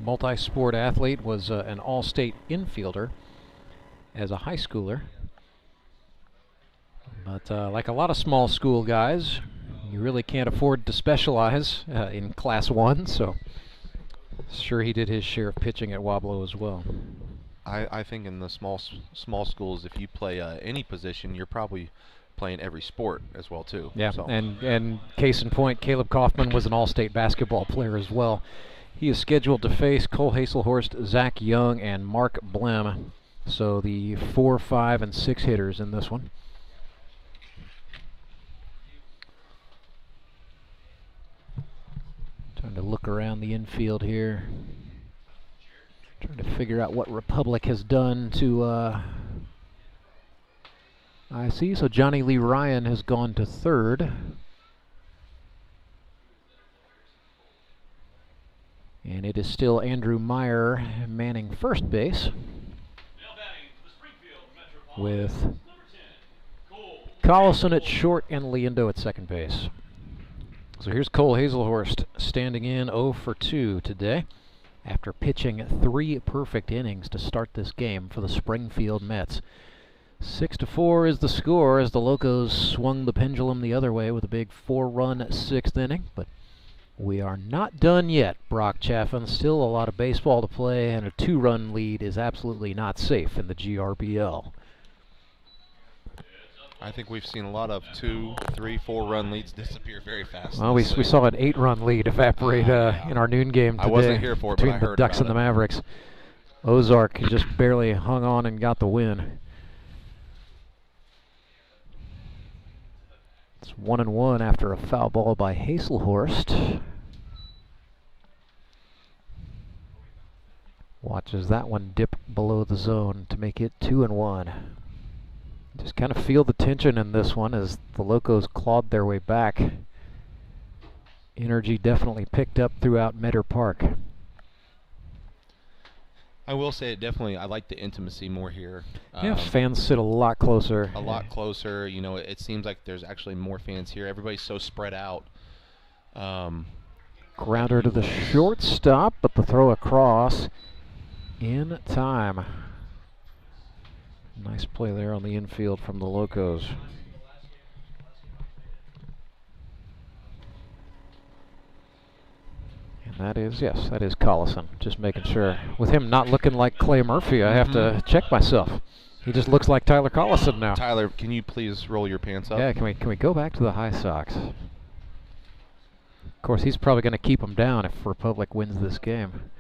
Multi-sport athlete, was an all-state infielder as a high schooler. But like a lot of small school guys, you really can't afford to specialize in Class 1, so sure he did his share of pitching at Wablo as well. I think in the small schools, if you play any position, you're probably playing every sport as well too. Yeah, so. and case in point, Caleb Kaufman was an all-state basketball player as well. He is scheduled to face Cole Hazelhorst, Zach Young, and Mark Blem. So the 4, 5, and 6 hitters in this one. Trying to look around the infield here. Trying to figure out what Republic has done to... I see, so Johnny Lee Ryan has gone to third. And it is still Andrew Meyer manning first base, with Collison at short and Leando at second base. So here's Cole Hazelhorst standing in 0 for 2 today after pitching 3 perfect innings to start this game for the Springfield Mets. 6-4 is the score as the Locos swung the pendulum the other way with a big 4-run 6th inning. But we are not done yet, Brock Chaffin. Still a lot of baseball to play, and a 2-run lead is absolutely not safe in the GRBL. I think we've seen a lot of 2, 3, 4-run leads disappear very fast. Well, we saw an 8-run lead evaporate in our noon game today. I wasn't here for it, between but I the heard Ducks about and the it. Mavericks. Ozark just barely hung on and got the win. It's 1-1 after a foul ball by Hazelhorst. Watches that one dip below the zone to make it 2-1. Just kind of feel the tension in this one as the Locos clawed their way back. Energy definitely picked up throughout Meador Park. I will say it definitely, I like the intimacy more here. Yeah, fans sit a lot closer. A lot closer. You know, it seems like there's actually more fans here. Everybody's so spread out. Grounder to the shortstop, but the throw across in time. Nice play there on the infield from the Locos. And that is, yes, that is Collison. Just making sure. With him not looking like Clay Murphy, I have to check myself. He just looks like Tyler Collison now. Tyler, can you please roll your pants up? Yeah, can we go back to the high socks? Of course, he's probably going to keep him down if Republic wins this game.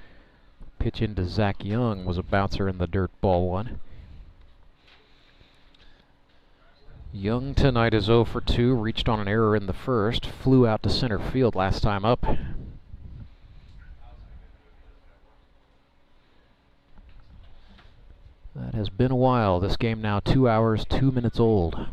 Pitch into Zach Young was a bouncer in the dirt, ball 1. Young tonight is 0 for 2, reached on an error in the first, flew out to center field last time up. That has been a while. This game now 2 hours, 2 minutes old.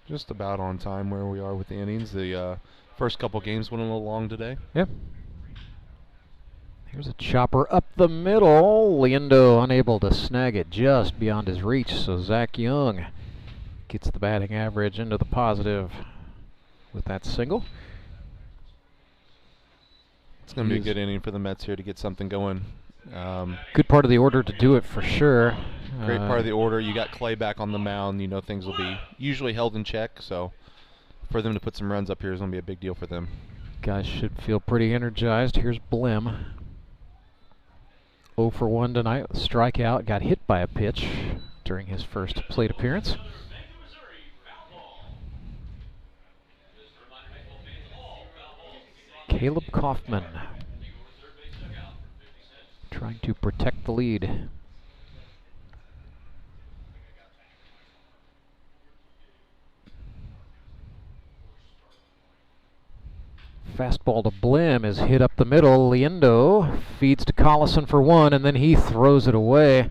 Just about on time where we are with the innings. The first couple games went a little long today. Yep. Here's a chopper up the middle. Leando unable to snag it just beyond his reach, so Zach Young gets the batting average into the positive with that single. It's going to be a good inning for the Mets here to get something going. Good part of the order to do it for sure. Great part of the order. You got Clay back on the mound. You know things will be usually held in check. So for them to put some runs up here is going to be a big deal for them. Guys should feel pretty energized. Here's Blim. 0 for 1 tonight. Strikeout. Got hit by a pitch during his first plate appearance. Caleb Kaufman trying to protect the lead. Fastball to Blim is hit up the middle. Liendo feeds to Collison for 1, and then he throws it away.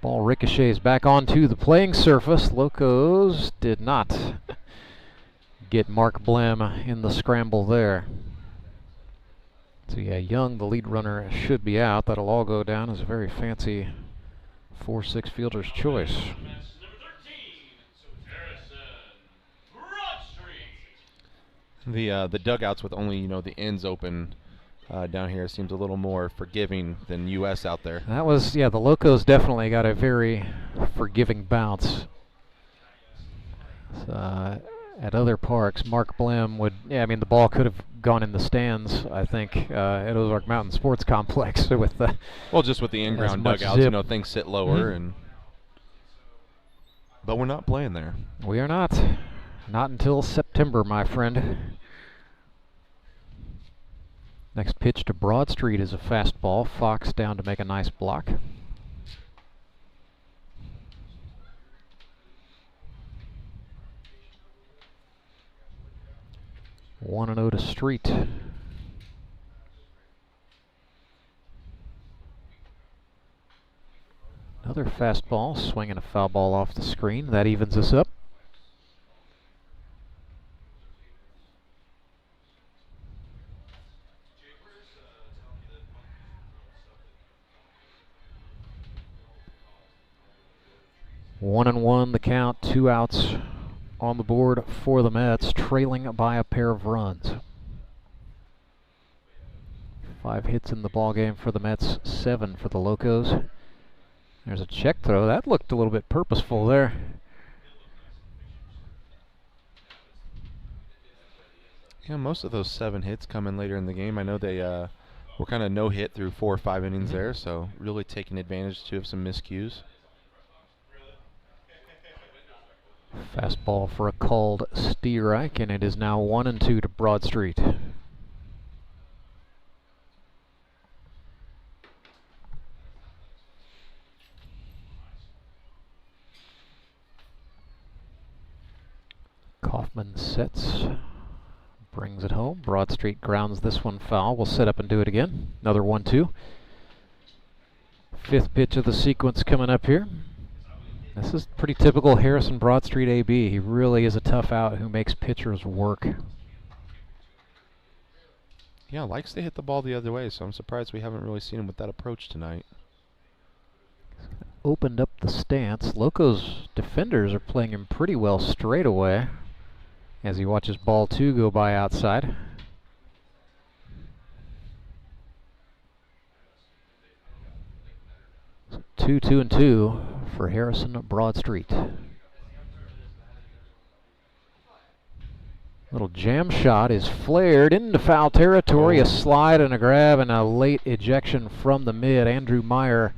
Ball ricochets back onto the playing surface. Locos did not get Mark Blim in the scramble there. So yeah, Young, the lead runner, should be out. That'll all go down as a very fancy 4-6 fielder's choice. The dugouts with only the ends open down here seems a little more forgiving than U.S. out there. That was the Locos definitely got a very forgiving bounce. At other parks, Mark Blim would, the ball could have gone in the stands, I think, at Ozark Mountain Sports Complex with the... Well, just with the in-ground dugouts, things sit lower, but we're not playing there. We are not. Not until September, my friend. Next pitch to Broad Street is a fastball. Fox down to make a nice block. 1-0 to Street. Another fastball, swinging a foul ball off the screen. That evens us up. One and one, the count, 2 outs on the board for the Mets, trailing by a pair of runs. 5 hits in the ballgame for the Mets, 7 for the Locos. There's a check throw. That looked a little bit purposeful there. Yeah, most of those 7 hits come in later in the game. I know they were kind of no hit through 4 or 5 innings there, so really taking advantage too of some miscues. Fastball for a called strike, and it is now 1-2 to Broad Street. Kaufman sets, brings it home. Broad Street grounds this one foul. We'll set up and do it again. Another 1-2. 5th pitch of the sequence coming up here. This is pretty typical Harrison Broad Street AB. He really is a tough out who makes pitchers work. Yeah, likes to hit the ball the other way, so I'm surprised we haven't really seen him with that approach tonight. Opened up the stance. Locos defenders are playing him pretty well straight away as he watches ball 2 go by outside. So 2-2 for Harrison Broad Street. Little jam shot is flared into foul territory. A slide and a grab and a late ejection from the mid. Andrew Meyer,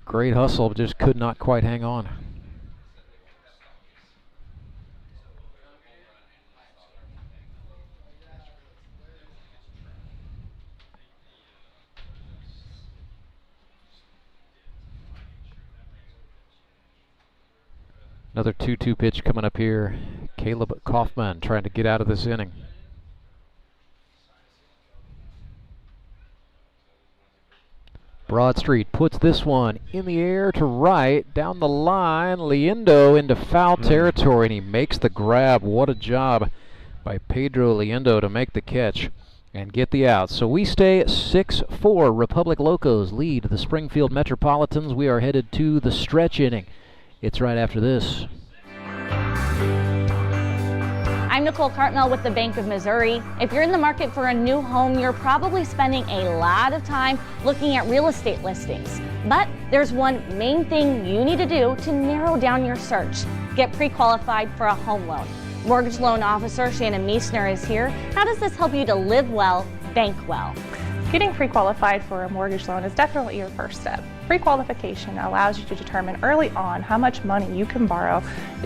great hustle, but just could not quite hang on. Another 2-2 pitch coming up here. Caleb Kaufman trying to get out of this inning. Broad Street puts this one in the air to right, down the line. Liendo into foul territory, and he makes the grab. What a job by Pedro Liendo to make the catch and get the out. So we stay 6-4. Republic Locos lead the Springfield Metropolitans. We are headed to the stretch inning. It's right after this. I'm Nicole Cartmel with the Bank of Missouri. If you're in the market for a new home, you're probably spending a lot of time looking at real estate listings. But there's one main thing you need to do to narrow down your search. Get pre-qualified for a home loan. Mortgage loan officer Shannon Meisner is here. How does this help you to live well, bank well? Getting pre-qualified for a mortgage loan is definitely your first step. Pre-qualification allows you to determine early on how much money you can borrow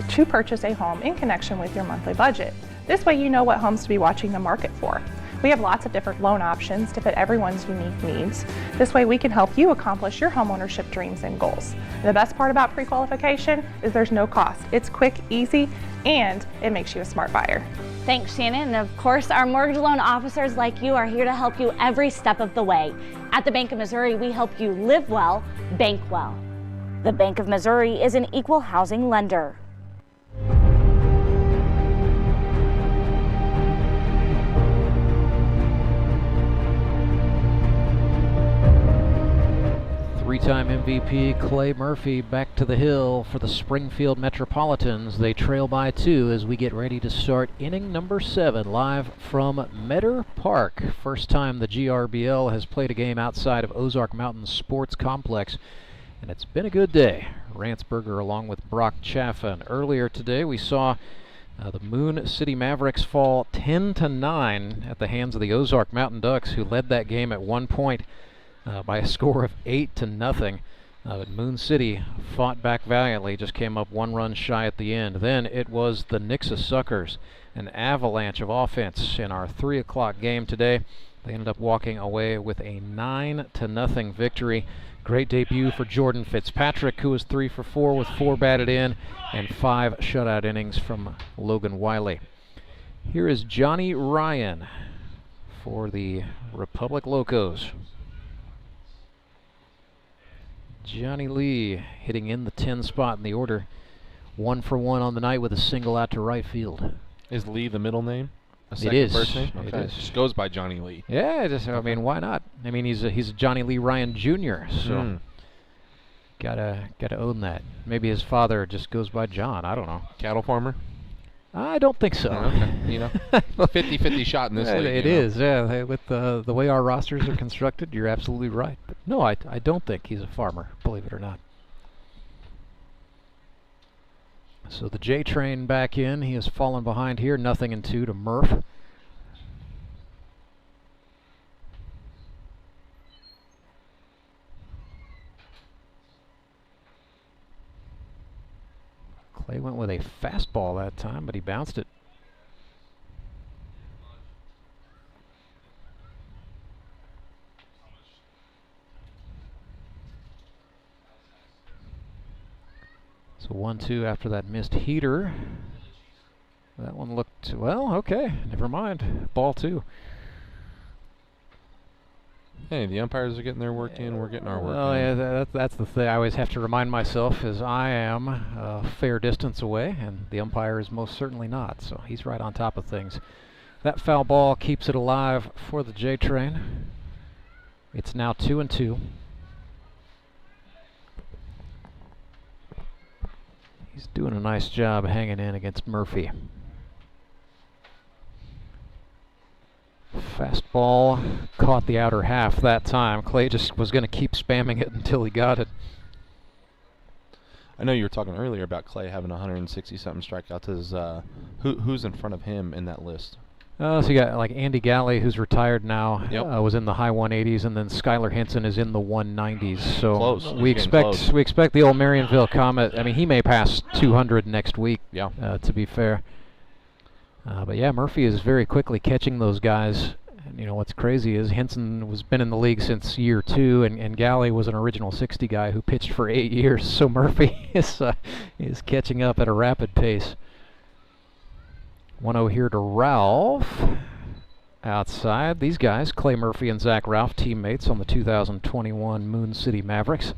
to purchase a home in connection with your monthly budget. This way you know what homes to be watching the market for. We have lots of different loan options to fit everyone's unique needs. This way we can help you accomplish your homeownership dreams and goals. And the best part about pre-qualification is there's no cost. It's quick, easy, and it makes you a smart buyer. Thanks, Shannon. And of course, our mortgage loan officers like you are here to help you every step of the way. At the Bank of Missouri, we help you live well, bank well. The Bank of Missouri is an equal housing lender. Three-time MVP Clay Murphy back to the hill for the Springfield Metropolitans. They trail by 2 as we get ready to start inning number 7 live from Meador Park. First time the GRBL has played a game outside of Ozark Mountain Sports Complex, and it's been a good day. Rance along with Brock Chaffin. Earlier today we saw the Moon City Mavericks fall 10-9 at the hands of the Ozark Mountain Ducks, who led that game at one point by a score of 8-0. Moon City fought back valiantly, just came up 1 run shy at the end. Then it was the Nixa Suckers, an avalanche of offense in our 3 o'clock game today. They ended up walking away with a 9-0 victory. Great debut for Jordan Fitzpatrick, who was 3 for 4 with 4 batted in and 5 shutout innings from Logan Wiley. Here is Johnny Ryan for the Republic Locos. Johnny Lee hitting in the 10 spot in the order. 1 for 1 on the night with a single out to right field. Is Lee the middle name? It is. First name? It Okay. is. Just goes by Johnny Lee. Yeah, I mean, why not? I mean, he's a Johnny Lee Ryan Jr., so gotta own that. Maybe his father just goes by John. I don't know. Cattle farmer? I don't think so. Oh, okay. You know, 50-50 shot in this league. It is, yeah. With the way our rosters are constructed, you're absolutely right. But no, I don't think he's a farmer, believe it or not. So the J train back in. He has fallen behind here. 0-2 to Murph. Clay went with a fastball that time, but he bounced it. So 1-2 after that missed heater. That one looked, well, okay, never mind. Ball 2. Hey, the umpires are getting their work in, we're getting our work in. Oh, yeah, that's the thing I always have to remind myself, is I am a fair distance away, and the umpire is most certainly not, so he's right on top of things. That foul ball keeps it alive for the J train. It's now 2-2. He's doing a nice job hanging in against Murphy. Fastball caught the outer half that time. Clay just was going to keep spamming it until he got it. I know you were talking earlier about Clay having 160-something strikeouts. Who's in front of him in that list? So you got like Andy Galley, who's retired now, Yep. was in the high 180s, and then Skylar Henson is in the 190s. So Close. we He's getting close. expect the old Marionville Comet. I mean, he may pass 200 next week. Yeah. To be fair. But yeah, Murphy is very quickly catching those guys. And, you know, what's crazy is Henson was been in the league since year 2, and Galley was an original 60 guy who pitched for 8 years. So Murphy is catching up at a rapid pace. 1-0 here to Ralph. Outside, these guys, Clay Murphy and Zach Ralph, teammates on the 2021 Moon City Mavericks.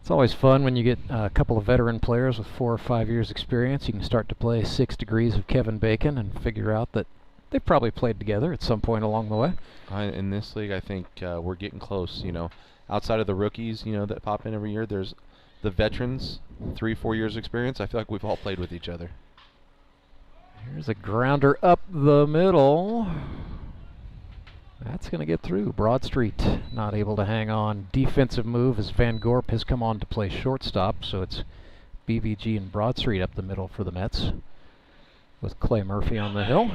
It's always fun when you get a couple of veteran players with 4 or 5 years experience. You can start to play 6 degrees of Kevin Bacon and figure out that they've probably played together at some point along the way. In this league, I think we're getting close. You know, outside of the rookies, you know, that pop in every year, there's the veterans, 3-4 years experience. I feel like we've all played with each other. Here's a grounder up the middle. That's going to get through. Broadstreet not able to hang on. Defensive move as Van Gorp has come on to play shortstop, so it's BVG and Broadstreet up the middle for the Mets with Clay Murphy on the hill.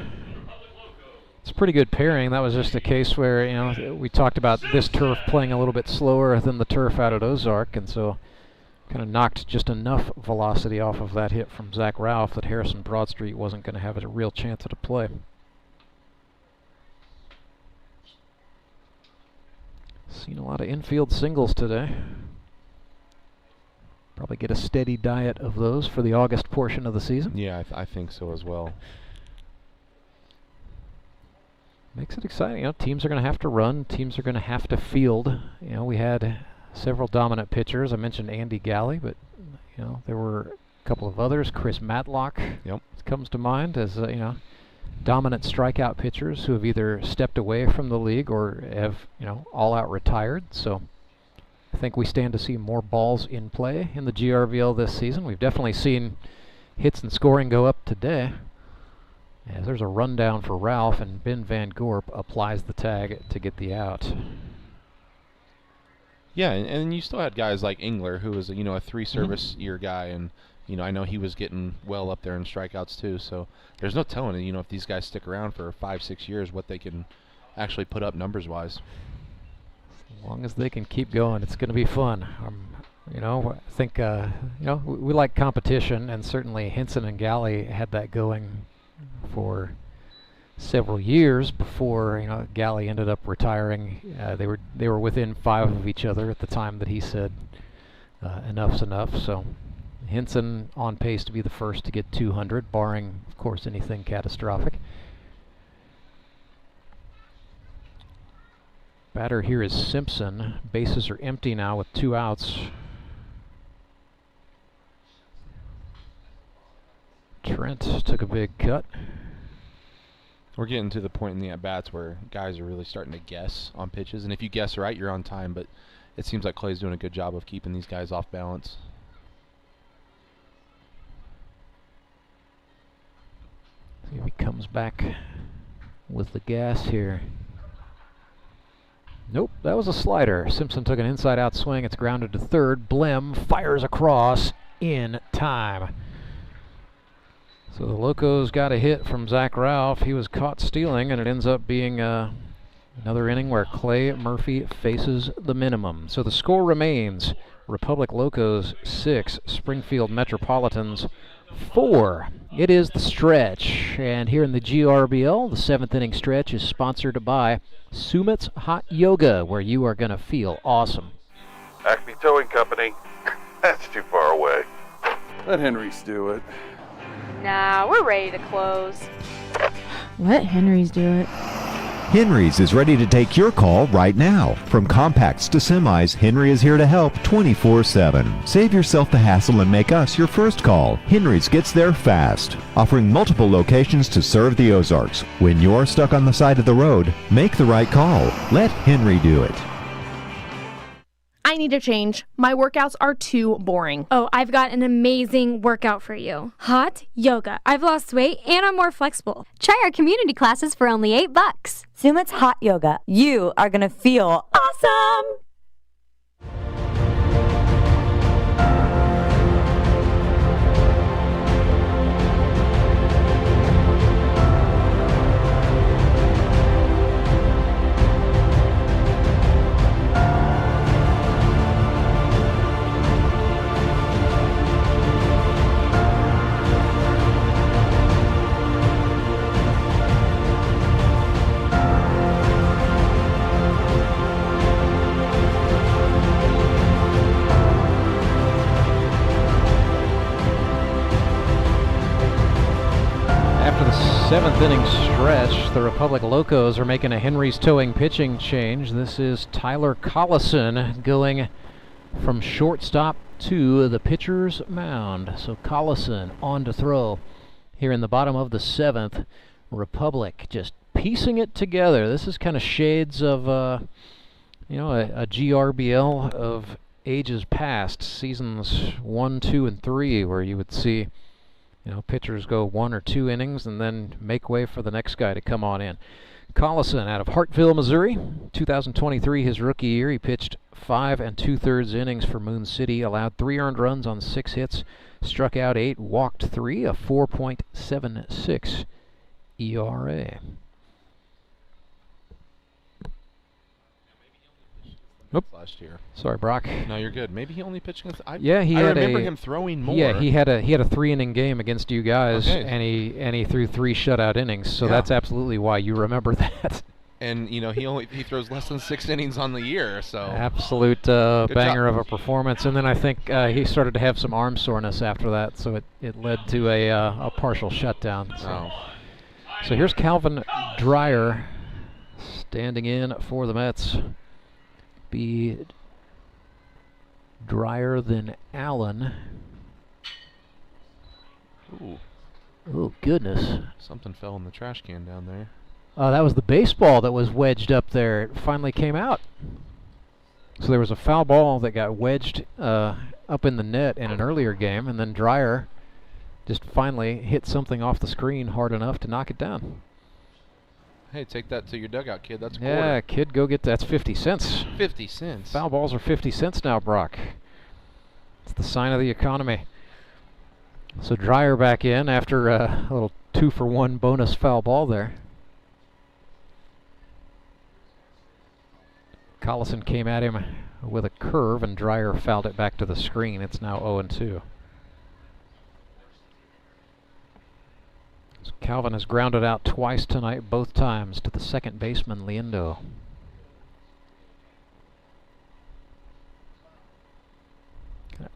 It's a pretty good pairing. That was just a case where, you know, we talked about this turf playing a little bit slower than the turf out at Ozark, and so kind of knocked just enough velocity off of that hit from Zach Ralph that Harrison Broadstreet wasn't going to have a real chance at a play. Seen a lot of infield singles today. Probably get a steady diet of those for the August portion of the season. Yeah, I think so as well. Makes it exciting. You know, teams are going to have to run. Teams are going to have to field. You know, we had several dominant pitchers. I mentioned Andy Galley, but you know there were a couple of others. Chris Matlock comes to mind as you know, dominant strikeout pitchers who have either stepped away from the league or have, you know, all out retired. So I think we stand to see more balls in play in the GRBL this season. We've definitely seen hits and scoring go up today. As there's a rundown for Ralph, and Ben Van Gorp applies the tag to get the out. Yeah, and you still had guys like Engler, who was, you know, a 3-service year guy, and you know, I know he was getting well up there in strikeouts too. So there's no telling, you know, if these guys stick around for 5-6 years, what they can actually put up numbers-wise. As long as they can keep going, it's going to be fun. You know, I think you know, we like competition, and certainly Henson and Galley had that going for several years before, you know, Galley ended up retiring. They were within 5 of each other at the time that he said enough's enough. So Henson on pace to be the first to get 200, barring, of course, anything catastrophic. Batter here is Simpson. Bases are empty now with 2 outs. Trent took a big cut. We're getting to the point in the at-bats where guys are really starting to guess on pitches, and if you guess right, you're on time, but it seems like Clay's doing a good job of keeping these guys off balance. See if he comes back with the gas here. Nope, that was a slider. Simpson took an inside-out swing. It's grounded to third. Blem fires across in time. So the Locos got a hit from Zach Ralph. He was caught stealing, and it ends up being another inning where Clay Murphy faces the minimum. So the score remains Republic Locos 6, Springfield Metropolitans 4. It is the stretch, and here in the GRBL, the 7th inning stretch is sponsored by Sumit's Hot Yoga, where you are going to feel awesome. Acme Towing Company. That's too far away. Let Henry's do it. Nah, we're ready to close. Let Henry's do it. Henry's is ready to take your call right now. From compacts to semis, Henry is here to help 24/7. Save yourself the hassle and make us your first call. Henry's gets there fast, offering multiple locations to serve the Ozarks. When you're stuck on the side of the road, make the right call. Let Henry do it. I need a change. My workouts are too boring. Oh, I've got an amazing workout for you. Hot yoga. I've lost weight and I'm more flexible. Try our community classes for only $8. Sumit's Hot Yoga. You are going to feel awesome. After the 7th inning stretch, the Republic Locos are making a Henry's towing pitching change. This is Tyler Collison going from shortstop to the pitcher's mound. So Collison on to throw here in the bottom of the 7th. Republic just piecing it together. This is kind of shades of you know, a GRBL of ages past, seasons 1, 2, and 3, where you would see pitchers go 1 or 2 innings and then make way for the next guy to come on in. Collison out of Hartville, Missouri. 2023, his rookie year, he pitched 5 2/3 innings for Moon City, allowed 3 earned runs on 6 hits, struck out 8, walked 3, a 4.76 ERA. Nope. Last year. Sorry, Brock. No, you're good. Maybe he only pitched against. I remember him throwing more. Yeah, he had a 3-inning game against you guys, Okay. and he threw 3 shutout innings. So that's absolutely why you remember that. And he throws less than 6 innings on the year. So absolute banger of a performance. And then I think he started to have some arm soreness after that, so it led to a partial shutdown. So here's Calvin Dreyer standing in for the Mets. Be drier than Allen. Ooh. Oh, goodness. Something fell in the trash can down there. That was the baseball that was wedged up there. It finally came out. So there was a foul ball that got wedged up in the net in an earlier game, and then Dreyer just finally hit something off the screen hard enough to knock it down. Hey, take that to your dugout, kid. That's a quarter. Yeah, kid, go get that. That's 50 cents. 50 cents. Foul balls are 50 cents now, Brock. It's the sign of the economy. So Dreyer back in after a little 2-for-1 bonus foul ball there. Collison came at him with a curve, and Dreyer fouled it back to the screen. It's now 0-2. So Calvin has grounded out twice tonight, both times to the second baseman, Liendo.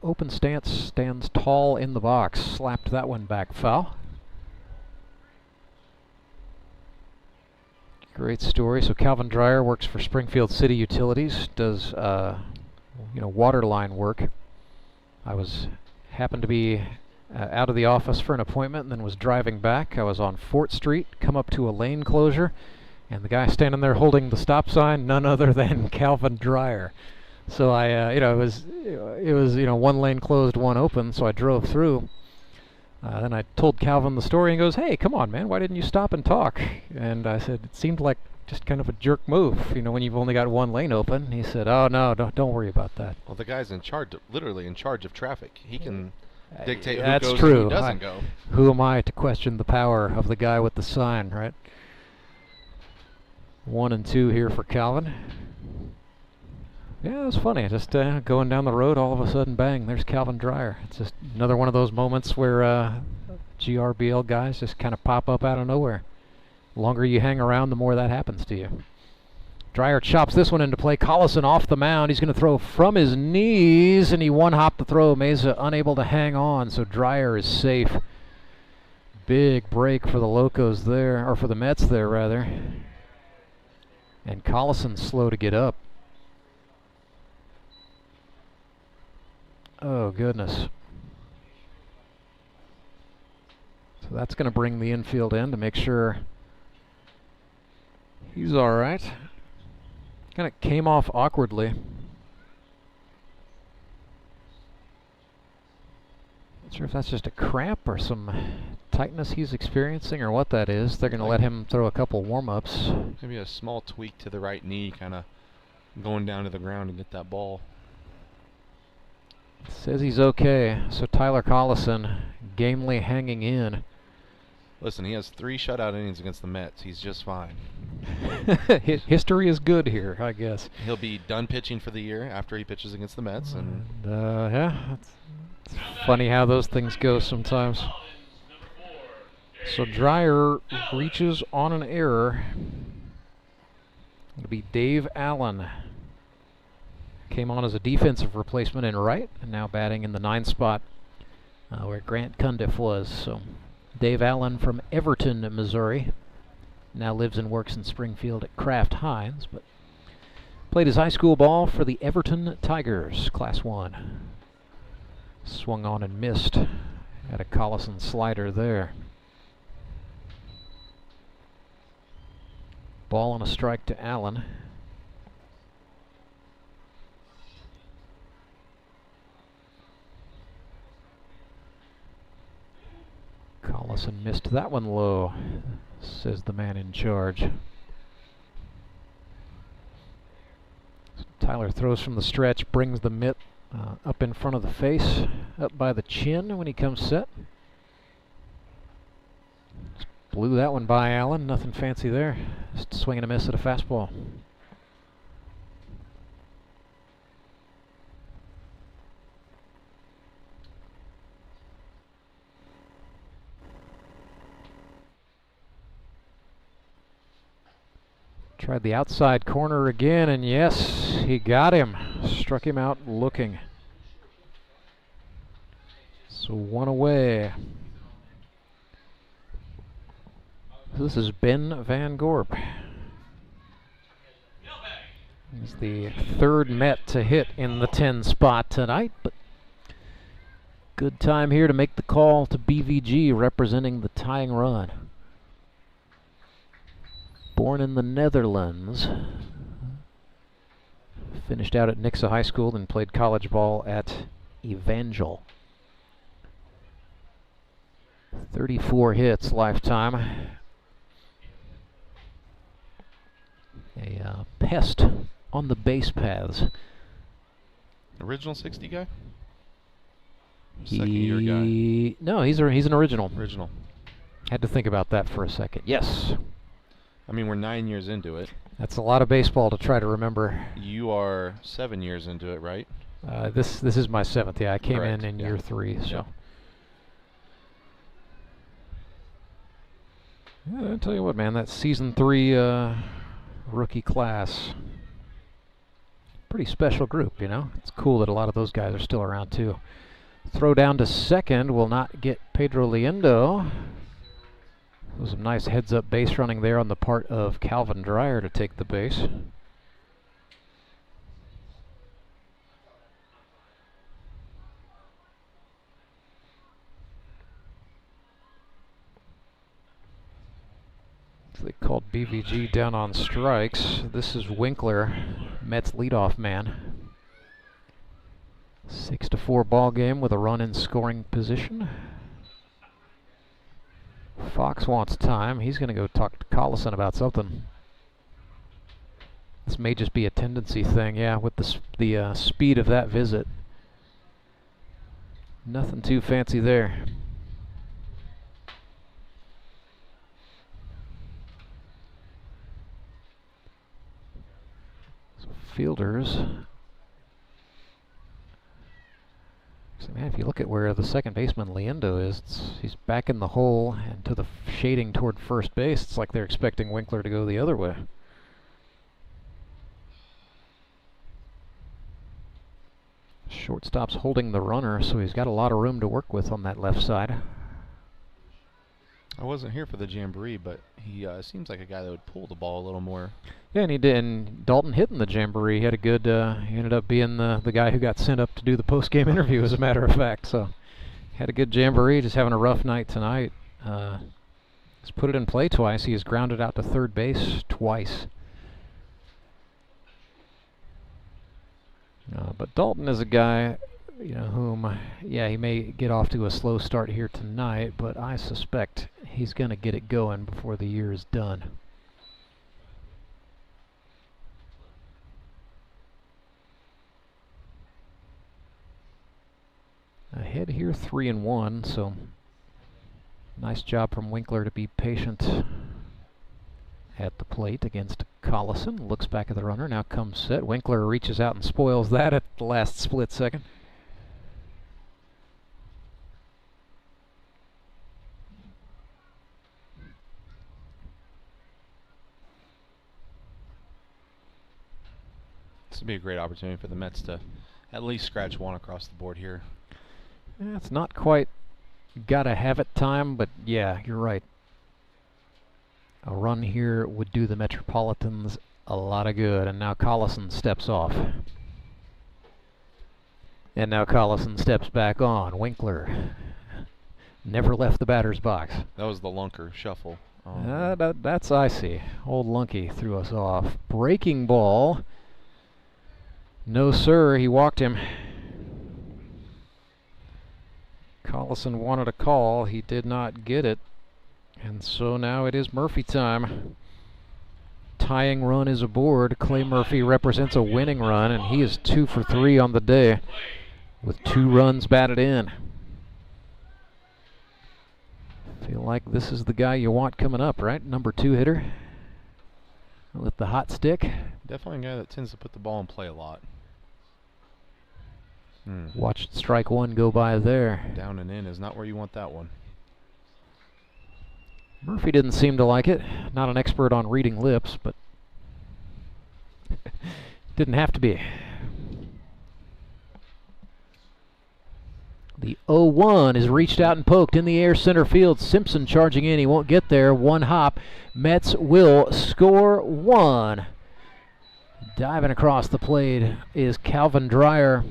Open stance, stands tall in the box. Slapped that one back foul. Great story. So Calvin Dreyer works for Springfield City Utilities, does water line work. I happened to be out of the office for an appointment and then was driving back. I was on Fort Street, come up to a lane closure, and the guy standing there holding the stop sign, none other than Calvin Dreyer. So it was one lane closed, one open, so I drove through. Then I told Calvin the story, and he goes, "Hey, come on, man, why didn't you stop and talk?" And I said, "It seemed like just kind of a jerk move, when you've only got one lane open." He said, "Oh, no, don't worry about that." Well, the guy's literally in charge of traffic. He can dictate who That's goes true. and who doesn't go. Who am I to question the power of the guy with the sign, right? 1 and 2 here for Calvin. Yeah, it was funny. Just going down the road, all of a sudden, bang, there's Calvin Dreyer. It's just another one of those moments where GRBL guys just kind of pop up out of nowhere. The longer you hang around, the more that happens to you. Dreyer chops this one into play. Collison off the mound. He's going to throw from his knees, and he one-hopped the throw. Meza unable to hang on, so Dreyer is safe. Big break for the Locos there, or for the Mets there, rather. And Collison's slow to get up. Oh, goodness. So that's going to bring the infield in to make sure he's all right. Kind of came off awkwardly. Not sure if that's just a cramp or some tightness he's experiencing or what that is. They're going to let him throw a couple warm-ups. Maybe a small tweak to the right knee, kind of going down to the ground to get that ball. Says he's okay. So Tyler Collison gamely hanging in. Listen, he has 3 shutout innings against the Mets. He's just fine. History is good here, I guess. He'll be done pitching for the year after he pitches against the Mets. And yeah, it's funny how those things go sometimes. So Dreyer reaches on an error. It'll be Dave Allen. Came on as a defensive replacement in right, and now batting in the 9th spot where Grant Cundiff was. So Dave Allen from Everton, Missouri. Now lives and works in Springfield at Kraft Heinz, but played his high school ball for the Everton Tigers, Class 1. Swung on and missed. Had a Collison slider there. Ball and a strike to Allen. Collison missed that one low, says the man in charge. Tyler throws from the stretch, brings the mitt up in front of the face, up by the chin when he comes set. Just blew that one by Allen, nothing fancy there. Just swing and a miss at a fastball. Tried the outside corner again, and yes, he got him. Struck him out looking. So one away. This is Ben Van Gorp. He's the third Met to hit in the 10 spot tonight, but good time here to make the call to BVG representing the tying run. Born in the Netherlands, finished out at Nixa High School, then played college ball at Evangel. 34 hits lifetime. A pest on the base paths. Original 60 guy? Second year guy? No, he's an original. Original. Had to think about that for a second. Yes. I mean, we're 9 years into it. That's a lot of baseball to try to remember. You are 7 years into it, right? This is my 7th. Yeah, I came Correct. in year 3. So. Yeah, I'll tell you what, man. That season 3 rookie class, pretty special group. You know, it's cool that a lot of those guys are still around too. Throw down to second will not get Pedro Liendo. Was some nice heads-up base running there on the part of Calvin Dreyer to take the base. They called BVG down on strikes. This is Winkler, Mets leadoff man. 6-4 ball game with a run in scoring position. Fox wants time. He's going to go talk to Collison about something. This may just be a tendency thing, yeah, with the speed of that visit. Nothing too fancy there. So fielders. So, man, if you look at where the second baseman Liendo is, he's back in the hole and to the shading toward first base. It's like they're expecting Winkler to go the other way. Shortstop's holding the runner, so he's got a lot of room to work with on that left side. I wasn't here for the jamboree, but he seems like a guy that would pull the ball a little more. Yeah, and he did. And Dalton hit in the jamboree. He had a good. He ended up being the guy who got sent up to do the post-game interview, as a matter of fact. So, had a good jamboree. Just having a rough night tonight. He's put it in play twice. He has grounded out to third base twice. But Dalton is a guy, you know, whom, yeah, he may get off to a slow start here tonight, but I suspect he's going to get it going before the year is done. Ahead here, 3-1, so nice job from Winkler to be patient at the plate against Collison. Looks back at the runner, now comes set. Winkler reaches out and spoils that at the last split second. This would be a great opportunity for the Mets to at least scratch one across the board here. Yeah, it's not quite gotta have it time, but yeah, you're right. A run here would do the Metropolitans a lot of good, and now Collison steps off. And now Collison steps back on. Winkler never left the batter's box. That was the lunker shuffle. That's icy. Old Lunky threw us off. Breaking ball. No, sir, he walked him. Collison Collison wanted a call. He did not get it. And so now it is Murphy time. Tying run is aboard. Clay Murphy represents a winning run, and he is 2 for 3 on the day with 2 runs batted in. Feel like this is the guy you want coming up, right? Number 2 hitter with the hot stick. Definitely a guy that tends to put the ball in play a lot. Watched strike 1 go by there. Down and in is not where you want that one. Murphy didn't seem to like it. Not an expert on reading lips, but didn't have to be. The 0-1 is reached out and poked in the air center field. Simpson charging in. He won't get there. One hop. Mets will score 1. Diving across the plate is Calvin Dreyer.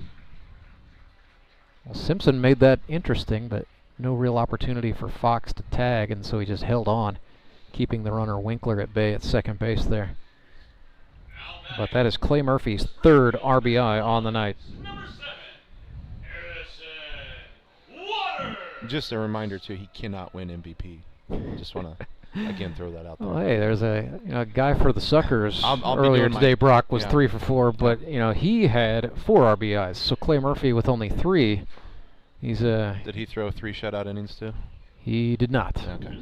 Well, Simpson made that interesting, but no real opportunity for Fox to tag, and so he just held on, keeping the runner Winkler at bay at second base there. But that is Clay Murphy's 3rd RBI on the night. Just a reminder, too, he cannot win MVP. Just want to, again, throw that out there. Well, hey, there's a guy for the Suckers I'll earlier today. Brock was 3 for 4, but he had 4 RBIs. So Clay Murphy with only 3. He's Did he throw 3 shutout innings too? He did not. Okay.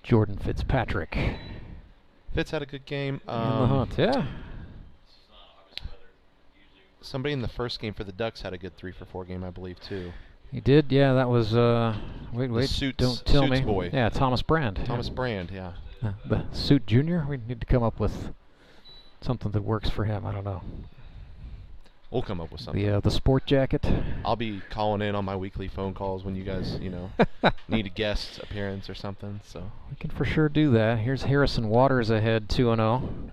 Jordan Fitzpatrick. Fitz had a good game. In the hunt, yeah. Somebody in the first game for the Ducks had a good 3 for 4 game, I believe, too. He did, yeah. That was wait, don't tell me. Boy. Yeah, Thomas Brand. Thomas Brand, yeah. The Suit Junior. We need to come up with something that works for him. I don't know. We'll come up with something. The sport jacket. I'll be calling in on my weekly phone calls when you guys, need a guest appearance or something. So we can for sure do that. Here's Harrison Waters ahead, 2-0.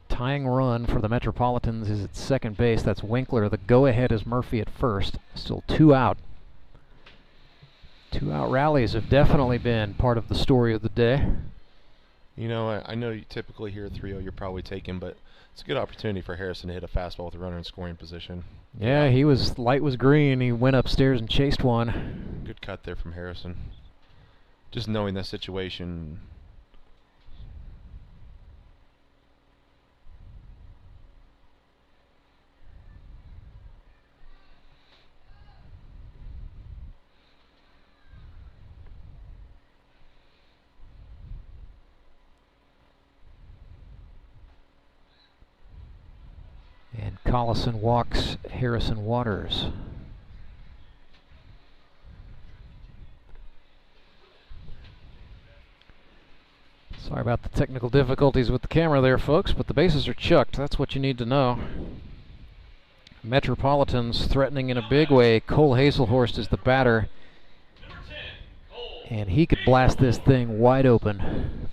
Tying run for the Metropolitans is at second base. That's Winkler. The go-ahead is Murphy at first. Still 2 out. 2-out rallies have definitely been part of the story of the day. I know you typically hear 3-0 you're probably taking, but it's a good opportunity for Harrison to hit a fastball with a runner in scoring position. Yeah, light was green. He went upstairs and chased one. Good cut there from Harrison. Just knowing that situation. And Collison walks Harrison Waters. Sorry about the technical difficulties with the camera there, folks, but the bases are chucked. That's what you need to know. Metropolitans threatening in a big way. Cole Hazelhorst is the batter. And he could blast this thing wide open.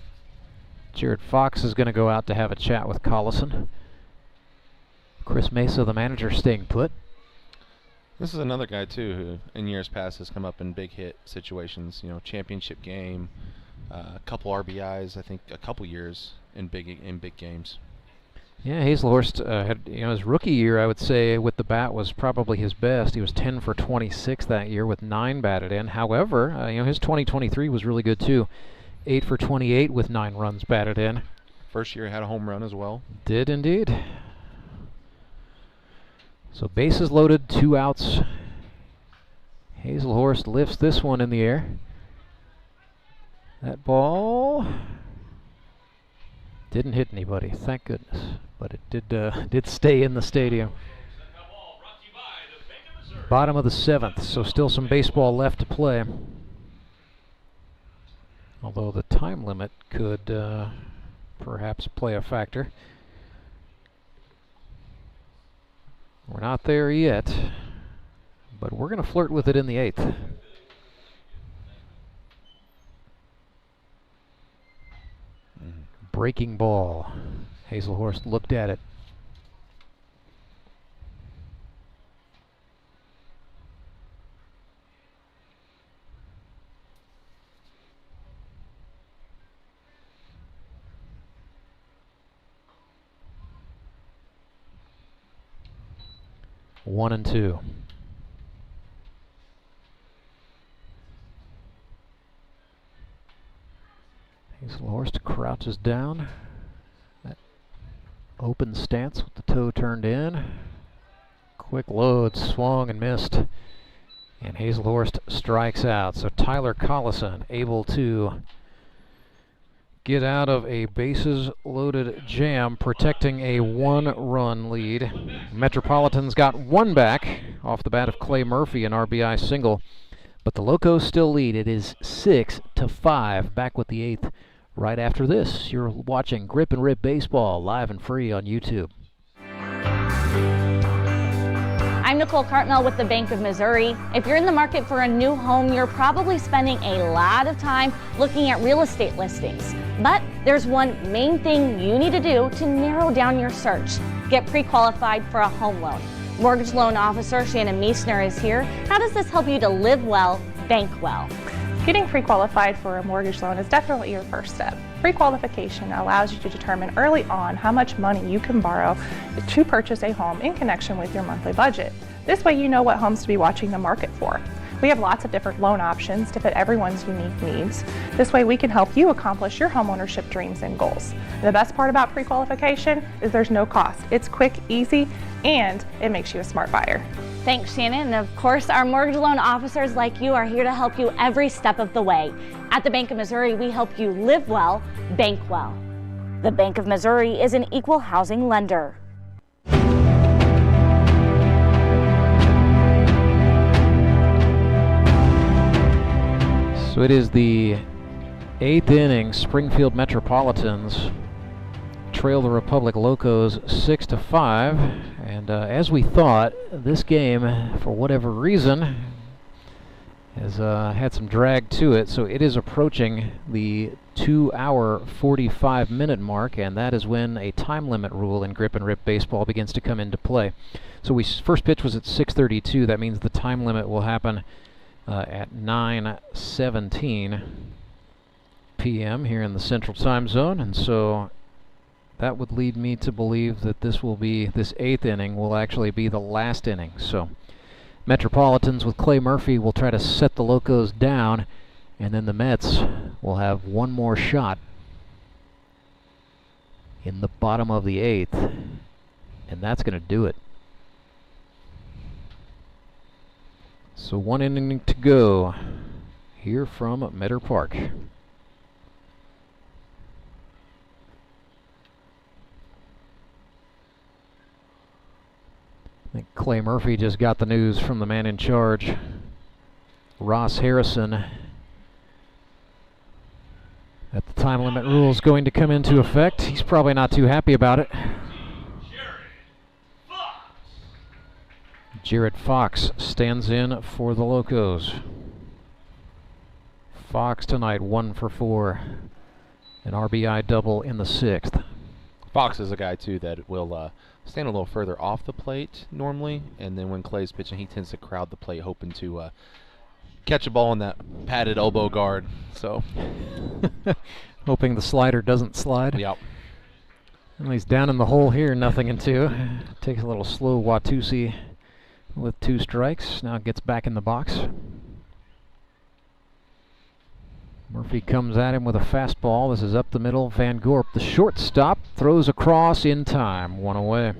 Jared Fox is going to go out to have a chat with Collison. Chris Meza, the manager, staying put. This is another guy, too, who in years past has come up in big hit situations. Championship game, a couple RBIs, I think a couple years in big games. Yeah, Hazelhorst had, his rookie year, I would say, with the bat was probably his best. He was 10 for 26 that year with 9 batted in. However, his 2023 was really good, too. 8 for 28 with 9 runs batted in. First year had a home run as well. Did indeed. So bases loaded, 2 outs. Hazelhorst lifts this one in the air. That ball didn't hit anybody, thank goodness. But it did stay in the stadium. Bottom of the 7th, so still some baseball left to play. Although the time limit could perhaps play a factor. We're not there yet, but we're going to flirt with it in the 8th. Breaking ball. Hazelhorst looked at it. One and 2. Hazelhorst crouches down. That open stance with the toe turned in. Quick load, swung and missed. And Hazelhorst strikes out. So Tyler Collison able to get out of a bases-loaded jam, protecting a one-run lead. Metropolitans got one back off the bat of Clay Murphy, an RBI single. But the Locos still lead. It is 6-5. Back with the 8th right after this. You're watching Grip and Rip Baseball live and free on YouTube. I'm Nicole Cartmel with the Bank of Missouri. If you're in the market for a new home, you're probably spending a lot of time looking at real estate listings. But there's one main thing you need to do to narrow down your search. Get pre-qualified for a home loan. Mortgage loan officer Shannon Meisner is here. How does this help you to live well, bank well? Getting pre-qualified for a mortgage loan is definitely your first step. Pre-qualification allows you to determine early on how much money you can borrow to purchase a home in connection with your monthly budget. This way you know what homes to be watching the market for. We have lots of different loan options to fit everyone's unique needs. This way we can help you accomplish your homeownership dreams and goals. The best part about pre-qualification is there's no cost. It's quick, easy, and it makes you a smart buyer. Thanks, Shannon. And of course, our mortgage loan officers like you are here to help you every step of the way. At the Bank of Missouri, we help you live well, bank well. The Bank of Missouri is an equal housing lender. So it is the 8th inning. Springfield Metropolitans trail the Republic Locos 6-5. And as we thought, this game, for whatever reason, has had some drag to it. So it is approaching the 2-hour 45-minute mark, and that is when a time limit rule in Grip and Rip Baseball begins to come into play. So first pitch was at 6:32. That means the time limit will happen at 9:17 p.m. here in the Central Time Zone, and so that would lead me to believe that this 8th inning will actually be the last inning. So Metropolitans with Clay Murphy will try to set the Locos down, and then the Mets will have one more shot in the bottom of the 8th, and that's going to do it. So one inning to go here from Meador Park. I think Clay Murphy just got the news from the man in charge, Ross Harrison, that the time limit rule is going to come into effect. He's probably not too happy about it. Jared Fox stands in for the Locos. Fox tonight 1 for 4. An RBI double in the 6th. Fox is a guy, too, that will stand a little further off the plate normally, and then when Clay's pitching, he tends to crowd the plate, hoping to catch a ball in that padded elbow guard. So, hoping the slider doesn't slide. Yep. Well, he's down in the hole here, 0-2. Takes a little slow Watusi with 2 strikes. Now gets back in the box. Murphy comes at him with a fastball. This is up the middle. Van Gorp, the shortstop, throws across in time. 1 away.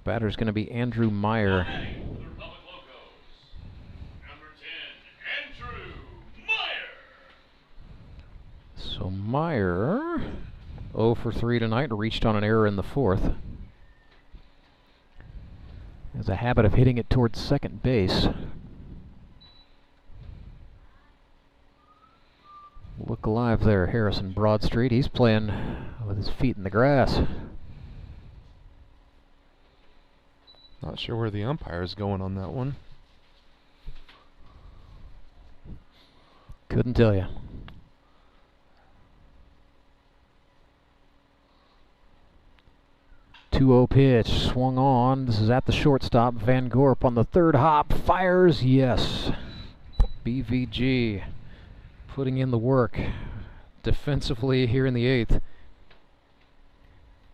Batter's going to be Andrew Meyer. So Meyer, 0 for 3 tonight, reached on an error in the 4th. Has a habit of hitting it towards second base. Look alive there, Harrison Broadstreet. He's playing with his feet in the grass. Not sure where the umpire is going on that one. Couldn't tell you. 2-0 pitch, swung on. This is at the shortstop. Van Gorp on the 3rd hop, fires, yes. BVG putting in the work defensively here in the 8th.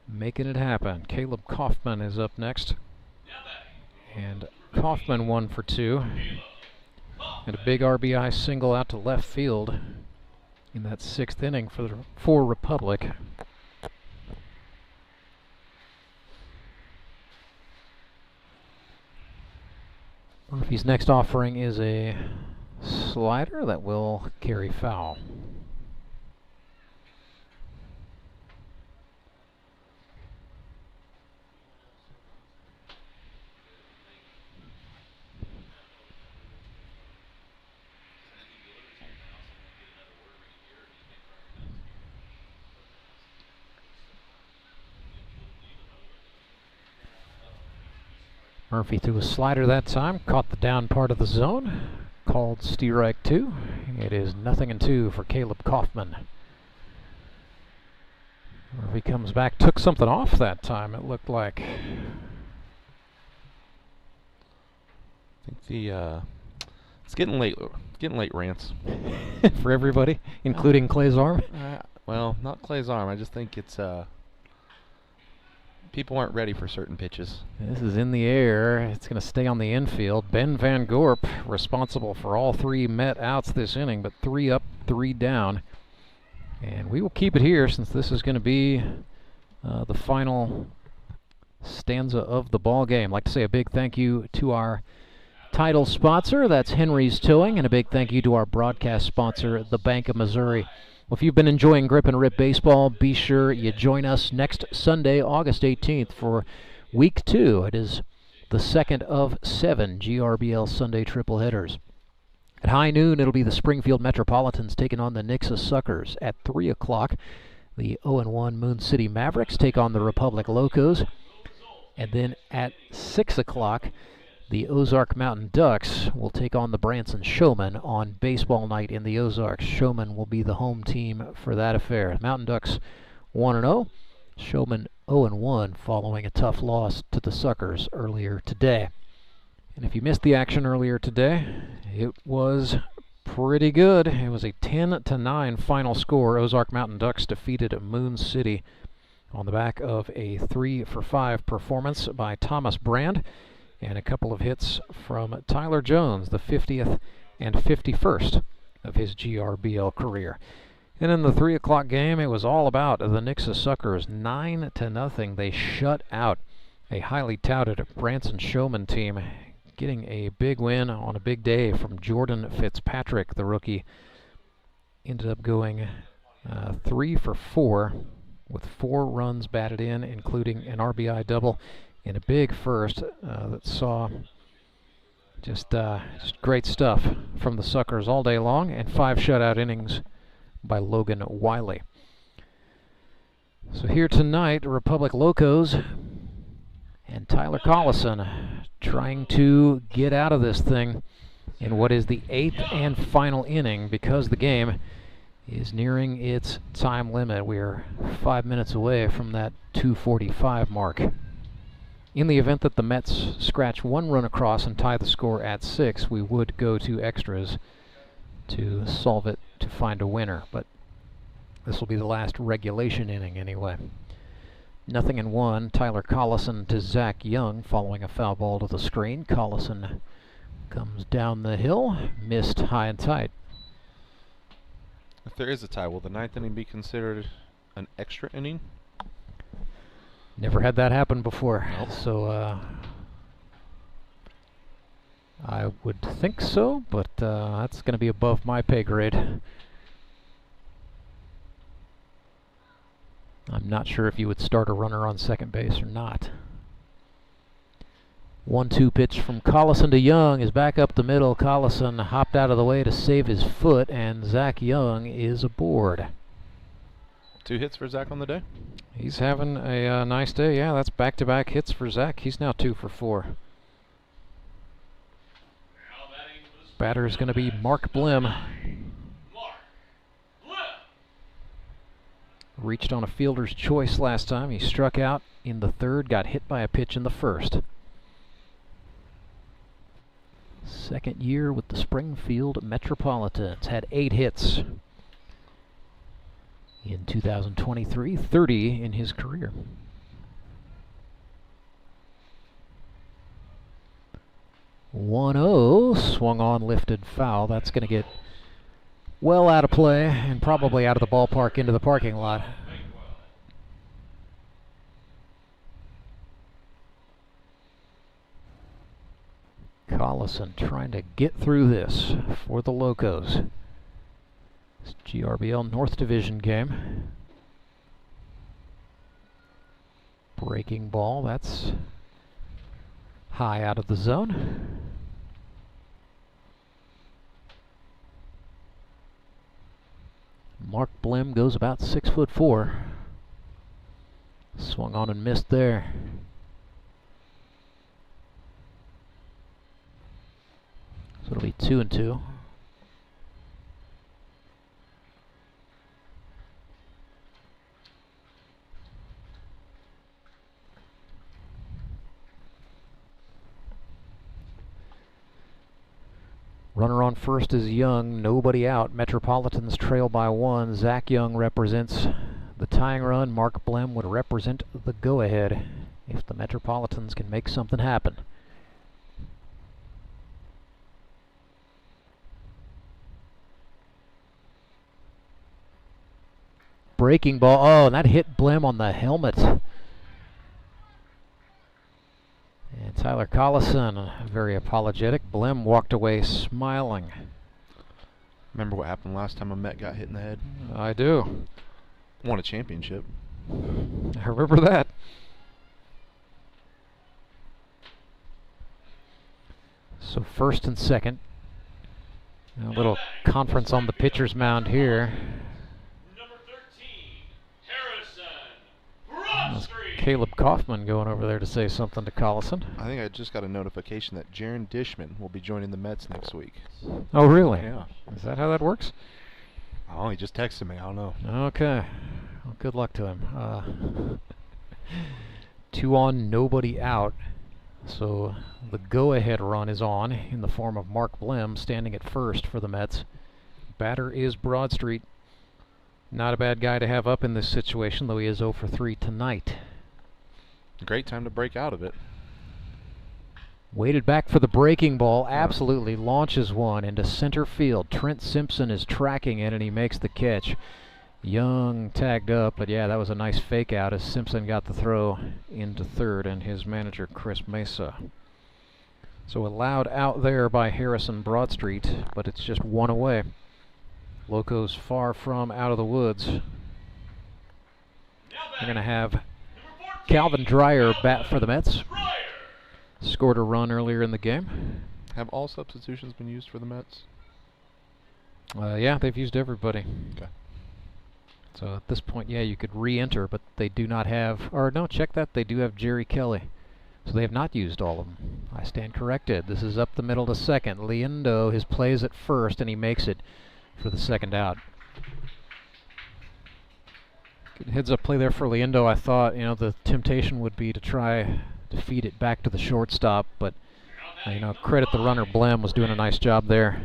Making it happen. Caleb Kaufman is up next. And Kaufman 1 for 2. And a big RBI single out to left field in that 6th inning for Republic. Murphy's next offering is a slider that will carry foul. Murphy threw a slider that time, caught the down part of the zone, called strike 2. It is 0-2 for Caleb Kaufman. Murphy comes back, took something off that time, it looked like. I think it's getting late. Getting late, Rance. For everybody, including Clay's arm? Well, not Clay's arm. I just think it's people aren't ready for certain pitches. This is in the air. It's going to stay on the infield. Ben Van Gorp responsible for all 3 Met outs this inning, but 3 up, 3 down. And we will keep it here since this is going to be the final stanza of the ball game. I'd like to say a big thank you to our title sponsor, that's Henry's Towing, and a big thank you to our broadcast sponsor, the Bank of Missouri. Well, if you've been enjoying Grip and Rip Baseball, be sure you join us next Sunday, August 18th for Week 2. It is the 2nd of 7 GRBL Sunday triple headers. At high noon, it'll be the Springfield Metropolitans taking on the Nixa Suckers. At 3 o'clock, the 0-1 Moon City Mavericks take on the Republic Locos. And then at 6 o'clock, the Ozark Mountain Ducks will take on the Branson Showmen on baseball night in the Ozarks. Showmen will be the home team for that affair. Mountain Ducks 1-0, Showmen 0-1 following a tough loss to the Suckers earlier today. And if you missed the action earlier today, it was pretty good. It was a 10-9 final score. Ozark Mountain Ducks defeated Moon City on the back of a 3-for-5 performance by Thomas Brand, and a couple of hits from Tyler Jones, the 50th and 51st of his GRBL career. And in the 3 o'clock game, it was all about the Nixa Suckers. 9-0. They shut out a highly touted Branson Showman team, getting a big win on a big day from Jordan Fitzpatrick, the rookie. Ended up going 3 for 4 with 4 runs batted in, including an RBI double in a big first that saw just great stuff from the Suckers all day long, and 5 shutout innings by Logan Wiley. So here tonight, Republic Locos and Tyler Collison trying to get out of this thing in what is the 8th and final inning, because the game is nearing its time limit. We are 5 minutes away from that 2:45 mark. In the event that the Mets scratch 1 run across and tie the score at 6, we would go to extras to solve it to find a winner. But this will be the last regulation inning anyway. 0-1, Tyler Collison to Zach Young following a foul ball to the screen. Collison comes down the hill, missed high and tight. If there is a tie, will the 9th inning be considered an extra inning? Never had that happen before, so I would think so, but that's going to be above my pay grade. I'm not sure if you would start a runner on second base or not. 1-2 pitch from Collison to Young is back up the middle. Collison hopped out of the way to save his foot, and Zach Young is aboard. 2 hits for Zach on the day? He's having a nice day. Yeah, that's back-to-back hits for Zach. He's now 2 for 4. Batter is going to be Mark Blim. Reached on a fielder's choice last time. He struck out in the 3rd, got hit by a pitch in the 1st. Second year with the Springfield Metropolitans. Had 8 hits in 2023, 30 in his career. 1-0, swung on, lifted, foul. That's going to get well out of play and probably out of the ballpark into the parking lot. Collison trying to get through this for the Locos. It's GRBL North Division game. Breaking ball, that's high out of the zone. Mark Blim goes about 6'4". Swung on and missed there. So it'll be 2-2. Runner on first is Young, nobody out. Metropolitans trail by 1. Zach Young represents the tying run. Mark Blem would represent the go-ahead if the Metropolitans can make something happen. Breaking ball. Oh, and that hit Blem on the helmet. And Tyler Collison, very apologetic. Blem walked away smiling. Remember what happened last time a Met got hit in the head? I do. Won a championship. I remember that. So first and second. A little conference on the pitcher's mound here. That's Caleb Kaufman going over there to say something to Collison. I think I just got a notification that Jaron Dishman will be joining the Mets next week. Oh, really? Yeah. Is that how that works? Oh, he just texted me. I don't know. Okay. Well, good luck to him. 2 on, nobody out. So the go-ahead run is on in the form of Mark Blem standing at first for the Mets. Batter is Broadstreet. Not a bad guy to have up in this situation, though he is 0 for 3 tonight. Great time to break out of it. Waited back for the breaking ball, absolutely launches one into center field. Trent Simpson is tracking it, and he makes the catch. Young tagged up, but yeah, that was a nice fake out as Simpson got the throw into third, and his manager, Chris Meza. So allowed out there by Harrison Broadstreet, but it's just 1 away. Locos far from out of the woods. They're going to have Calvin Dreyer bat for the Mets. Scored a run earlier in the game. Have all substitutions been used for the Mets? Yeah, they've used everybody. Okay. So at this point, yeah, you could re-enter, but they do not have, or no, check that, they do have Jerry Kelly. So they have not used all of them. I stand corrected. This is up the middle to second. Liendo, his plays at first, and he makes it for the second out. Good heads-up play there for Liendo. I thought, you know, the temptation would be to try to feed it back to the shortstop, but, you know, credit the runner. Blem was doing a nice job there.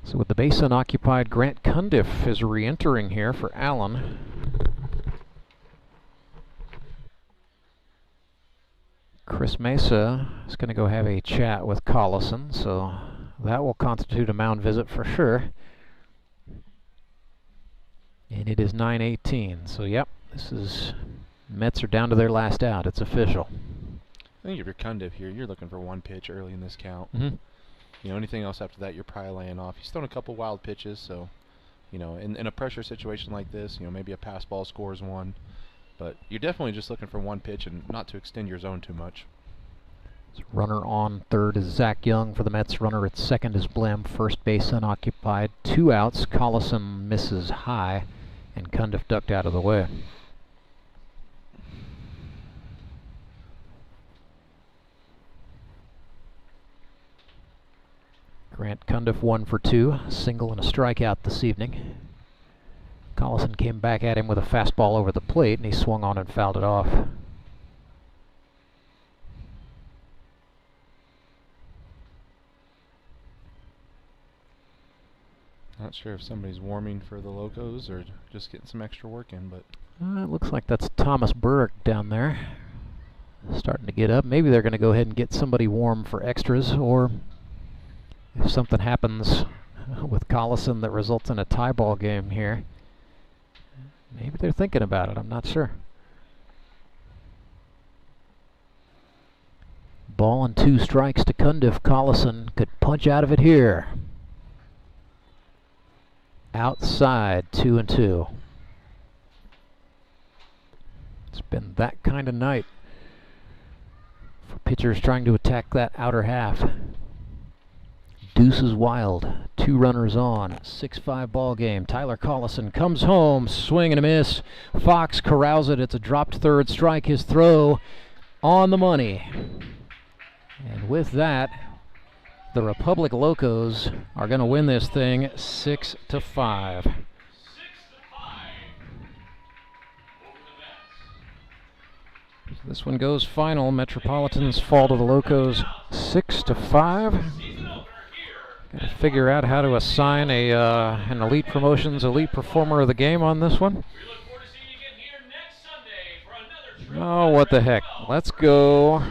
So with the base unoccupied, Grant Cundiff is re-entering here for Allen. Chris Meza is going to go have a chat with Collison, so that will constitute a mound visit for sure. And it is 9:18, so yep, this is, Mets are down to their last out. It's official. I think if you're Cundiff here, you're looking for 1 pitch early in this count. Mm-hmm. You know, anything else after that, you're probably laying off. He's thrown a couple wild pitches, so, you know, in a pressure situation like this, you know, maybe a pass ball scores 1. But you're definitely just looking for 1 pitch and not to extend your zone too much. So runner on third is Zach Young for the Mets. Runner at second is Blem. First base unoccupied. 2 outs. Collison misses high, and Cundiff ducked out of the way. Grant Cundiff 1 for 2, single and a strikeout this evening. Collison came back at him with a fastball over the plate, and he swung on and fouled it off. Not sure if somebody's warming for the Locos or just getting some extra work in, but It looks like that's Thomas Burke down there. starting to get up. Maybe they're going to go ahead and get somebody warm for extras, or if something happens with Collison that results in a tie ball game here, maybe they're thinking about it. I'm not sure. Ball and 2 strikes to Cundiff. Collison could punch out of it here. Outside, 2-2. It's been that kind of night for pitchers trying to attack that outer half. Deuce is wild. 2 runners on. 6-5 ball game. Tyler Collison comes home. Swing and a miss. Fox corrals it. It's a dropped third strike. His throw on the money. And with that, the Republic Locos are going to win this thing 6-5. So this one goes final. Metropolitans fall to the Locos 6-5. Got to figure out how to assign an Elite Promotions Elite Performer of the Game on this one. Oh, what the heck. Let's go